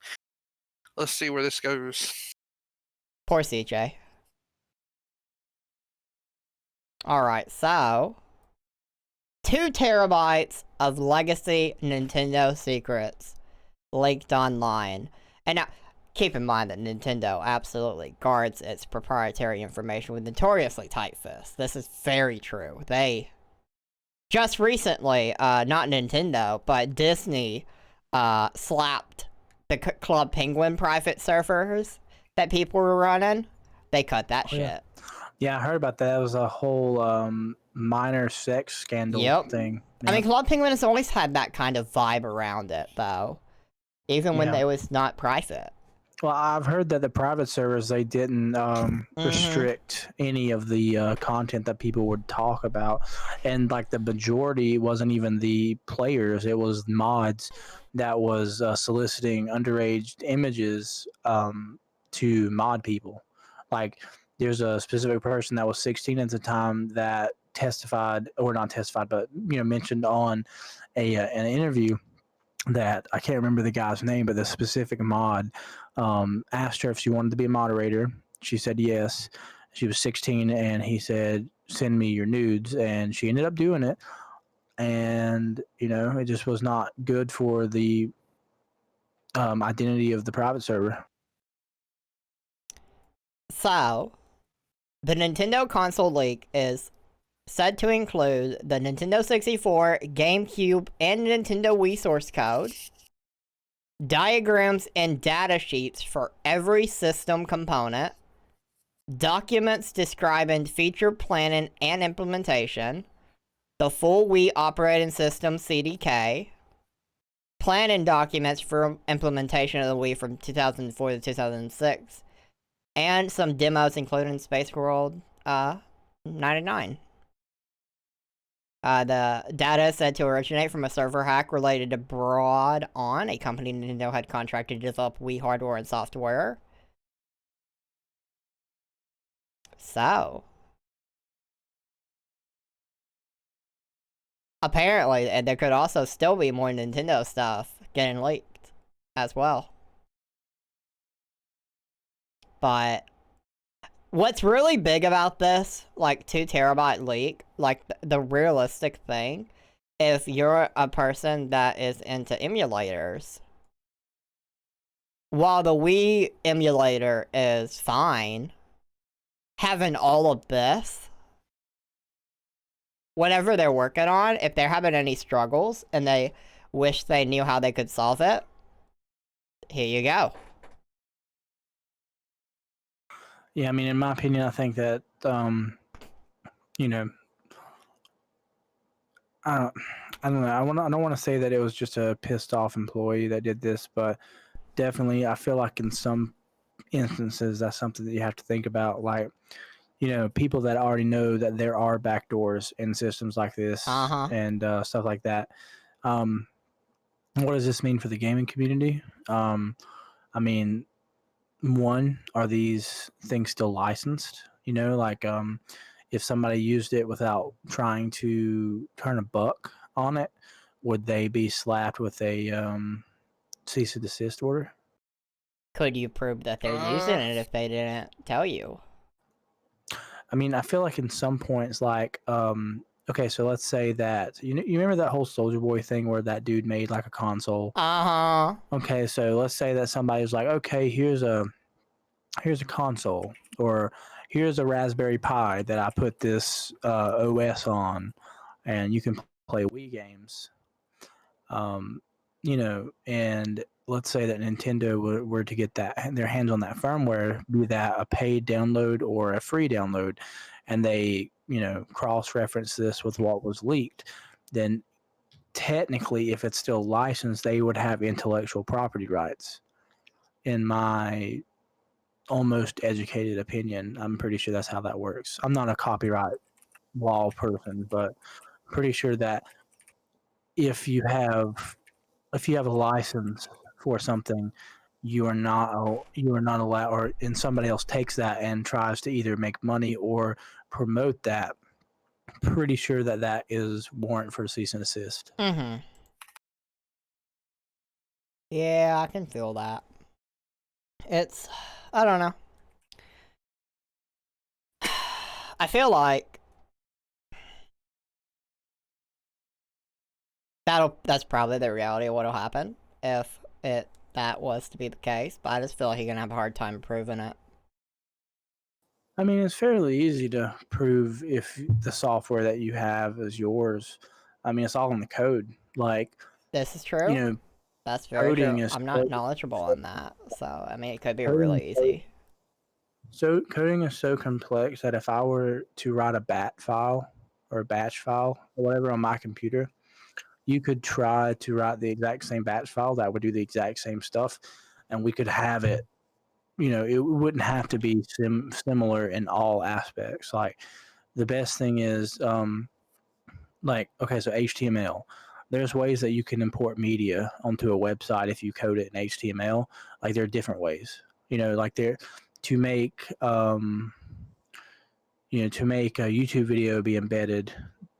let's see where this goes. Poor CJ. Alright, so 2 terabytes of legacy Nintendo secrets leaked online. And now, keep in mind that Nintendo absolutely guards its proprietary information with notoriously tight fists. This is very true. They just recently, not Nintendo, but Disney slapped the Club Penguin private servers that people were running. They cut that shit. Yeah, I heard about that. It was a whole minor sex scandal thing. Yeah. I mean, Club Penguin has always had that kind of vibe around it, though. Even when it was not private. Well, I've heard that the private servers, they didn't restrict any of the content that people would talk about. And, like, the majority wasn't even the players. It was mods that was soliciting underage images to mod people. Like, there's a specific person that was 16 at the time that testified, or not testified, but, mentioned on an interview that I can't remember the guy's name, but the specific mod asked her if she wanted to be a moderator. She said yes. She was 16, and he said, "Send me your nudes," and she ended up doing it. And it just was not good for the identity of the private server. So, the Nintendo console leak is said to include the Nintendo 64, GameCube, and Nintendo Wii source code, diagrams and data sheets for every system component, documents describing feature planning and implementation, the full Wii operating system CDK, planning documents for implementation of the Wii from 2004 to 2006, and some demos including Space World 99. The data is said to originate from a server hack related to Broad On, a company Nintendo had contracted to develop Wii hardware and software. So, apparently, and there could also still be more Nintendo stuff getting leaked as well. But what's really big about this, like 2 terabyte leak, like the realistic thing, if you're a person that is into emulators, while the Wii emulator is fine, having all of this, whatever they're working on, if they're having any struggles and they wish they knew how they could solve it, here you go. Yeah, I mean, in my opinion, I think that, I don't know. I don't want to say that it was just a pissed off employee that did this, but definitely I feel like in some instances that's something that you have to think about. Like, people that already know that there are backdoors in systems like this and stuff like that. Um, what does this mean for the gaming community? I mean, one, are these things still licensed? Like if somebody used it without trying to turn a buck on it, would they be slapped with a cease and desist order? Could you prove that they're using it if they didn't tell you? I mean, I feel like in some points, like, okay, so let's say that you remember that whole Soldier Boy thing where that dude made like a console. Okay, so let's say that somebody was like, okay, here's a console, or here's a Raspberry Pi that I put this OS on, and you can play Wii games. And let's say that Nintendo were to get their hands on that firmware, be that a paid download or a free download, and they cross-reference this with what was leaked, then technically, if it's still licensed, they would have intellectual property rights. In my almost educated opinion, I'm pretty sure that's how that works. I'm not a copyright law person, but pretty sure that if you have a license for something, you are not allowed, or and somebody else takes that and tries to either make money or promote that. Pretty sure that is warrant for cease and desist. Yeah, I can feel that. I don't know. I feel like that's probably the reality of what'll happen if that was to be the case, but I just feel like you're gonna have a hard time proving it. I mean, it's fairly easy to prove if the software that you have is yours. I mean, it's all in the code. Like, this is true. That's very coding true. is I'm not knowledgeable on that, so I mean, it could be really easy. So coding is so complex that if I were to write a bat file or a batch file or whatever on my computer, you could try to write the exact same batch file that would do the exact same stuff, and we could have it. It wouldn't have to be similar in all aspects. Like, the best thing is, like, okay, so HTML. There's ways that you can import media onto a website if you code it in HTML. Like, there are different ways. Like to make to make a YouTube video be embedded.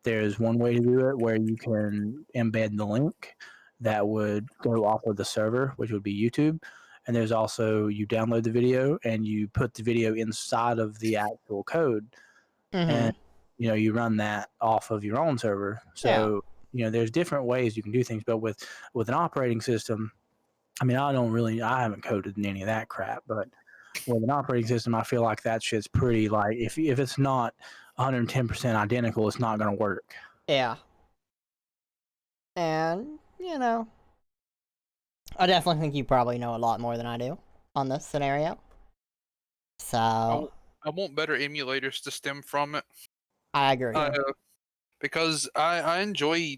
There's one way to do it where you can embed the link that would go off of the server, which would be YouTube. And there's also, you download the video and you put the video inside of the actual code, and you run that off of your own server. So there's different ways you can do things, but with an operating system, I mean, I haven't coded in any of that crap, but with an operating system, I feel like that shit's pretty, like, if it's not 110% identical, it's not going to work. Yeah. And, I definitely think you probably know a lot more than I do on this scenario. So I want better emulators to stem from it. I agree. Because I enjoy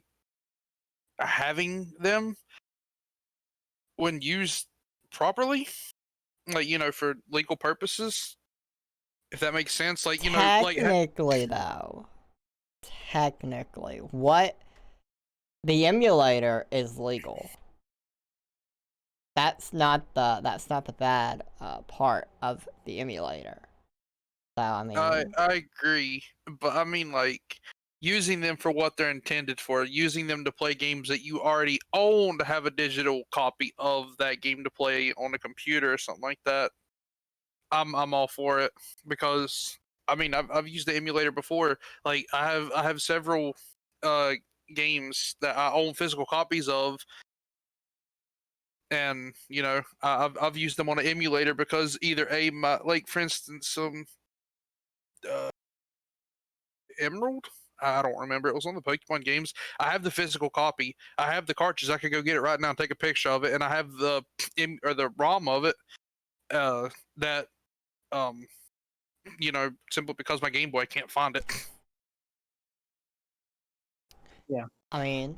having them when used properly, like, for legal purposes, if that makes sense. Like, technically, though, what the emulator is legal. That's not the bad part of the emulator. So I mean, I agree, but I mean, like, using them for what they're intended for, using them to play games that you already own, to have a digital copy of that game to play on a computer or something like that. I'm all for it, because I mean, I've used the emulator before. Like, I have several games that I own physical copies of, and I've used them on an emulator because either like, for instance, Emerald, I don't remember, it was on the Pokemon games. I have the physical copy, I have the cartridge, I could go get it right now and take a picture of it, and I have the ROM of it, that simply because my Game Boy can't find it. Yeah. I mean,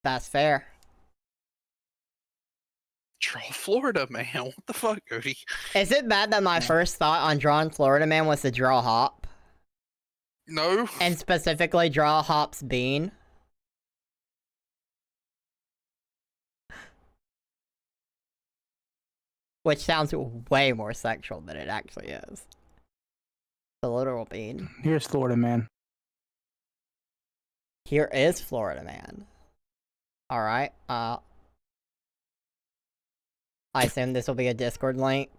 That's fair. Draw Florida Man. What the fuck, Cody? Is it bad that my first thought on drawing Florida Man was to draw Hop? No. And specifically draw Hop's bean? Which sounds way more sexual than it actually is. The literal bean. Here's Florida Man. Here is Florida Man. Alright, I assume this will be a Discord link.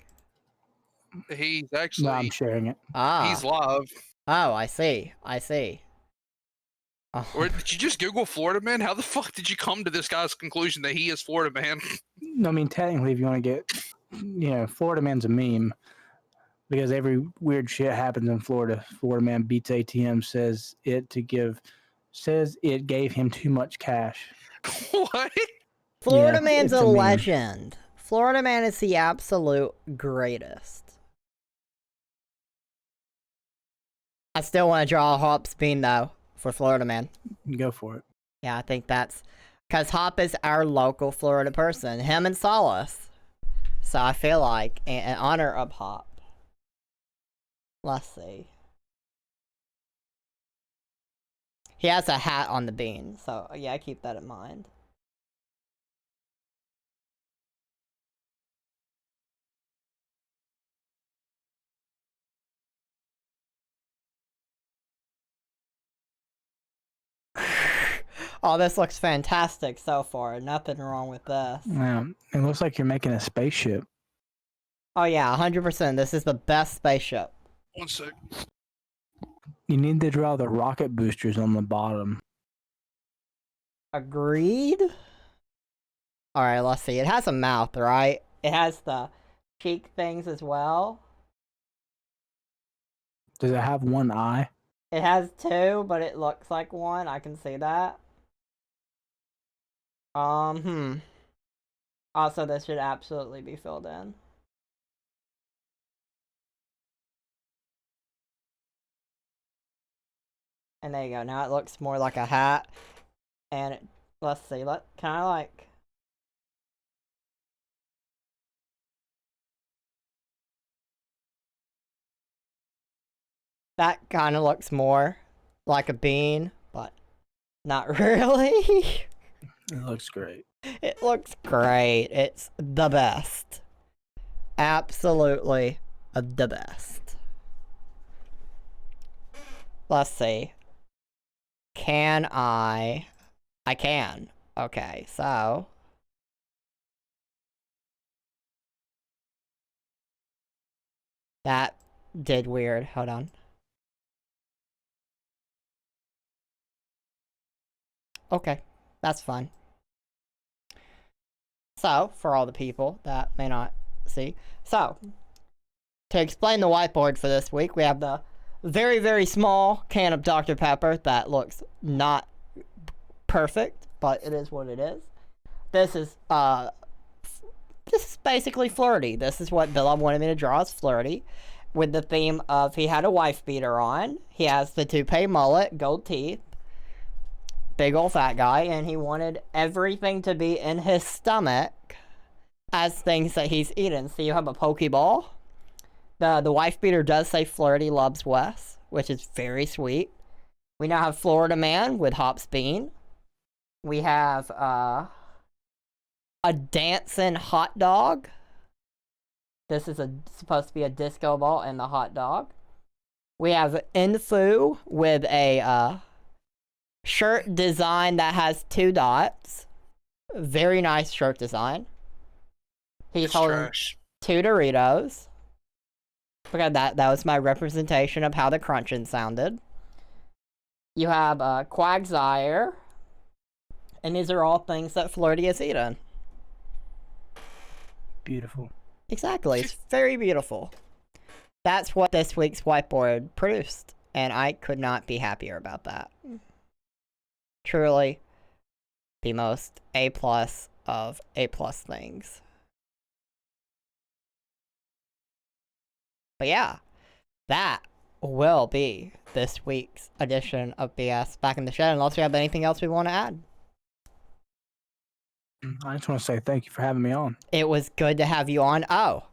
He's No, actually. I'm sharing it. Ah. He's live. Oh, I see. I see. Oh. Or did you just Google Florida Man? How the fuck did you come to this guy's conclusion that he is Florida Man? No, I mean, technically, if you want to get, Florida Man's a meme because every weird shit happens in Florida. Florida Man beats ATM, says it gave him too much cash. What? Florida Yeah, Man's it's a a meme. legend. Florida Man is the absolute greatest. I still want to draw Hop's bean though for Florida Man. Go for it. Yeah, I think that's because Hop is our local Florida person. Him and Solace. So I feel like in honor of Hop. Let's see. He has a hat on the bean, so yeah, keep that in mind. Oh, this looks fantastic so far. Nothing wrong with this. Yeah, it looks like you're making a spaceship. Oh yeah, 100%. This is the best spaceship. 1 sec. You need to draw the rocket boosters on the bottom. Agreed? Alright, let's see. It has a mouth, right? It has the cheek things as well. Does it have one eye? It has two, but it looks like one. I can see that. Also, this should absolutely be filled in. And there you go. Now it looks more like a hat. And it, let's see. Can I like... That kind of looks more like a bean, but not really. It looks great. It looks great. It's the best. Absolutely the best. Let's see. Can I can. Okay, so. That did weird. Hold on. Okay, that's fine. So, for all the people that may not see. So, to explain the whiteboard for this week, we have the very, very small can of Dr. Pepper that looks not perfect, but it is what it is. This is basically flirty. This is what Billa wanted me to draw as flirty, with the theme of he had a wife beater on, he has the toupee mullet, gold teeth, big old fat guy, and he wanted everything to be in his stomach as things that he's eaten. So you have a Pokeball. The wife beater does say flirty loves Wes, which is very sweet. We now have Florida Man with Hop's Bean. We have a dancing hot dog. This is supposed to be a disco ball and the hot dog. We have Infu with a shirt design that has 2 dots. Very nice shirt design. He's holding Trash. 2 Doritos. Okay, that was my representation of how the crunching sounded. You have Quagsire. And these are all things that Flirty has eaten. Beautiful. Exactly, it's very beautiful. That's what this week's whiteboard produced, and I could not be happier about that. Truly, the most A+ of A+ things. But yeah, that will be this week's edition of BS Back in the Shed, unless we have anything else we want to add. I just want to say thank you for having me on. It was good to have you on. Oh,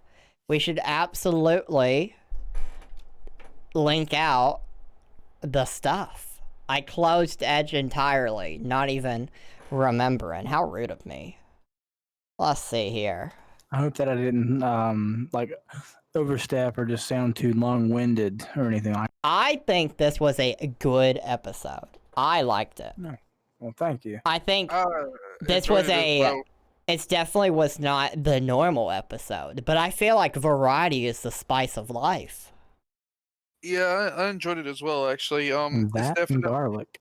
we should absolutely link out the stuff. I closed Edge entirely, not even remembering. How rude of me. Let's see here. I hope that I didn't like overstep or just sound too long-winded or anything like. I think this was a good episode. I liked it. No. Well, thank you. I think this enjoyed was it as a... well. It definitely was not the normal episode, but I feel like variety is the spice of life. Yeah, I enjoyed it as well. Actually, it's That and definitely garlic.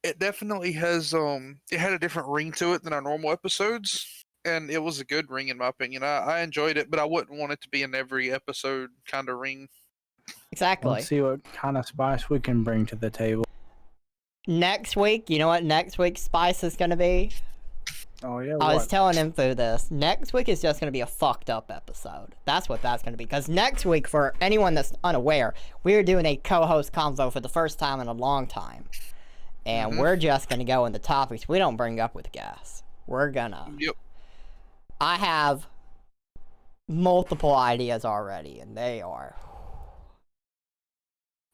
it definitely has it had a different ring to it than our normal episodes, and it was a good ring in my opinion. I enjoyed it, but I wouldn't want it to be in every episode kind of ring. Exactly. Let's see what kind of spice we can bring to the table. Next week, you know what next week's spice is going to be? Oh yeah. I was what? telling him through this. Next week is just going to be a fucked up episode. That's what that's going to be. Because next week, for anyone that's unaware, we're doing a co-host convo for the first time in a long time. And we're just going to go into topics we don't bring up with guests. We're going to... Yep. I have multiple ideas already, and they are...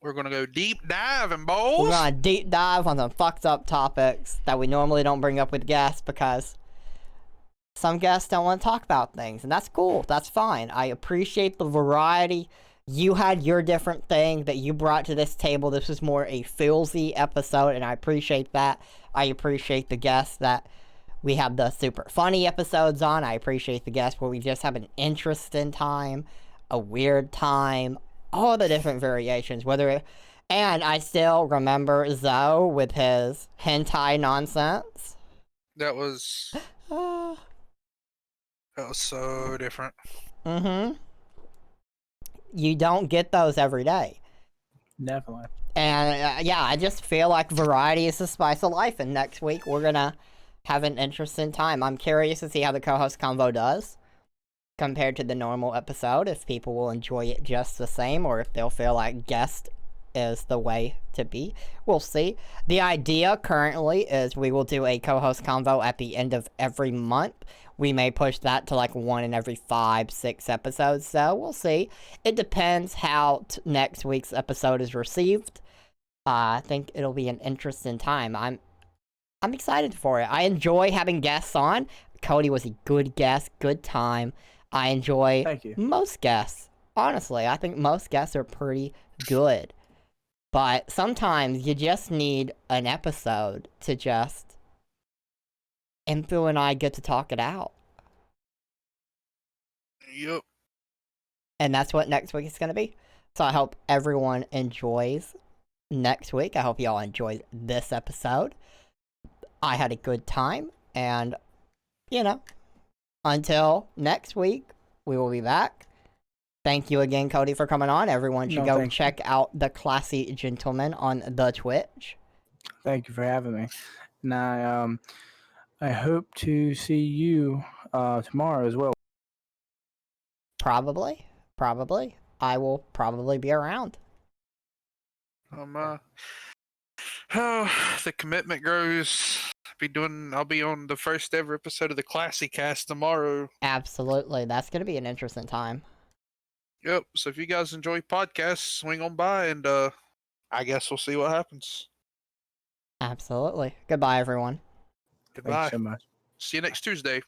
We're gonna go deep diving, boys. We're going to deep dive on some fucked up topics that we normally don't bring up with guests because some guests don't want to talk about things, and that's cool. That's fine. I appreciate the variety. You had your different thing that you brought to this table. This was more a feelsy episode, and I appreciate that. I appreciate the guests that we have the super funny episodes on. I appreciate the guests where we just have an interesting time, a weird time, all the different variations, and I still remember Zoe with his hentai nonsense. That was so different. You don't get those every day. Definitely. And yeah, I just feel like variety is the spice of life, and next week we're gonna have an interesting time. I'm curious to see how the co-host convo does compared to the normal episode, if people will enjoy it just the same, or if they'll feel like guest is the way to be. We'll see. The idea currently is we will do a co-host convo at the end of every month. We may push that to like one in every 5-6 episodes, so we'll see. It depends how next week's episode is received. I think it'll be an interesting time. I'm excited for it. I enjoy having guests on. Cody was a good guest, good time. I enjoy Thank you. most guests. Honestly, I think most guests are pretty good. But sometimes you just need an episode to just... and Phil and I get to talk it out. Yep. And that's what next week is going to be. So I hope everyone enjoys next week. I hope y'all enjoyed this episode. I had a good time. And, you know, until next week, we will be back. Thank you again, Cody, for coming on. Everyone should go check out The Classy Gentlemen on the Twitch. Thank you for having me. And I hope to see you tomorrow as well. Probably. I will probably be around. The commitment grows. I'll be on the first ever episode of the Classy Cast tomorrow. Absolutely. That's going to be an interesting time. Yep. So if you guys enjoy podcasts, swing on by and I guess we'll see what happens. Absolutely. Goodbye, everyone. Goodbye. Thanks so much. See you next Tuesday.